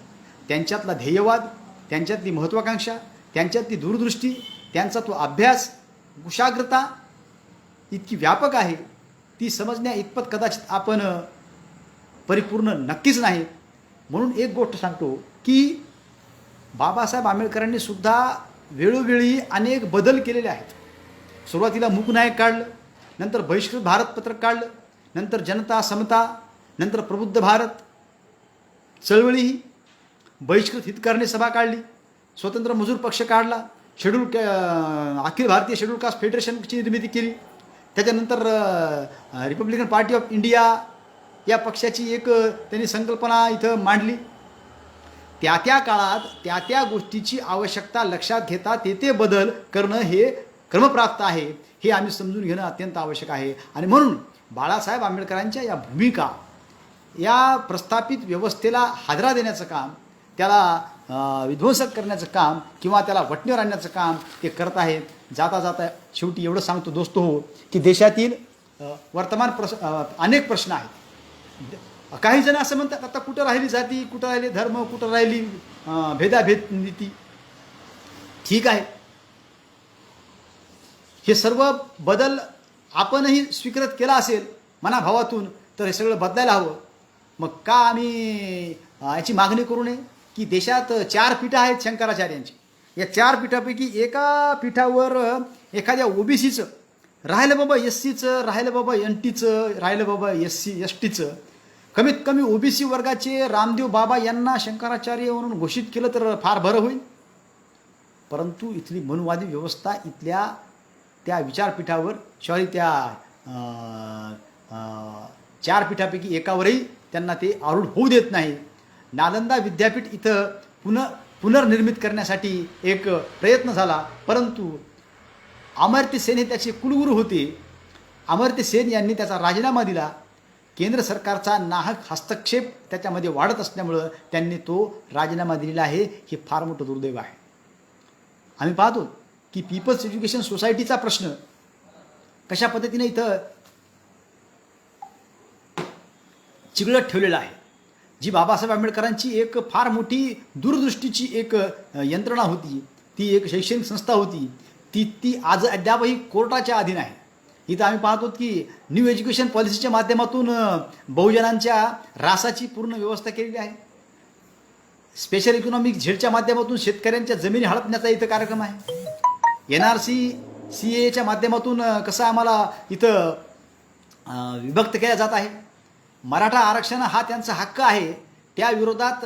त्यांच्यातला ध्येयवाद, त्यांच्यातली महत्त्वाकांक्षा, त्यांच्यातली दूरदृष्टी, त्यांचा तो अभ्यास, कुशाग्रता इतकी व्यापक आहे, ती समजण्या इतपत कदाचित आपण परिपूर्ण नक्कीच नाही. म्हणून एक गोष्ट सांगतो की बाबासाहेब आंबेडकरांनी सुद्धा वेळोवेळी अनेक बदल केलेले आहेत. सुरुवातीला मूकनायक काढलं, नंतर बहिष्कृत भारत पत्रक काढलं, नंतर जनता समता, नंतर प्रबुद्ध भारत चळवळी, ही बहिष्कृत हितकारणी सभा काढली, स्वतंत्र मजूर पक्ष काढला, अखिल भारतीय शेड्यूल कास्ट फेडरेशनची निर्मिती केली. त्याच्यानंतर रिपब्लिकन पार्टी ऑफ इंडिया या पक्षाची एक त्यांनी संकल्पना इथं मांडली. त्या त्या काळात त्या त्या गोष्टीची आवश्यकता लक्षात घेता ते बदल करणं हे क्रमप्राप्त आहे, हे आम्ही समजून घेणं अत्यंत आवश्यक आहे. आणि म्हणून बाळासाहेब आंबेडकरांच्या या भूमिका, या प्रस्थापित व्यवस्थेला हादरा देण्याचं काम, त्याला विध्वंसक करण्याचं काम किंवा त्याला वटणीवर आणण्याचं काम ते करत आहेत. जाता जाता शेवटी एवढं सांगतो दोस्त हो की देशातील वर्तमान अनेक प्रश्न आहेत. काही जण असं म्हणतात, आता कुठं राहिली जाती, कुठं राहिली धर्म, कुठं राहिली भेदाभेद नीती. ठीक आहे, हे सर्व बदल आपणही स्वीकारत केला असेल मनाभावातून, तर हे सगळं बदलायला हवं. मग का आम्ही याची मागणी करू नये की देशात 4 पीठं आहेत शंकराचार्यांची, या 4 पीठापैकी एका पीठावर एखाद्या OBCचं राहिलं बाबा, SCचं राहिलं बाबा, NTचं राहिलं बाबा, SC STचं, कमीत कमी OBC वर्गाचे रामदेव बाबा यांना शंकराचार्य म्हणून घोषित केलं तर फार बरं होईल. परंतु इथली मनुवादी व्यवस्था इथल्या त्या विचारपीठावर, त्या 4 पीठापैकी एकावरही त्यांना ते आरूढ होऊ देत नाही. नालंदा विद्यापीठ इथं पुनर्निर्मित करण्यासाठी एक प्रयत्न झाला, परंतु अमर्त्य सेन हे त्याचे कुलगुरू होते. अमर्त्य सेन यांनी त्याचा राजीनामा दिला. केंद्र सरकारचा नाहक हस्तक्षेप त्याच्यामध्ये वाढत असल्यामुळं त्यांनी तो राजीनामा दिलेला आहे. हे फार मोठं दुर्दैव आहे. आम्ही पाहतो की पीपल्स एज्युकेशन सोसायटीचा प्रश्न कशा पद्धतीने इथं चिघळत ठेवलेला आहे. जी बाबासाहेब आंबेडकरांची एक फार मोठी दूरदृष्टीची एक यंत्रणा होती, ती एक शैक्षणिक संस्था होती, ती आज अद्यापही कोर्टाच्या अधीन आहे. इथं आम्ही पाहतो की न्यू एज्युकेशन पॉलिसीच्या माध्यमातून बहुजनांच्या रासाची पूर्ण व्यवस्था केलेली आहे. स्पेशल इकॉनॉमिक झेडच्या माध्यमातून शेतकऱ्यांच्या जमिनी हडपण्याचा इथं कार्यक्रम आहे. NRC CAAच्या माध्यमातून कसं आम्हाला इथं विभक्त केल्या जात आहे. मराठा आरक्षण हा त्यांचा हक्क आहे, त्या विरोधात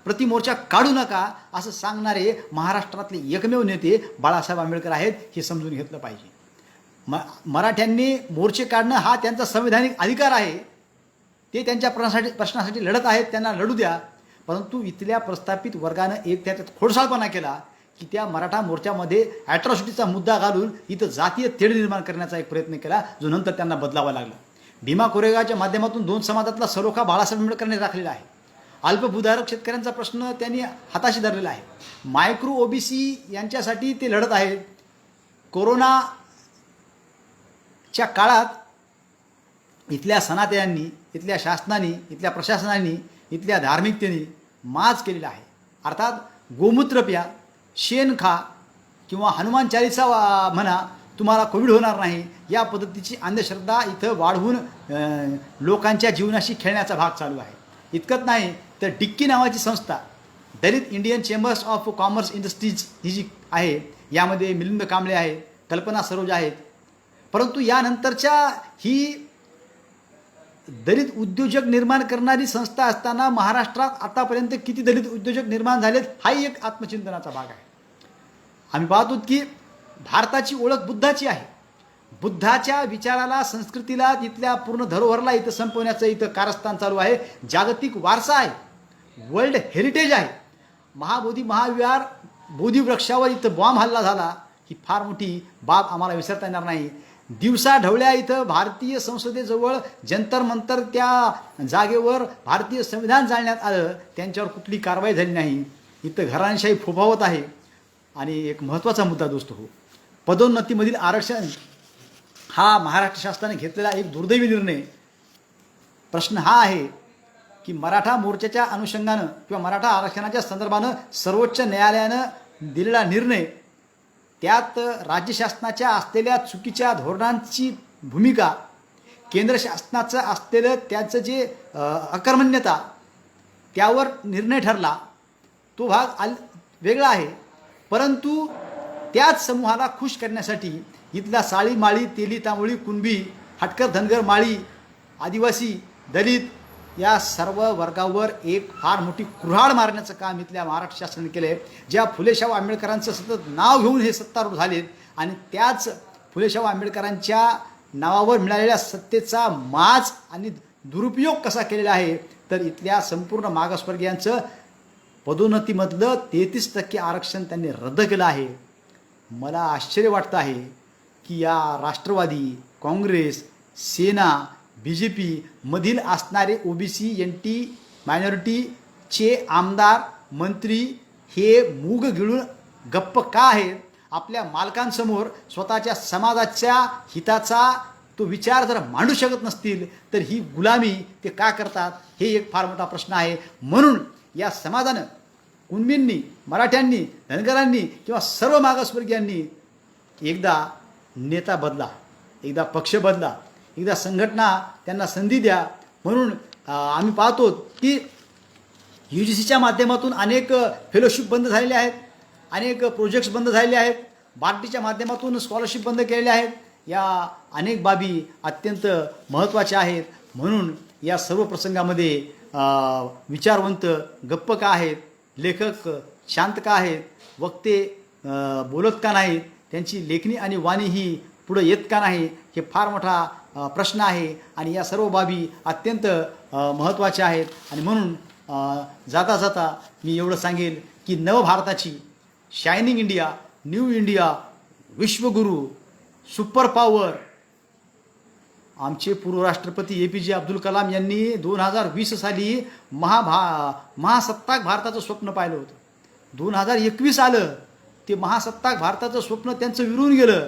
प्रतिमोर्चा काढू नका असं सांगणारे महाराष्ट्रातले एकमेव नेते बाळासाहेब आंबेडकर आहेत. हे समजून घेतलं पाहिजे. मराठ्यांनी मोर्चे काढणं हा त्यांचा संवैधानिक अधिकार आहे. ते त्यांच्या प्रश्नासाठी लढत आहेत, त्यांना लढू द्या. परंतु इथल्या प्रस्थापित वर्गानं एक त्यात खोडसाळपणा केला की त्या मराठा मोर्चामध्ये ॲट्रॉसिटीचा मुद्दा घालून इथं जातीय तेढ निर्माण करण्याचा एक प्रयत्न केला, जो नंतर त्यांना बदलावा लागला. भीमा कोरेगावच्या माध्यमातून 2 समाजातला सलोखा बाळासाहेब आंबेडकरांनी राखलेला आहे. अल्पभूधारक शेतकऱ्यांचा प्रश्न त्यांनी हाताशी धरलेला आहे. मायक्रो OBC यांच्यासाठी ते लढत आहेत. कोरोनाच्या काळात इथल्या सनातयांनी, इथल्या शासनाने, इथल्या प्रशासनाने, इथल्या धार्मिकतेने माज केलेला आहे. अर्थात गोमूत्र प्या, शेण खा किंवा हनुमान चालीसा म्हणा, तुम्हाला कोविड होणार नाही, या पद्धतीची अंधश्रद्धा इथं वाढवून लोकांच्या जीवनाशी खेळण्याचा भाग चालू आहे. इतकंच नाही तर डिक्की नावाची संस्था, Dalit Indian chambers of commerce industries ही जी आहे, यामध्ये मिलिंद कांबळे आहेत, कल्पना सरोज आहेत. परंतु यानंतरच्या ही दलित उद्योजक निर्माण करणारी संस्था असताना महाराष्ट्रात आतापर्यंत किती दलित उद्योजक निर्माण झालेत, हाही एक आत्मचिंतनाचा भाग आहे. आम्ही पाहतो की भारताची ओळख बुद्धाची आहे. बुद्धाच्या विचाराला, संस्कृतीला, तिथल्या पूर्ण धरोहरला इथं संपवण्याचं इथं कारस्थान चालू आहे. जागतिक वारसा आहे, वर्ल्ड हेरिटेज आहे. महाविहार बोधिवृक्षावर इथं बॉम्ब हल्ला झाला, ही फार मोठी बाब आम्हाला विसरता येणार नाही. दिवसा ढवळ्या इथं भारतीय संसदेजवळ जंतर मंतर त्या जागेवर भारतीय संविधान जाळण्यात आलं, त्यांच्यावर कुठली कारवाई झाली नाही. इथं घराणेशाही फोफावत आहे. आणि एक महत्त्वाचा मुद्दा दोस्त हो, पदोन्नतीमधील आरक्षण हा महाराष्ट्र शासनाने घेतलेला एक दुर्दैवी निर्णय. प्रश्न हा आहे की मराठा मोर्चाच्या अनुषंगानं किंवा मराठा आरक्षणाच्या संदर्भानं सर्वोच्च न्यायालयानं दिलेला निर्णय, त्यात राज्य शासनाच्या असलेल्या चुकीच्या धोरणांची भूमिका, केंद्र शासनाचं असलेलं त्याचं जे अकर्मण्यता, त्यावर निर्णय ठरला. तो भाग वेगळा आहे. परंतु त्याच समूहाला खुश करण्यासाठी इथल्या साळी, माळी, तेली, तांबोळी, कुणबी, हटकर, धनगर, माळी, आदिवासी, दलित या सर्व वर्गावर एक फार मोठी कुऱ्हाड मारण्याचं काम इथल्या महाराष्ट्र शासनाने केलं आहे. ज्या फुलेशाह आंबेडकरांचं सतत नाव घेऊन हे सत्तारूढ झालेत आणि त्याच फुलेशाह आंबेडकरांच्या नावावर मिळालेल्या सत्तेचा माज आणि दुरुपयोग कसा केलेला आहे, तर इथल्या संपूर्ण मागासवर्गीयांचं पदोन्नतीमधलं 33% आरक्षण त्यांनी रद्द केलं आहे. मला आश्चर्य वाटतं आहे की या राष्ट्रवादी, काँग्रेस, सेना, BJP मधील असणारे OBC NT मायनॉरिटीचे आमदार, मंत्री हे मूग गिळून गप्प का आहेत? आपल्या मालकांसमोर स्वतःच्या समाजाच्या हिताचा तो विचार जर मांडू शकत नसतील तर ही गुलामी ते का करतात, हे एक फार मोठा प्रश्न आहे. म्हणून या समाजानं, कुणबींनी, मराठ्यांनी, धनगरांनी किंवा सर्व मागासवर्गीयांनी एकदा नेता बदला, एकदा पक्ष बदला, एकदा संघटना त्यांना संधी द्या. म्हणून आम्ही पाहतो की UGCच्या माध्यमातून अनेक फेलोशिप बंद झालेले आहेत, अनेक प्रोजेक्ट्स बंद झालेले आहेत, बार्टीच्या माध्यमातून स्कॉलरशिप बंद केलेल्या आहेत. या अनेक बाबी अत्यंत महत्त्वाच्या आहेत. म्हणून या सर्व प्रसंगामध्ये विचारवंत गप्प का आहेत, लेखक शांत का आहेत, वक्ते बोलत का नाहीत, त्यांची लेखणी आणि वाणी ही पुढे येत का नाही, हे फार मोठा प्रश्न आहे. आणि या सर्व बाबी अत्यंत महत्त्वाच्या आहेत. आणि म्हणून जाता जाता मी एवढं सांगेल की नवभारताची, शायनिंग इंडिया, न्यू इंडिया, विश्वगुरू, सुपर पॉवर आमचे पूर्व राष्ट्रपती APJ अब्दुल कलाम यांनी 2020 साली महासत्ताक भारताचं स्वप्न पाहिलं होतं. 2021 आलं, ते महासत्ताक भारताचं स्वप्न त्यांचं विरून गेलं.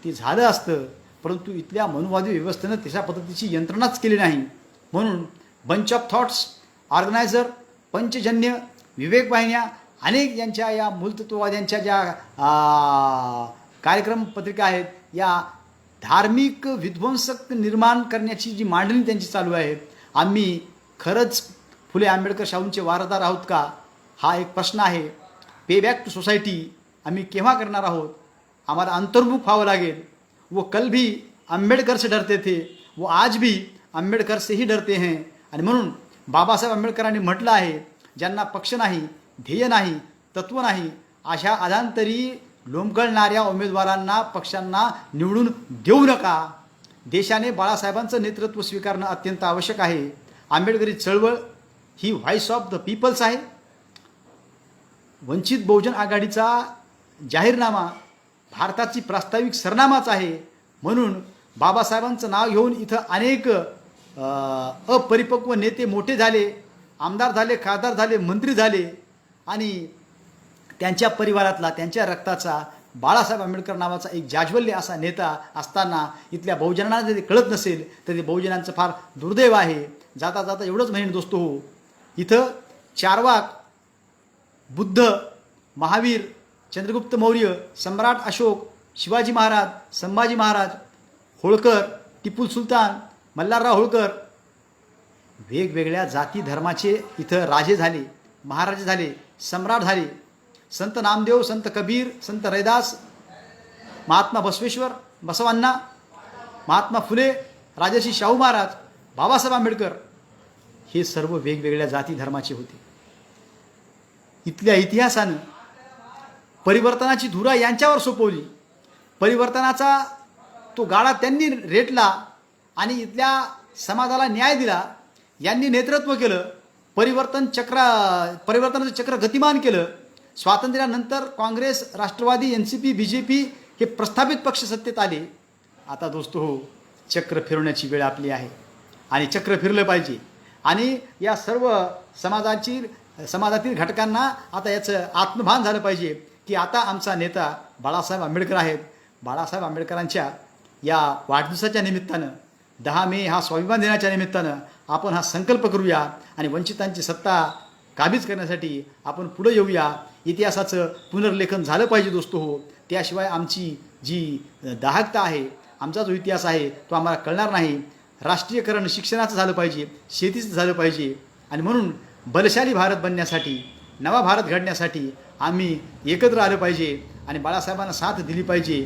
ते झालं असतं, परंतु इथल्या मनुवादी व्यवस्थेनं तशा पद्धतीची यंत्रणाच केली नाही. म्हणून bunch of thoughts, organiser, Panchjanya, Vivek वाहिन्या, अनेक यांच्या या मूलतत्ववाद्यांच्या ज्या कार्यक्रम पत्रिका आहेत, या धार्मिक विध्वंसक निर्माण करण्याची जी मांडणी त्यांची चालू आहे. आम्ही खरंच फुले आंबेडकर शाहूंचे वारसदार आहोत का, हा एक प्रश्न आहे. पे बॅक टू सोसायटी आम्ही केव्हा करणार आहोत? आम्हाला अंतर्मुख व्हावं लागेल. वो कल भी आंबेडकर से डरते थे, वो आज भी आंबेडकर से ही डरते हैं. आणि म्हणून बाबासाहेब आंबेडकरांनी म्हटलं आहे, ज्यांना पक्ष नाही, ध्येय नाही, तत्त्व नाही, अशा अधांतरी लोंबकळणाऱ्या उमेदवारांना, पक्षांना निवडून देऊ नका. देशाने बाळासाहेबांचं नेतृत्व स्वीकारणं अत्यंत आवश्यक आहे. आंबेडकरी चळवळ ही व्हॉइस ऑफ द पीपल्स आहे. वंचित बहुजन आघाडीचा जाहीरनामा भारताची प्रास्ताविक सरनामाच आहे. म्हणून बाबासाहेबांचं नाव घेऊन इथं अनेक अपरिपक्व नेते मोठे झाले, आमदार झाले, खासदार झाले, मंत्री झाले, आणि त्यांच्या परिवारातला, त्यांच्या रक्ताचा बाळासाहेब आंबेडकर नावाचा एक जाज्वल्य असा नेता असताना इथल्या बहुजनांना जर ते कळत नसेल तर ते बहुजनांचं फार दुर्दैव आहे. जाता जाता एवढंच म्हणेन दोस्तो हो, इथं चारवाक, बुद्ध, महावीर, चंद्रगुप्त मौर्य, सम्राट अशोक, शिवाजी महाराज, संभाजी महाराज, होळकर, टिपू सुलतान, मल्हारराव होळकर, वेगवेगळ्या जाती धर्माचे इथं राजे झाले, महाराजे झाले, सम्राट झाले. संत नामदेव, संत कबीर, संत रैदास, महात्मा बसवेश्वर, बसवांना, महात्मा फुले, राजर्षी शाहू महाराज, बाबासाहेब आंबेडकर, हे सर्व वेगवेगळ्या जाती धर्माचे होते. इथल्या इतिहासानं परिवर्तनाची धुरा यांच्यावर सोपवली. परिवर्तनाचा तो गाडा त्यांनी रेटला आणि इथल्या समाजाला न्याय दिला. यांनी नेतृत्व केलं. परिवर्तनाचं चक्र गतिमान केलं. स्वातंत्र्यानंतर काँग्रेस, राष्ट्रवादी, NCP, BJP हे प्रस्थापित पक्ष सत्तेत आले. आता दोस्तो हो, चक्र फिरवण्याची वेळ आपली आहे आणि चक्र फिरलं पाहिजे. आणि या सर्व समाजातील घटकांना आता याचं आत्मभान झालं पाहिजे की आता आमचा नेता बाळासाहेब आंबेडकर आहेत. बाळासाहेब आंबेडकरांच्या या वाढदिवसाच्या निमित्तानं 10 मे हा स्वाभिमान दिनाच्या निमित्तानं आपण हा संकल्प करूया आणि वंचितांची सत्ता काबीज करण्यासाठी आपण पुढे येऊया. इतिहासाचं पुनर्लेखन झालं पाहिजे दोस्तो हो. त्याशिवाय आमची जी दाहकता आहे, आमचा जो इतिहास आहे तो आम्हाला कळणार नाही. राष्ट्रीयकरण शिक्षणाचं झालं पाहिजे, शेतीचं झालं पाहिजे. आणि म्हणून बलशाली भारत बनण्यासाठी, नवा भारत घडण्यासाठी आम्ही एकत्र आलं पाहिजे आणि बाळासाहेबांना साथ दिली पाहिजे.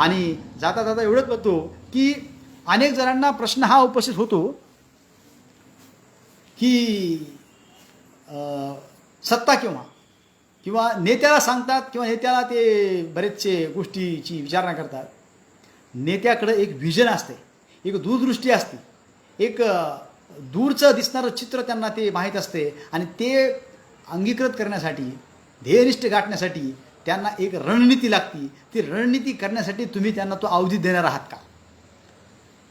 आणि जाता जाता एवढंच बघतो की अनेक जणांना प्रश्न हा उपस्थित होतो की सत्ता किंवा नेत्याला सांगतात किंवा नेत्याला ते बरेचसे गोष्टीची विचारणा करतात. नेत्याकडे एक व्हिजन असते, एक दूरदृष्टी असते, एक दूरचं दिसणारं चित्र त्यांना ते माहीत असते आणि ते अंगीकृत करण्यासाठी, ध्येयनिष्ठ गाठण्यासाठी त्यांना एक रणनीती लागती. ती रणनीती करण्यासाठी तुम्ही त्यांना तो अवधी देणार आहात का?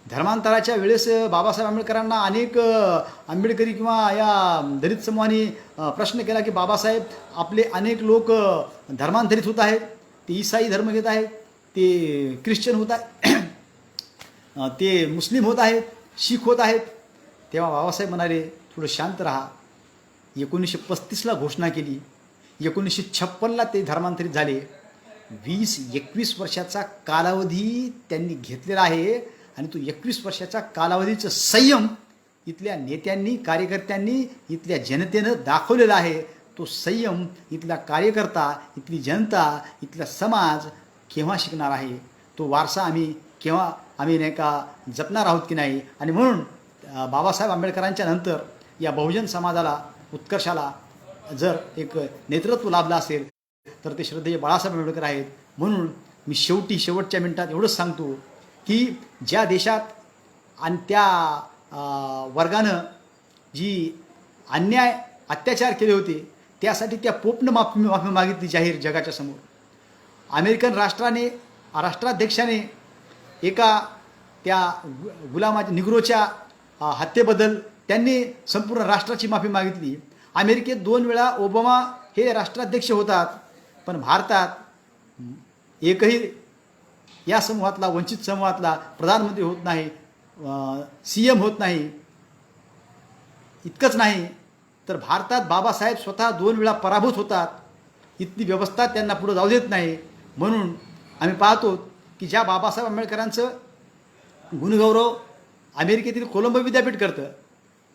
धर्मांतराच्या वेळेस बाबासाहेब आंबेडकरांना अनेक आंबेडकरी किंवा या दलित समूहाने प्रश्न केला की बाबासाहेब, आपले अनेक लोक धर्मांतरित होत आहेत, ते ईसाई धर्म घेत आहेत, ते ख्रिश्चन होत आहेत, ते मुस्लिम होत आहेत, शीख होत आहेत. तेव्हा बाबासाहेब म्हणाले, थोडं शांत राहा. 1935ला घोषणा केली, 1956ला ते धर्मांतरित झाले. 20-21 वर्षाचा कालावधी त्यांनी घेतलेला आहे आणि तो 21 वर्षाच्या कालावधीचं संयम इथल्या नेत्यांनी, कार्यकर्त्यांनी, इथल्या जनतेनं दाखवलेला आहे. तो संयम इथला कार्यकर्ता, इथली जनता, इथला समाज केव्हा शिकणार आहे? तो वारसा केव्हा आम्ही नाही का जपणार आहोत की नाही? आणि म्हणून बाबासाहेब आंबेडकरांच्या नंतर या बहुजन समाजाला, उत्कर्षाला जर एक नेतृत्व लाभलं असेल तर ते श्रद्धेय बाळासाहेब आंबेडकर आहेत. म्हणून मी शेवटच्या मिनिटात एवढंच सांगतो की ज्या देशात आणि त्या वर्गानं जी अत्याचार केले होते त्यासाठी त्या पोपनं माफी मागितली जाहीर जगाच्या समोर. अमेरिकन राष्ट्राध्यक्षाने एका त्या गुलामाच्या निग्रोच्या हत्येबद्दल त्यांनी संपूर्ण राष्ट्राची माफी मागितली. अमेरिकेत 2 वेळा ओबामा हे राष्ट्राध्यक्ष होतात, पण भारतात एकही या समूहातला, वंचित समूहातला प्रधानमंत्री होत नाही, CM होत नाही. इतकंच नाही तर भारतात बाबासाहेब स्वतः 2 वेळा पराभूत होतात. इथली व्यवस्था त्यांना पुढे जाऊ देत नाही. म्हणून आम्ही पाहतो की ज्या बाबासाहेब आंबेडकरांचं गुणगौरव अमेरिकेतील कोलंबो विद्यापीठ करतं,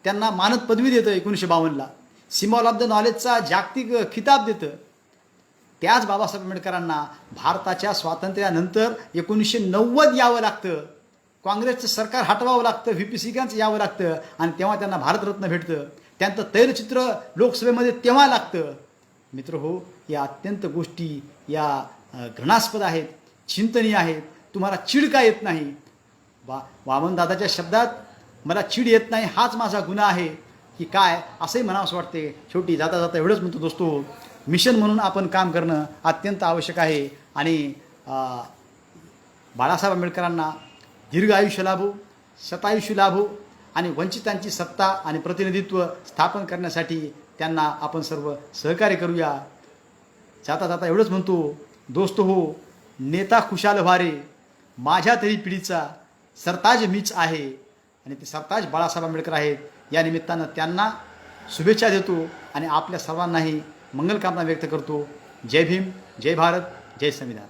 त्यांना मानद पदवी देतं 1952ला, सिम्बॉल ऑफ द नॉलेजचा जागतिक खिताब देतं, त्याच बाबासाहेब आंबेडकरांना भारताच्या स्वातंत्र्यानंतर 1990 यावं लागतं, काँग्रेसचं सरकार हटवावं लागतं, VP सिंगांचं यावं लागतं आणि तेव्हा त्यांना भारतरत्न भेटतं. त्यांचं तैलचित्र लोकसभेमध्ये तेव्हा लागतं. मित्र हो, या अत्यंत गोष्टी या घृणास्पद आहेत, चिंतनीय आहेत. तुम्हाला चीड का येत नाही? वामनदादाच्या शब्दात मला चीड येत नाही हाच माझा गुन्हा आहे की काय, असंही म्हणावंसं वाटते. शेवटी जाता जाता एवढंच म्हणतो दोस्तो, मिशन म्हणून आपण काम करणं अत्यंत आवश्यक आहे. आणि बाळासाहेब आंबेडकरांना दीर्घ आयुष्य लाभो, शतायुष्य लाभो आणि वंचितांची सत्ता आणि प्रतिनिधित्व स्थापन करण्यासाठी त्यांना आपण सर्व सहकार्य करूया. जाता जाता एवढंच म्हणतो दोस्त हो, नेता खुशाल व्हारे, माझ्या तरी पिढीचा सरताज मीच आहे आणि ते सरताज बाळासाहेब आंबेडकर आहेत. या निमित्तानं त्यांना शुभेच्छा देतो आणि आपल्या सर्वांनाही मंगलकामना व्यक्त करतो. जय भीम, जय भारत, जय संविधान.